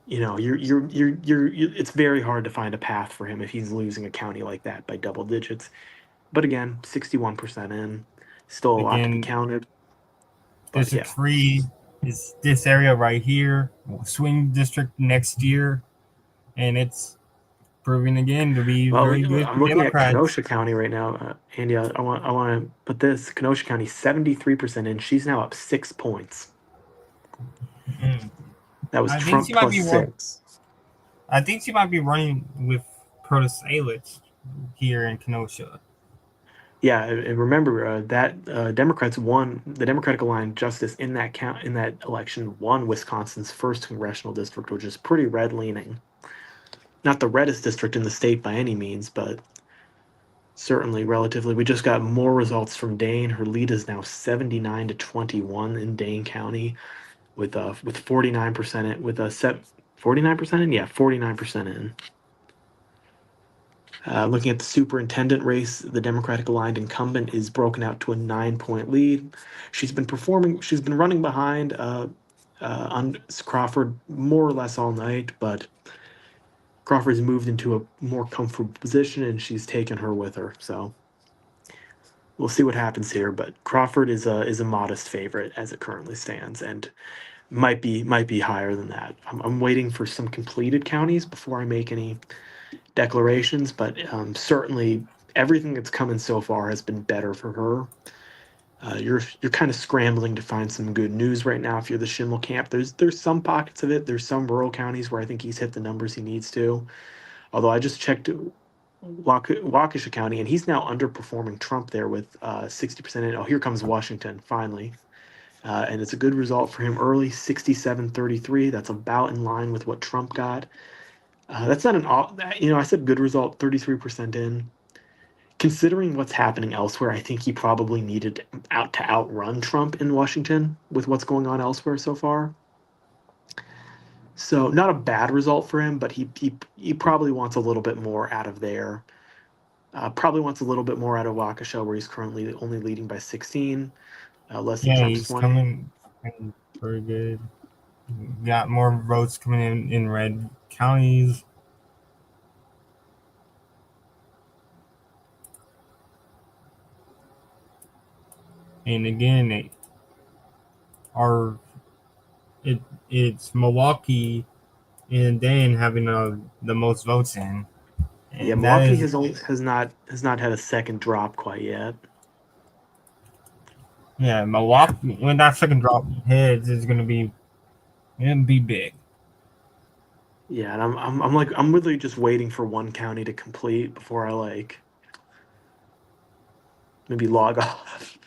it's very hard to find a path for him if he's losing a county like that by double digits. But again, 61% in, still a lot to be counted. But District 3 is this area right here, swing district next year, and it's proving again to be very good. I'm looking at Kenosha County right now, Andy. I want to put this Kenosha County 73% in. She's now up 6 points. Mm. That was Trump plus 6. I think she might be running with Protasevich here in Kenosha. Yeah, and remember that Democrats won. The Democratic Aligned Justice in that election won Wisconsin's first congressional district, which is pretty red leaning. Not the reddest district in the state by any means, but certainly relatively. We just got more results from Dane. Her lead is now 79-21 in Dane County, with 49% in, with a set 49% in. Yeah, 49% in. Looking at the superintendent race, the Democratic aligned incumbent is broken out to a 9-point lead. She's been running behind on Crawford more or less all night, but Crawford's moved into a more comfortable position and she's taken her with her. So we'll see what happens here. But Crawford is a modest favorite as it currently stands, and might be higher than that. I'm waiting for some completed counties before I make any declarations, but certainly everything that's come in so far has been better for her. You're kind of scrambling to find some good news right now if you're the Schimmel camp. There's some pockets of it. There's some rural counties where I think he's hit the numbers he needs to. Although I just checked Waukesha County, and he's now underperforming Trump there with 60% in. Oh, here comes Washington finally. And it's a good result for him early, 67-33. That's about in line with what Trump got. That's not I said good result, 33% in. Considering what's happening elsewhere, I think he probably needed to outrun Trump in Washington with what's going on elsewhere so far. So not a bad result for him, but he probably wants a little bit more out of there. Probably wants a little bit more out of Waukesha, where he's currently only leading by 16, less than Yeah, Trump's he's 20. coming in pretty good. Got more votes coming in red counties. And again, are it it's Milwaukee and Dane having the most votes in, Yeah, and that Milwaukee is has not had a second drop quite yet. yeah Milwaukee. When that second drop hits, gonna be big. Yeah, and I'm really just waiting for one county to complete before I maybe log off.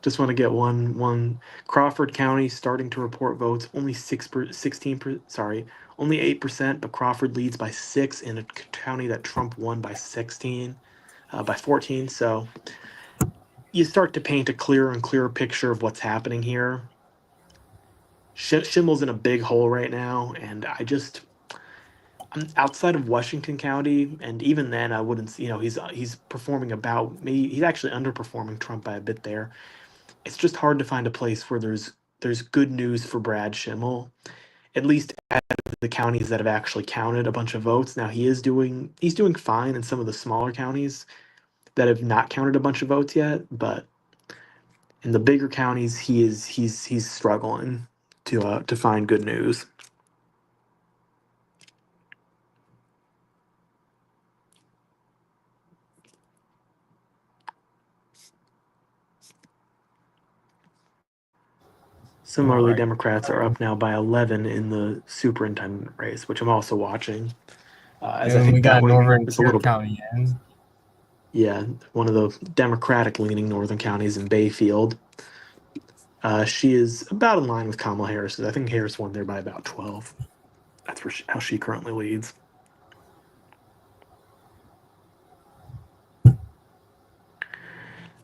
Just want to get one. Crawford County starting to report votes. Only 16 sorry, only 8%, but Crawford leads by 6 in a county that Trump won by 16, by 14. So you start to paint a clearer and clearer picture of what's happening here. Schimmel's in a big hole right now, and I'm outside of Washington County, and even then, I wouldn't. He's performing about me. He's actually underperforming Trump by a bit there. It's just hard to find a place where there's good news for Brad Schimmel, at least out of the counties that have actually counted a bunch of votes. Now he's doing fine in some of the smaller counties that have not counted a bunch of votes yet, but in the bigger counties, he's struggling to find good news. All Similarly, right, Democrats are up now by 11 in the superintendent race, which I'm also watching, as I and we think that got one Northern is a Tier little bit, County in. yeah, one of the Democratic-leaning northern counties in Bayfield. She is about in line with Kamala Harris. I think Harris won there by about 12. That's how she currently leads.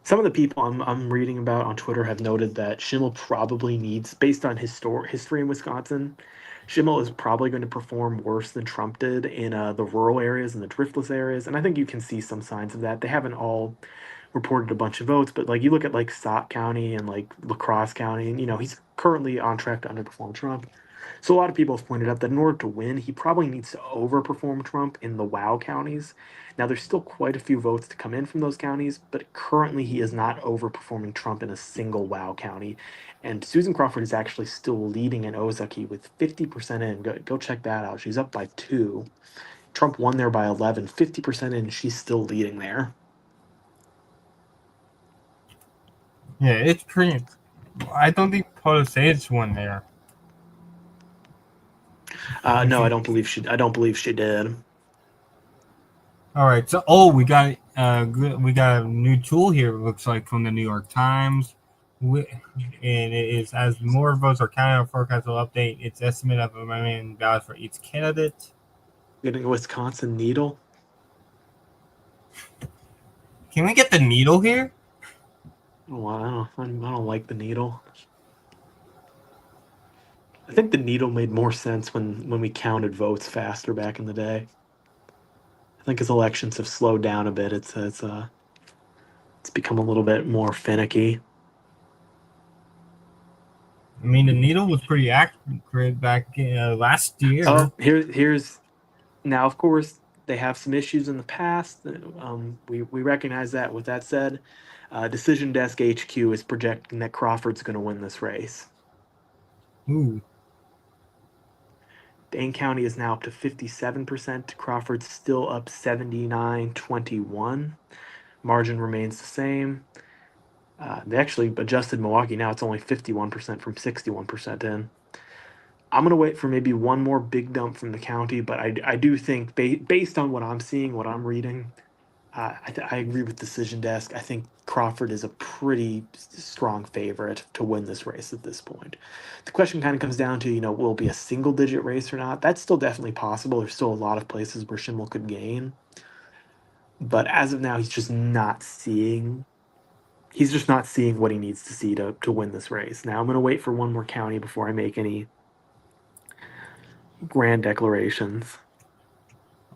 Some of the people I'm reading about on Twitter have noted that Schimmel probably needs, based on history in Wisconsin, Schimmel is probably going to perform worse than Trump did in the rural areas and the driftless areas. And I think you can see some signs of that. They haven't all reported a bunch of votes, but like you look at like Scott County and like La Crosse County, and he's currently on track to underperform Trump. So a lot of people have pointed out that in order to win, he probably needs to overperform Trump in the WOW counties. Now there's still quite a few votes to come in from those counties, but currently he is not overperforming Trump in a single WOW county. And Susan Crawford is actually still leading in Ozaukee with 50% in. Go check that out. She's up by 2. Trump won there by 11, 50% in. She's still leading there. Yeah, it's pretty. I don't think Palisades won there. No, I don't believe she did. All right, so we got a new tool here. It looks like from the New York Times, and it is as more votes are counted. Forecast will update its estimate of a million ballots for each candidate. Getting a Wisconsin needle. Can we get the needle here? Oh, I don't like the needle. I think the needle made more sense when we counted votes faster back in the day. I think as elections have slowed down a bit, it's become a little bit more finicky. I mean, the needle was pretty accurate back last year. Oh, here's now. Of course, they have some issues in the past. We recognize that. With that said, Decision Desk HQ is projecting that Crawford's going to win this race. Ooh, Dane County is now up to 57%. Crawford's still up 79-21. Margin remains the same. They actually adjusted Milwaukee. Now it's only 51% from 61% in. I'm gonna wait for maybe one more big dump from the county, but I do think based on what I'm seeing, what I'm reading, I agree with Decision Desk. I think Crawford is a pretty strong favorite to win this race at this point. The question kind of comes down to, will it be a single digit race or not? That's still definitely possible. There's still a lot of places where Schimmel could gain. But as of now, he's just not seeing what he needs to see to win this race. Now I'm gonna wait for one more county before I make any grand declarations.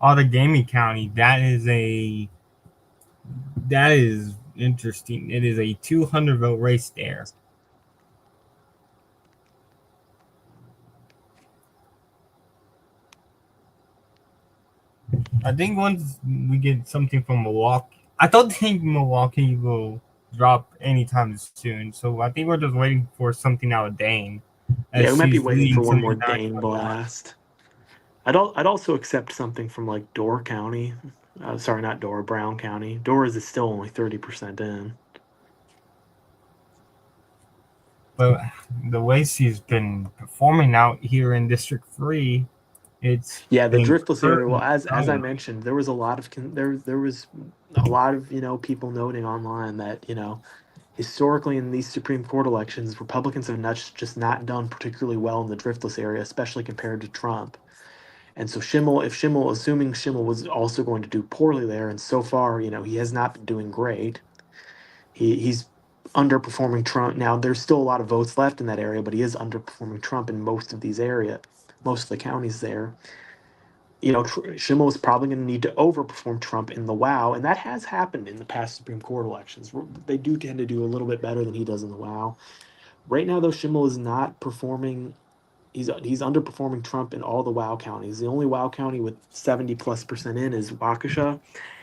Outagamie County, that is interesting. It is a 200 vote race there. I think once we get something from Milwaukee, I don't think Milwaukee will drop anytime soon. So I think we're just waiting for something out of Dane. Yeah, we might be waiting for one more something back Dane from blast. I'd also accept something from like Door County. Sorry, not Door, Brown County. Door is still only 30% in. But the way she's been performing out here in District 3, it's Yeah, the been driftless area. Well, as I incredible. mentioned, there was a lot of there was a lot of people noting online that historically in these Supreme Court elections, Republicans have just not done particularly well in the driftless area, especially compared to Trump. And so assuming Schimmel was also going to do poorly there, and so far, he has not been doing great. He's underperforming Trump. Now, there's still a lot of votes left in that area, but he is underperforming Trump in most of most of the counties there. Schimmel is probably going to need to overperform Trump in the WOW, and that has happened in the past Supreme Court elections. They do tend to do a little bit better than he does in the WOW. Right now, though, Schimmel is not performing. He's underperforming Trump in all the WOW counties. The only WOW county with 70+% in is Waukesha.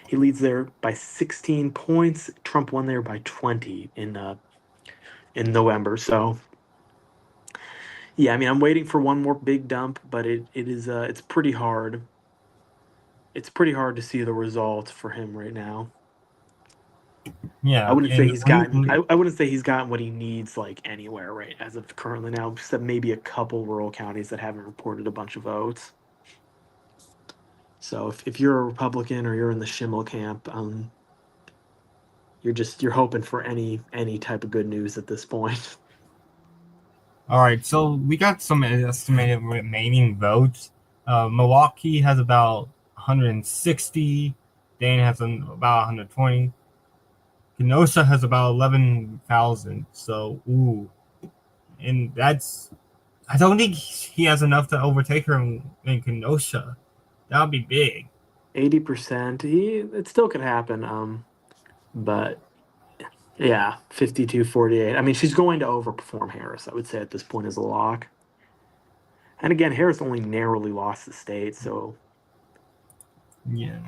He leads there by 16 points. Trump won there by 20 in November. So yeah, I mean, I'm waiting for one more big dump, but it's pretty hard. It's pretty hard to see the results for him right now. Yeah, I wouldn't say and he's gotten. I wouldn't say he's gotten what he needs like anywhere right as of currently now, except maybe a couple rural counties that haven't reported a bunch of votes. So if you're a Republican or you're in the Schimmel camp, you're hoping for any type of good news at this point. all right, so we got some estimated remaining votes. Milwaukee has about 160. Dane has about 120. Kenosha has about 11,000. So, and I don't think he has enough to overtake her in Kenosha. That would be big. 80%. It still could happen. But yeah, 52-48. I mean, she's going to overperform Harris, I would say at this point as a lock. And again, Harris only narrowly lost the state, so Yeah.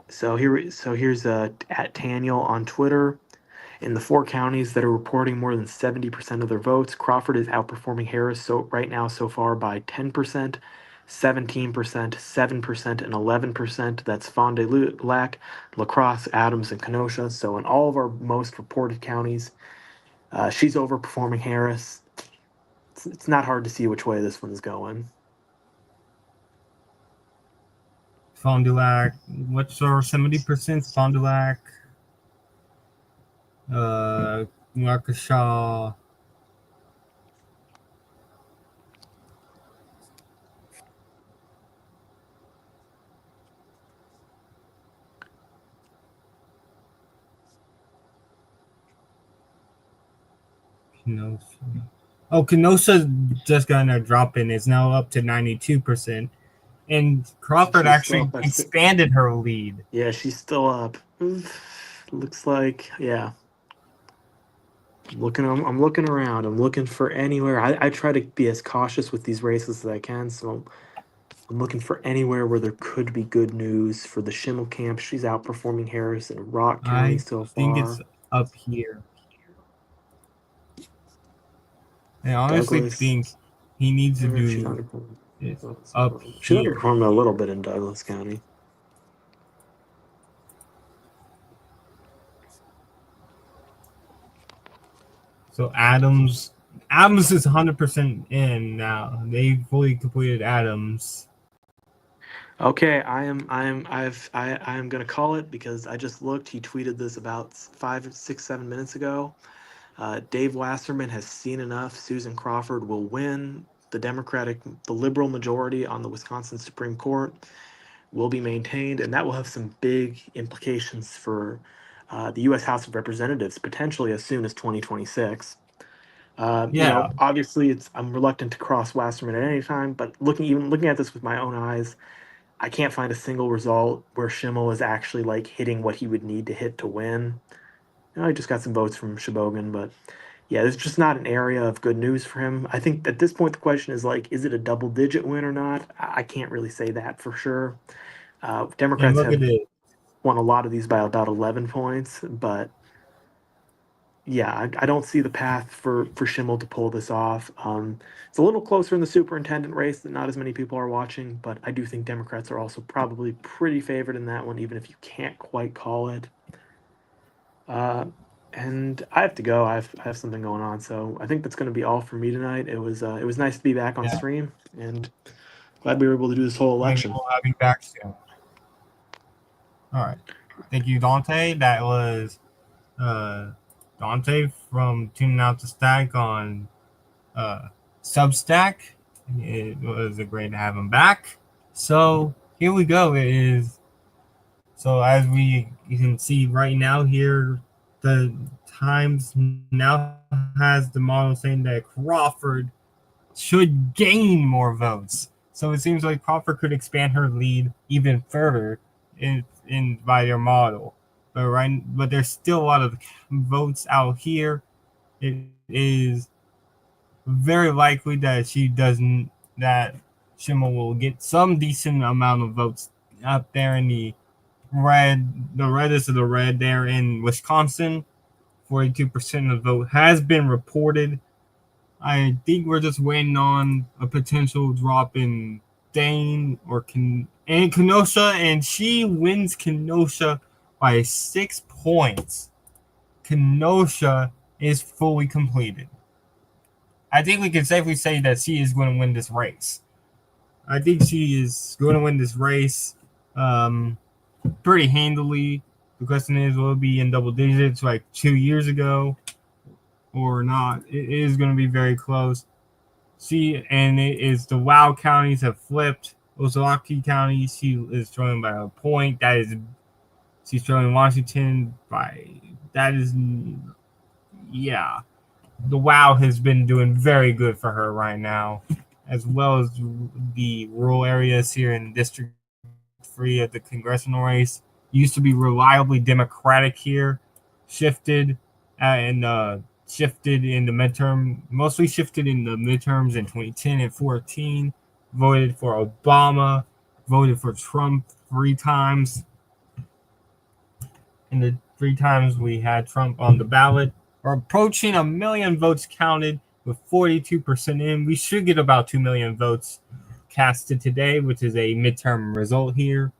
Here's at Taniel on Twitter. In the 4 counties that are reporting more than 70% of their votes, Crawford is outperforming Harris right now so far by 10%, 17%, 7%, and 11%. That's Fond du Lac, La Crosse, Adams, and Kenosha. So in all of our most reported counties, she's overperforming Harris. It's not hard to see which way this one's going. Fond du Lac. What's our 70%? Fond du Lac. Waukesha. Kenosha. Oh, Kenosha just got a drop in. It's now up to 92%. And Crawford actually expanded her lead. Yeah, she's still up. Looks like, yeah. I'm looking around. I'm looking for anywhere. I try to be as cautious with these races as I can, so I'm looking for anywhere where there could be good news for the Schimmel camp. She's outperforming Harris in Rock County so far. I think it's up here. I honestly think he needs to do it up here. She underperformed a little bit in Douglas County. So Adams Adams is 100% in now. They fully completed Adams. Okay, I am gonna call it because I just looked. He tweeted this about 5, 6, 7 minutes ago. Dave Wasserman has seen enough. Susan Crawford will win. The liberal majority on the Wisconsin Supreme Court will be maintained, and that will have some big implications for the U.S. House of Representatives potentially as soon as 2026. Yeah, Obviously, I'm reluctant to cross Wasserman at any time, but looking at this with my own eyes, I can't find a single result where Schimmel is actually like hitting what he would need to hit to win. I just got some votes from Shebogan, but yeah, there's just not an area of good news for him. I think at this point the question is like, is it a double-digit win or not? I can't really say that for sure. and Democrats look at have it. won a lot of these by about 11 points, but yeah, I don't see the path for Schimmel to pull this off. It's a little closer in the superintendent race that not as many people are watching, but I do think Democrats are also probably pretty favored in that one, even if you can't quite call it. Uh, and I have to go. I have something going on, so I think that's going to be all for me tonight. It was nice to be back on Yeah, stream, and glad we were able to do this whole maybe election. we'll have you back soon. All right. Thank you, Dante. That was uh, Dante from Tuning Out the Stack on Substack. It was a great to have him back. So here we go. It is so as you can see right now here, the Times now has the model saying that Crawford should gain more votes. So it seems like Crawford could expand her lead even further in by their model. But there's still a lot of votes out here. It is very likely that she doesn't that Schimmel will get some decent amount of votes up there in the reddest of the red there in Wisconsin. 42% of the vote has been reported. I think we're just waiting on a potential drop in Dane and Kenosha, and she wins Kenosha by 6 points. Kenosha is fully completed. I think we can safely say that she is going to win this race. I think she is going to win this race pretty handily. The question is, will it be in double digits like 2 years ago or not? It is going to be very close. And it is the WoW counties have flipped. Ozaukee County, she is trailing by a point. She's trailing Washington by that is yeah. The WoW has been doing very good for her right now, as well as the rural areas here in District 3 of the congressional race. Used to be reliably Democratic here, shifted and shifted in the midterm, mostly shifted in the midterms in 2010 and 14. Voted for Obama, voted for Trump 3 times. In the 3 times we had Trump on the ballot, we're approaching 1 million votes counted with 42% in. We should get about 2 million votes casted today, which is a midterm result here.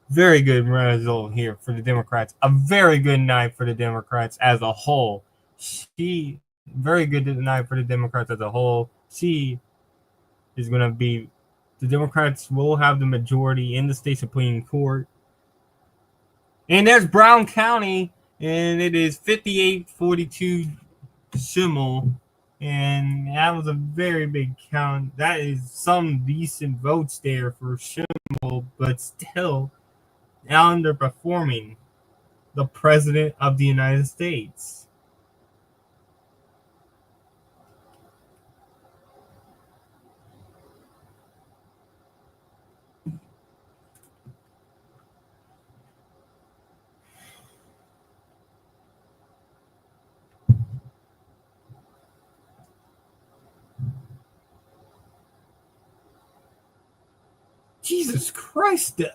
Very good result here for the Democrats. A very good night for the Democrats as a whole. Very good night for the Democrats as a whole. She is going to be, the Democrats will have the majority in the state Supreme Court. And there's Brown County, and it is 58-42 Schimmel. And that was a very big count. That is some decent votes there for Schimmel, but still underperforming the President of the United States. Jesus Christ, Steph.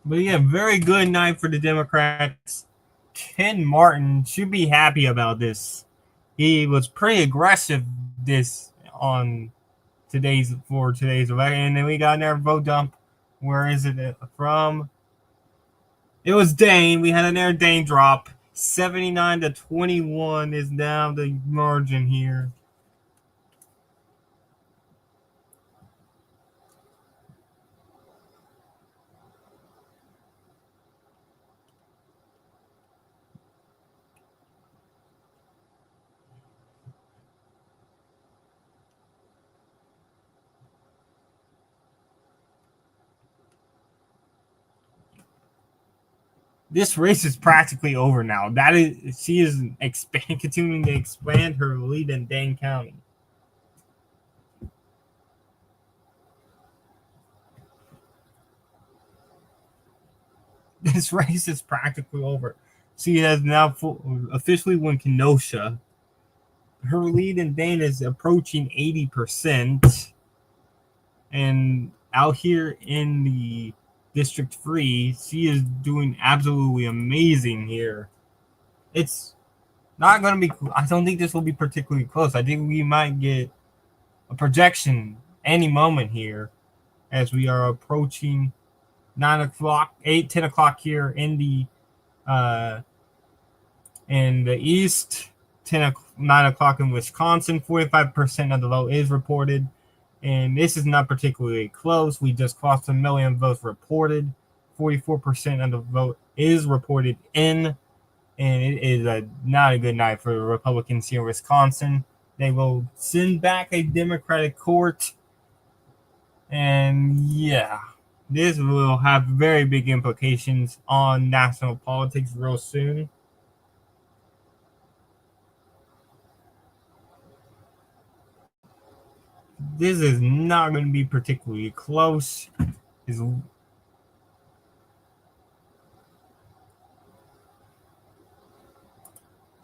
But yeah, very good night for the Democrats. Ken Martin should be happy about this. He was pretty aggressive this on today's election, and then we got another vote dump. Where is it from? It was Dane. We had another Dane drop. 79 to 21 is now the margin here. This race is practically over now. That is, she is continuing to expand her lead in Dane County. This race is practically over. She has now officially won Kenosha. Her lead in Dane is approaching 80%. And out here in the District 3, she is doing absolutely amazing here. It's not going to be, I don't think this will be particularly close. I think we might get a projection any moment here as we are approaching 9 o'clock, 10 o'clock here in the east, 9 o'clock in Wisconsin. 45% of the vote is reported, and this is not particularly close. We just crossed 1 million votes reported. 44% of the vote is reported in, and it is not a good night for the Republicans here in Wisconsin. They will send back a Democratic court, and yeah, this will have very big implications on national politics real soon. This is not going to be particularly close. The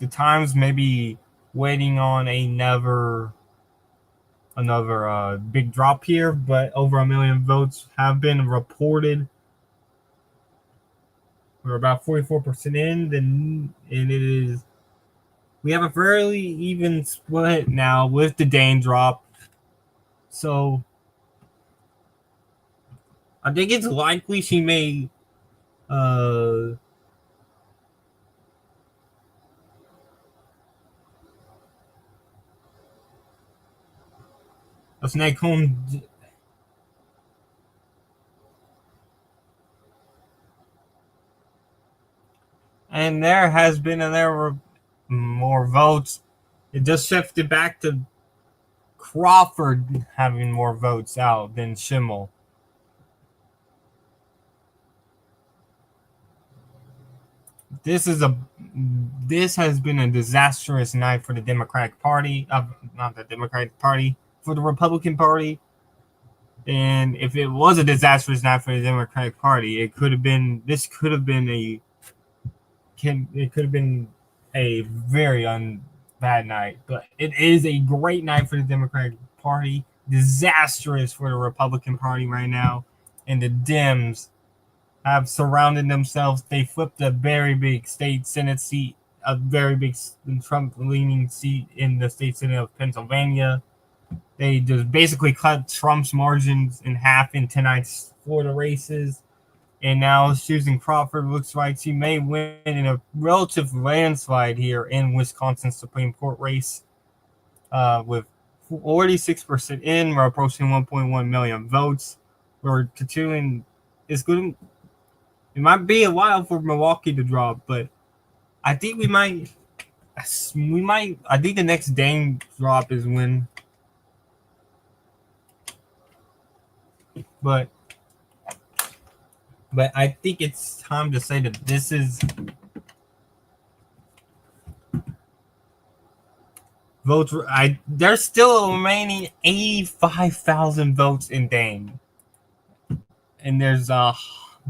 Times may be waiting on another big drop here, but over 1 million votes have been reported. We're about 44% in, and it is. We have a fairly even split now with the Dane drop. So I think it's likely she may a snake home. And there has been, and there were more votes. It just shifted back to Crawford having more votes out than Schimmel. This has been a disastrous night for the Democratic Party. Not the Democratic Party, for the Republican Party. And if it was a disastrous night for the Democratic Party, it could have been a very bad night. But it is a great night for the Democratic Party. Disastrous for the Republican Party right now. And the Dems have surrounded themselves. They flipped a very big state Senate seat, a very big Trump-leaning seat in the state Senate of Pennsylvania. They just basically cut Trump's margins in half in tonight's Florida races. And now Susan Crawford looks like she may win in a relative landslide here in Wisconsin Supreme Court race with 46% in. We're approaching 1.1 million votes. We're continuing. It's good. It might be a while for Milwaukee to drop, but I think we might. I think the next Dane drop is when. But I think it's time to say that this is votes. There's still a remaining 85,000 votes in Dane, and there's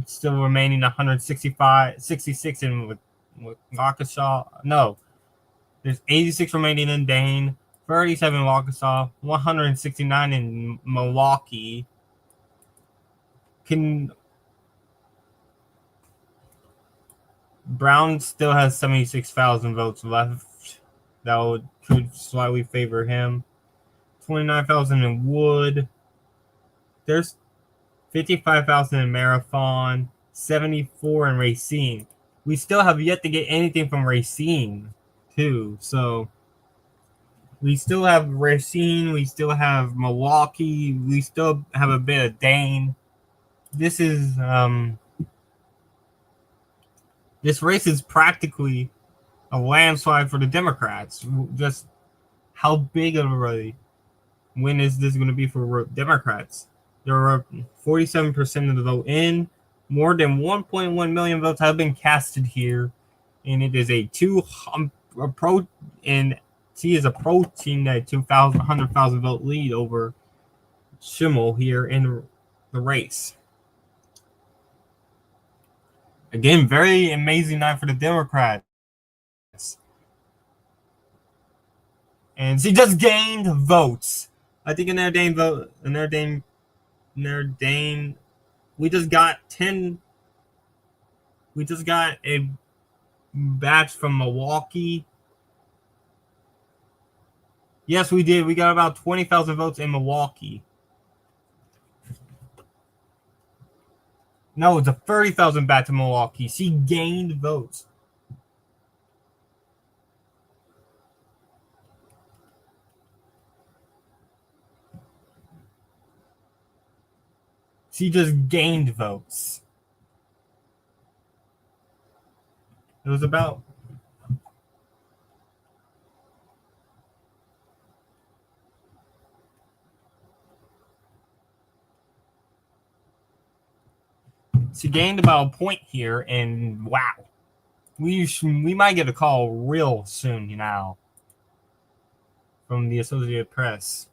still remaining 66 in with Waukesha. No, there's 86 remaining in Dane, 37 in Waukesha, 169 in Milwaukee. Brown still has 76,000 votes left. Could slightly favor him. 29,000 in Wood. There's 55,000 in Marathon. 74 in Racine. We still have yet to get anything from Racine, too. So we still have Racine. We still have Milwaukee. We still have a bit of Dane. This is this race is practically a landslide for the Democrats. Just how big of a win is this going to be for Democrats? There are 47% of the vote in. More than 1.1 million votes have been casted here, and it is a and he is approaching a 100,000 vote lead over Schimmel here in the race. Again, very amazing night for the Democrats. And she just gained votes. I think in their Dane vote, we just got 10. We just got a batch from Milwaukee. Yes, we did. We got about 20,000 votes in Milwaukee. No, it's a 30,000 batch in Milwaukee. She gained votes. She just gained votes. It was about she gained about a point here, and wow, we might get a call real soon now from the Associated Press.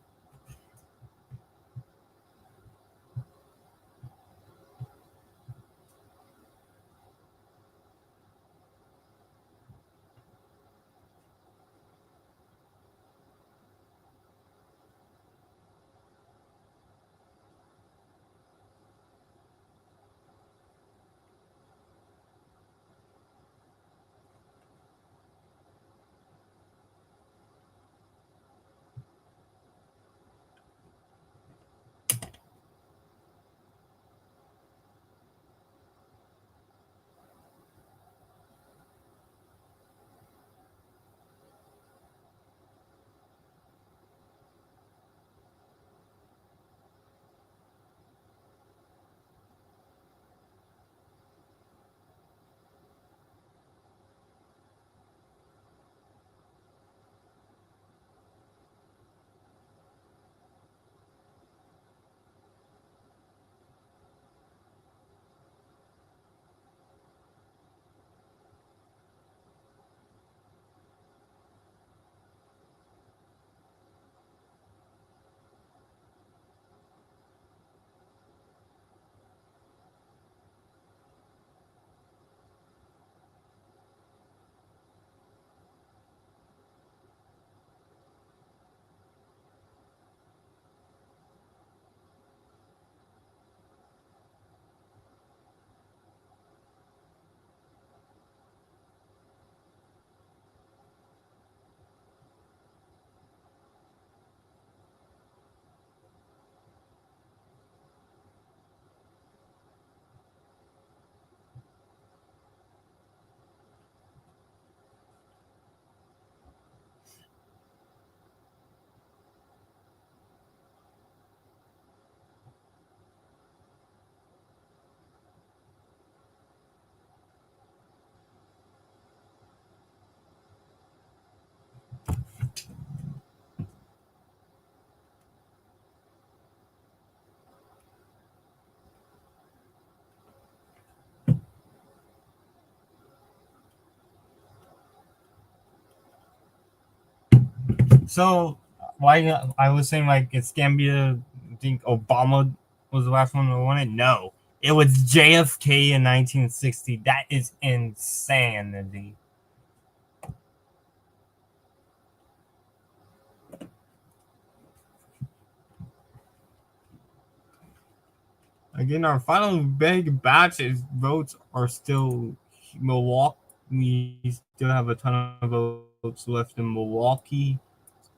So, why I was saying like it's Gambia. I think Obama was the last one to win it. No, it was JFK in 1960. That is insanity. Again, our final big batch is votes are still Milwaukee. We still have a ton of votes left in Milwaukee,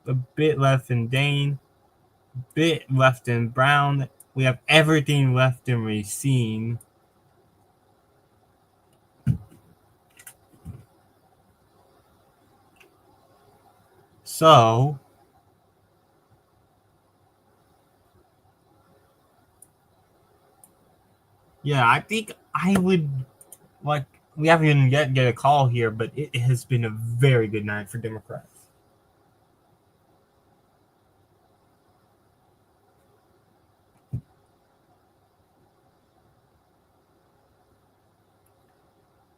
a bit left in Dane, a bit left in Brown. We have everything left in Racine. So, yeah, I think I would like. We haven't even yet get a call here, but it has been a very good night for Democrats.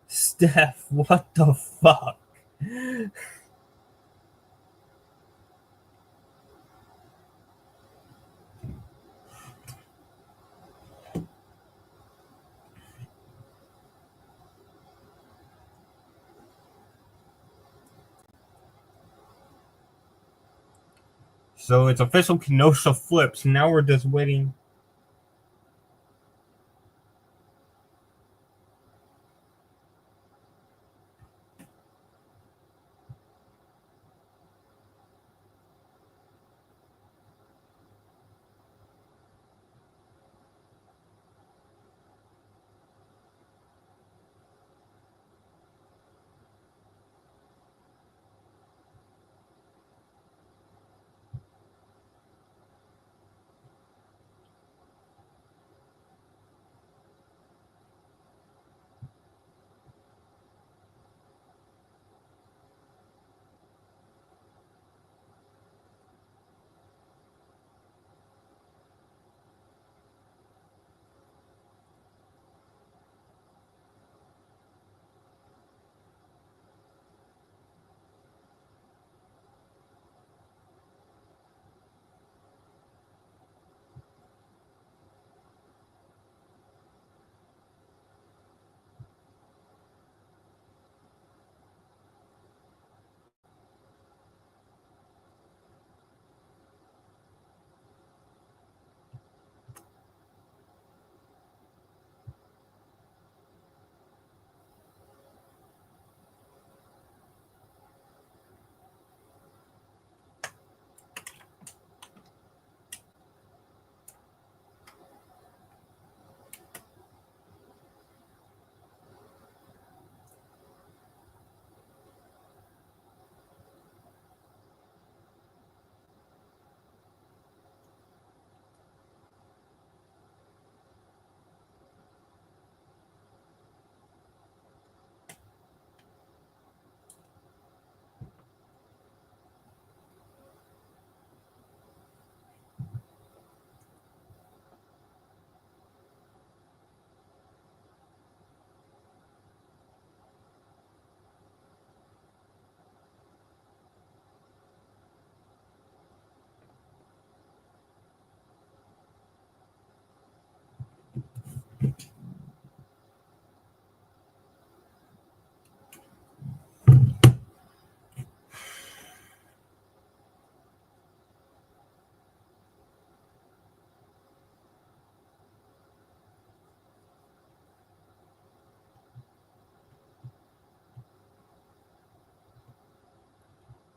Steph, what the fuck? So it's official, Kenosha flips. Now we're just waiting.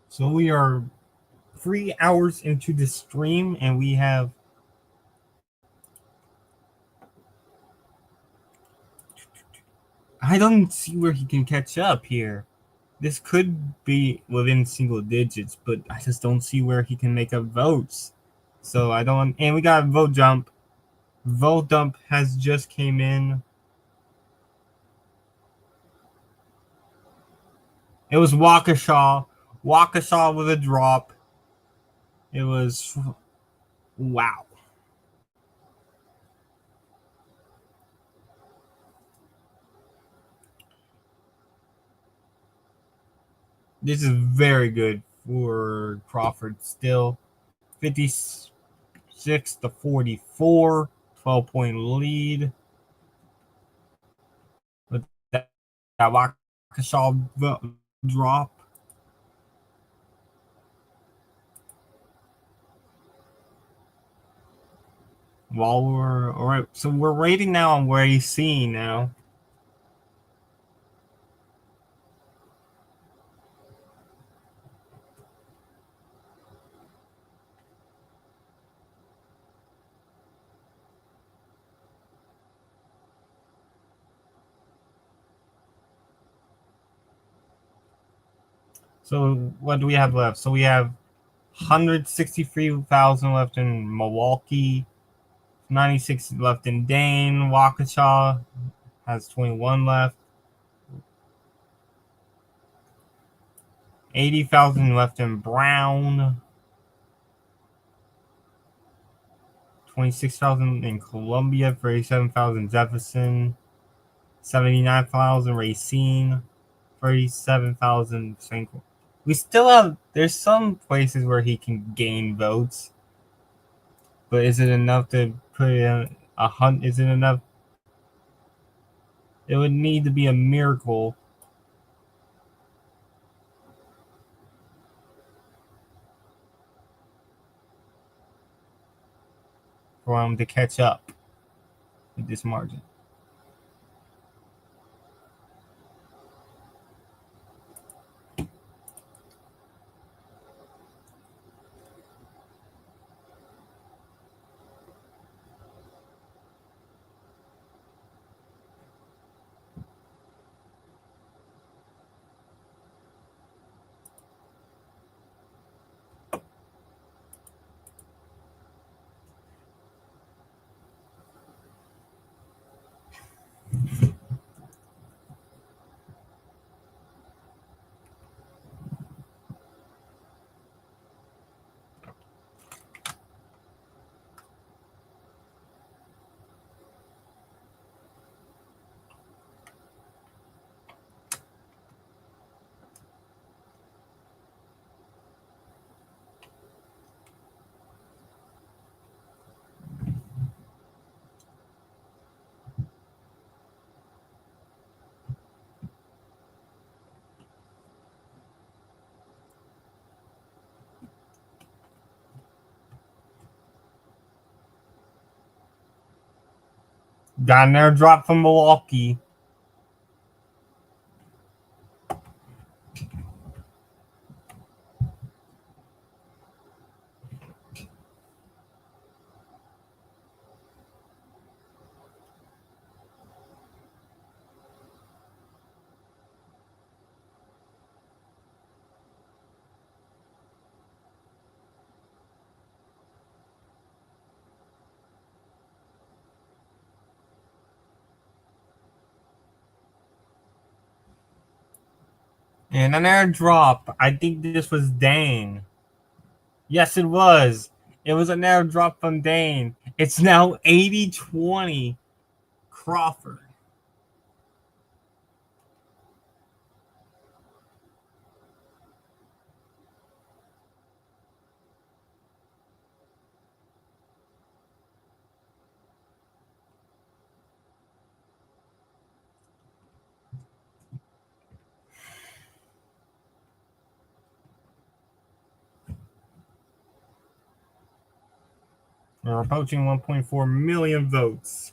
So we are 3 hours into the stream, and we have I don't see where he can catch up here. This could be within single digits, but I just don't see where he can make up votes. So I don't. And we got vote jump. Vote dump has just came in. It was Waukesha. Waukesha with a drop. It was wow. This is very good for Crawford still. 56-44, 12-point lead. But that Waukesha drop. While we're all right, so we're rating now on where he's seeing now. So what do we have left? So we have 163,000 left in Milwaukee, 96 left in Dane. Waukesha has 21 left. 80,000 left in Brown. 26,000 in Columbia. 37,000 Jefferson. 79,000 Racine. 37,000 St. We still have. There's some places where he can gain votes, but is it enough to put in a hunt? Is it enough? It would need to be a miracle for him to catch up with this margin. Got an airdrop from Milwaukee. And an airdrop. I think this was Dane. Yes, it was. It was an airdrop from Dane. It's now 80-20 Crawford. We're approaching 1.4 million votes.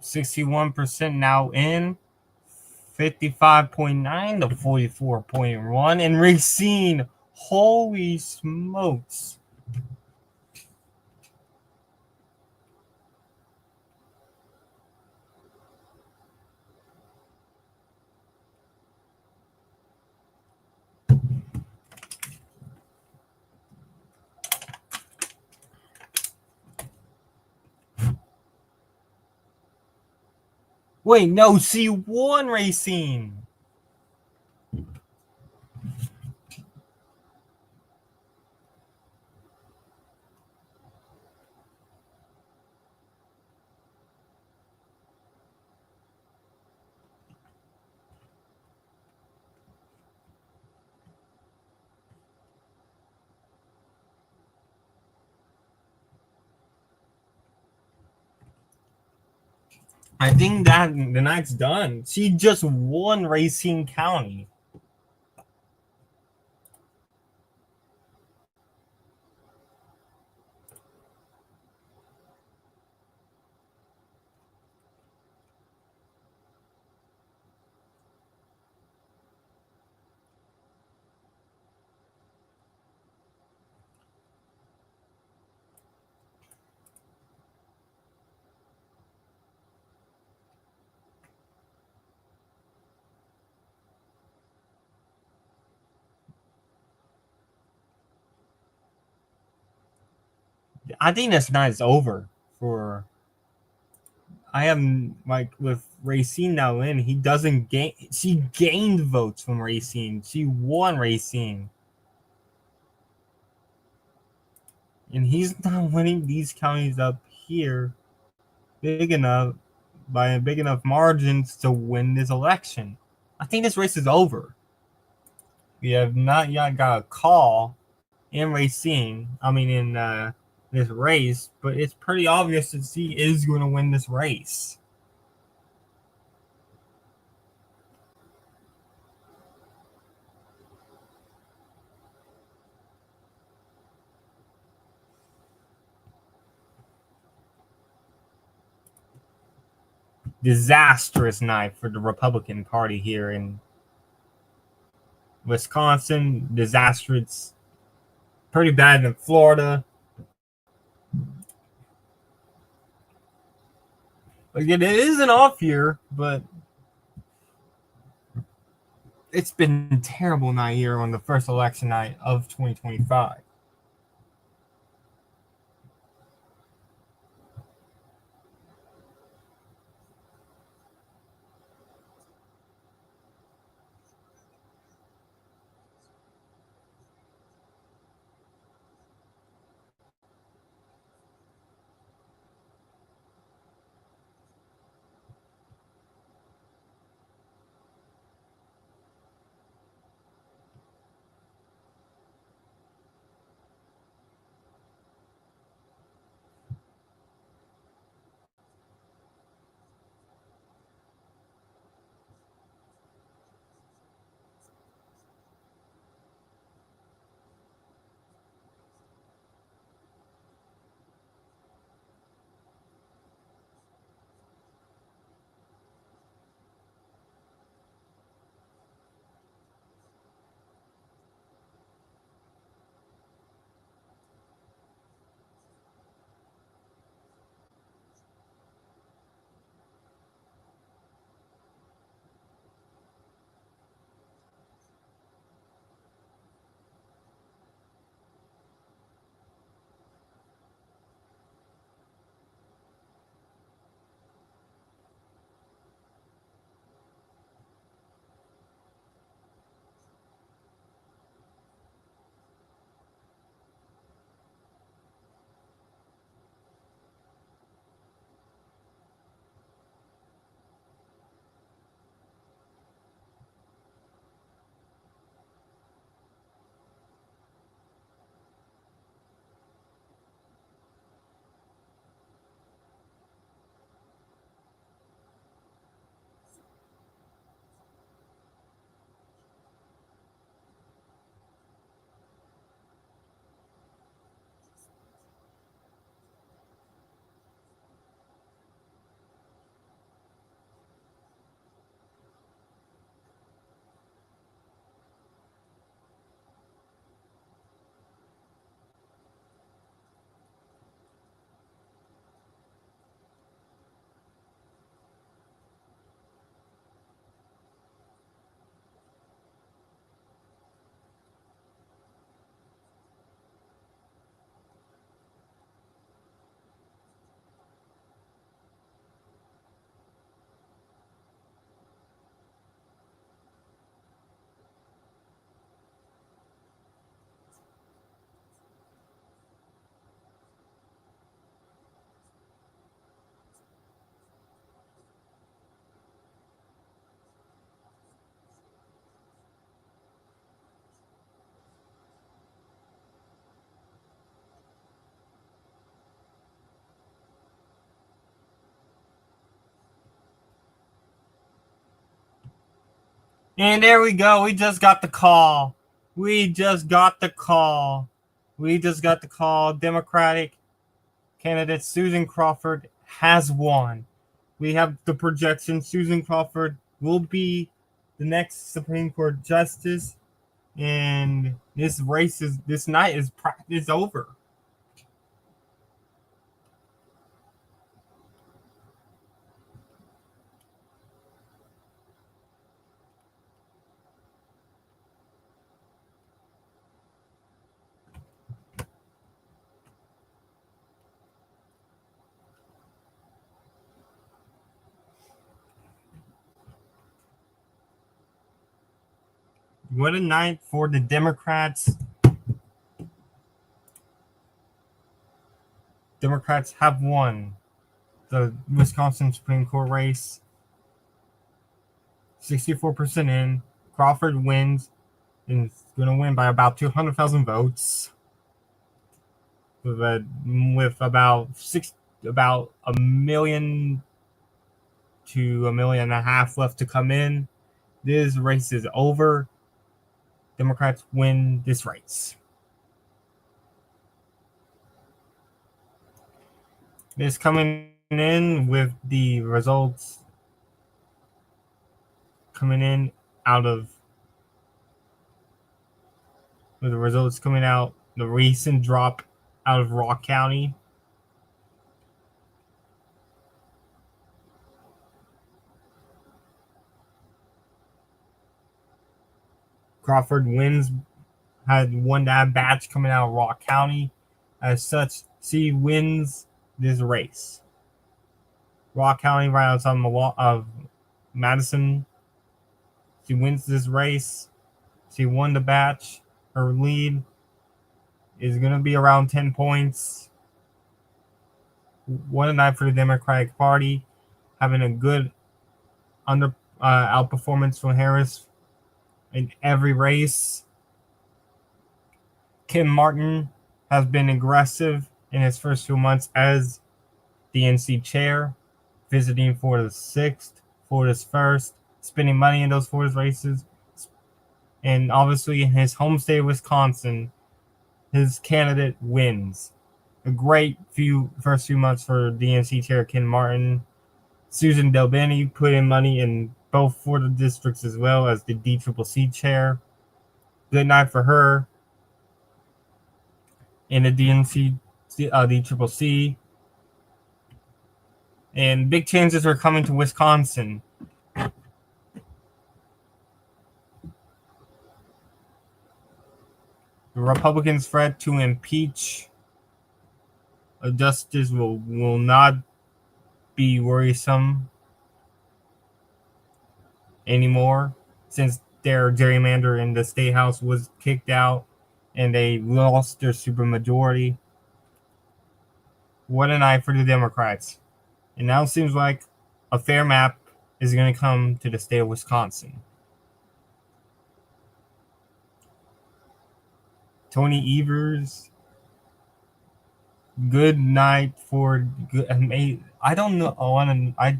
%61 now in. 55.9 to 44.1. And Racine, holy smokes. Wait, no, she won Racine. I think that the night's done. She just won Racine County. I think this night's over for. I am like with Racine now in. He doesn't gain. She gained votes from Racine. She won Racine, and he's not winning these counties up here big enough by big enough margins to win this election. I think this race is over. We have not yet got a call in Racine. I mean, in this race, but it's pretty obvious that she is going to win this race. Disastrous night for the Republican Party here in Wisconsin. Disastrous. Pretty bad in Florida. Again, it isn't off here, but it's been terrible night here on the first election night of 2025. And there we go. We just got the call. We just got the call. Democratic candidate Susan Crawford has won. We have the projection. Susan Crawford will be the next Supreme Court justice, and this night is over. What a night for the Democrats. Democrats have won the Wisconsin Supreme Court race. 64% in. Crawford wins and is going to win by about 200,000 votes. With about a million to a million and a half left to come in. This race is over. Democrats win this race. This coming in with the results coming in out of with the results coming out, the recent drop out of Rock County. Crawford had won that batch coming out of Rock County. As such, she wins this race. Rock County, right outside of Madison. She wins this race. She won the batch. Her lead is going to be around 10 points. What a night for the Democratic Party. Having a good outperformance from Harris in every race. Kim Martin has been aggressive in his first few months as DNC chair, visiting Florida's 6th, Florida's 1st, spending money in those Florida's races. And obviously in his home state of Wisconsin, his candidate wins. A great first few months for DNC chair Kim Martin. Susan Delbene put in money in both Florida districts as well as the DCCC chair. Good night for her. In the DCCC. And big changes are coming to Wisconsin. The Republicans' threat to impeach a justice will not be worrisome anymore, since their gerrymander in the state house was kicked out and they lost their supermajority. What a night for the Democrats. It now seems like a fair map is going to come to the state of Wisconsin. Tony Evers, good night for good. I don't know. I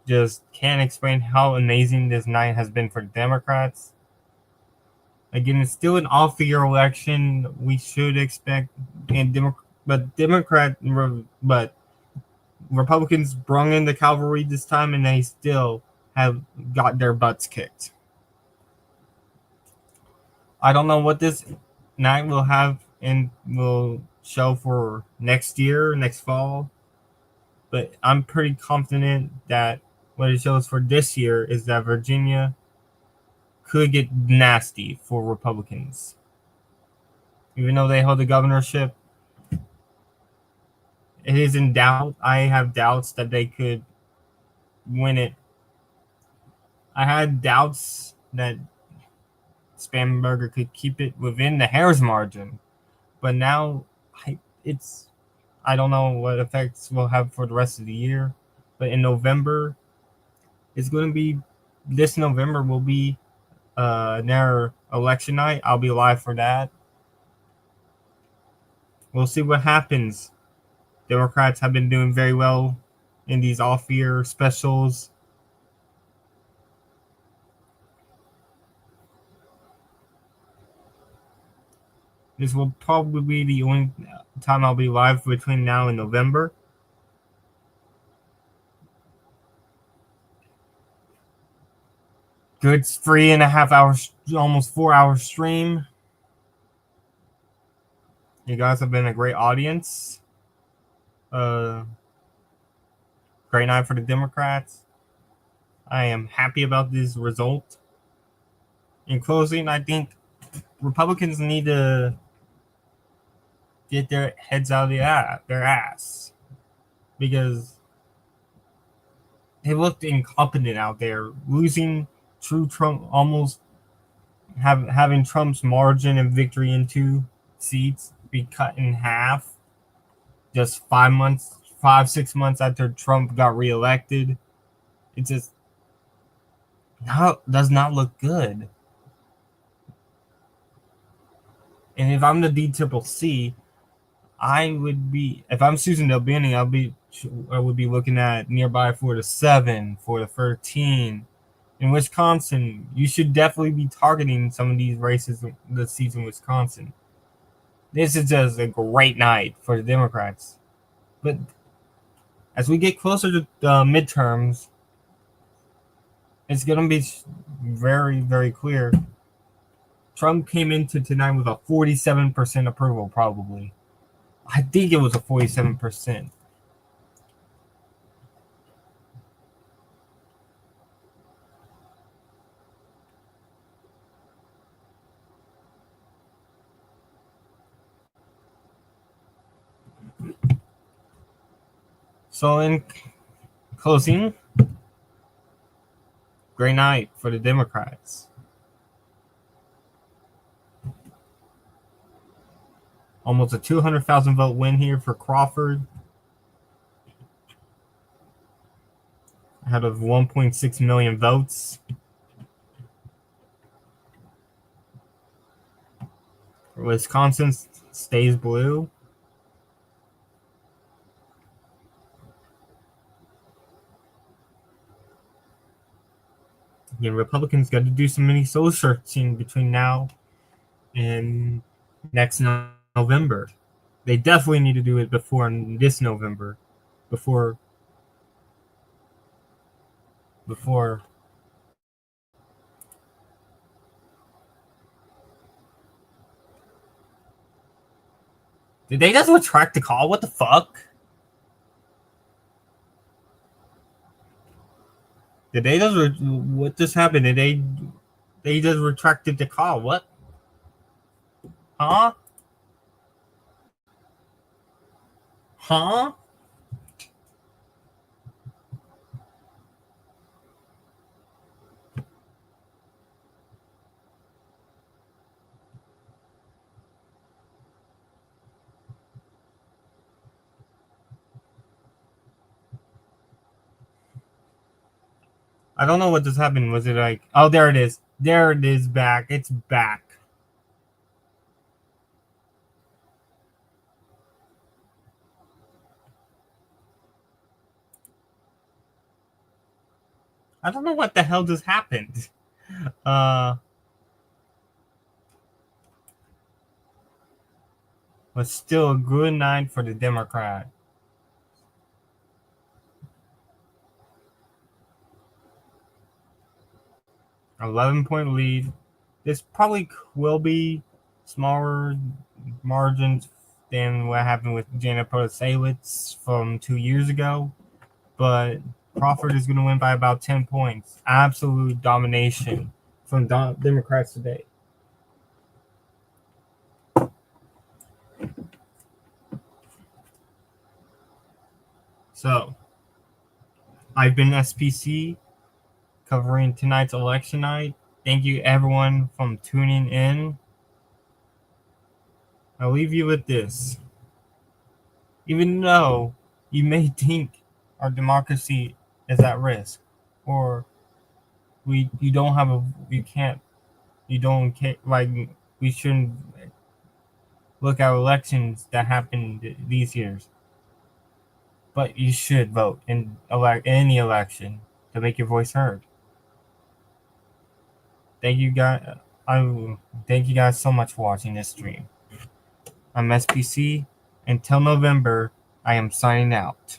just can't explain how amazing this night has been for Democrats. Again, it's still an off-year election. We should expect, but Republicans brung in the cavalry this time, and they still have got their butts kicked. I don't know what this night will have and will show for next year, next fall, but I'm pretty confident that what it shows for this year is that Virginia could get nasty for Republicans. Even though they hold the governorship, it is in doubt. I have doubts that they could win it. I had doubts that Spanberger could keep it within the Harris margin, but now I don't know what effects we'll have for the rest of the year. But in November, this November will be their election night. I'll be live for that. We'll see what happens. Democrats have been doing very well in these off-year specials. This will probably be the only time I'll be live between now and November. Good 3.5 hours, almost 4 hour stream. You guys have been a great audience. Great night for the Democrats. I am happy about this result. In closing, I think Republicans need to get their heads out of their ass, because they looked incompetent out there, losing true Trump, almost having Trump's margin and victory in 2 seats be cut in half just 6 months after Trump got reelected. It just does not look good. And if I'm the DCCC, if I'm Susan Delbini, I would be looking at nearby for the 7, for the 13. In Wisconsin, you should definitely be targeting some of these races, the seats in Wisconsin. This is just a great night for the Democrats. But as we get closer to the midterms, it's going to be very, very clear. Trump came into tonight with a 47% approval, probably. I think it was a 47%. So in closing, great night for the Democrats. Almost a 200,000 vote win here for Crawford, out of 1.6 million votes. Wisconsin stays blue. Again, Republicans got to do some mini soul searching between now and next November. They definitely need to do it before this November. Before Did they just retract the call? What the fuck? Did they just what just happened? Did they just retracted the call? What? Huh? Huh? I don't know what just happened. Was it like, oh, there it is. There it is back. It's back. I don't know what the hell just happened. But still a good night for the Democrat. 11-point lead. This probably will be smaller margins than what happened with Janet Protasewicz from 2 years ago, but Crawford is going to win by about 10 points. Absolute domination from Democrats today. So, I've been SPC covering tonight's election night. Thank you, everyone, from tuning in. I'll leave you with this. Even though you may think our democracy is at risk, or we shouldn't look at elections that happened these years. But you should vote in any election to make your voice heard. Thank you guys so much for watching this stream. I'm SPC. Until November, I am signing out.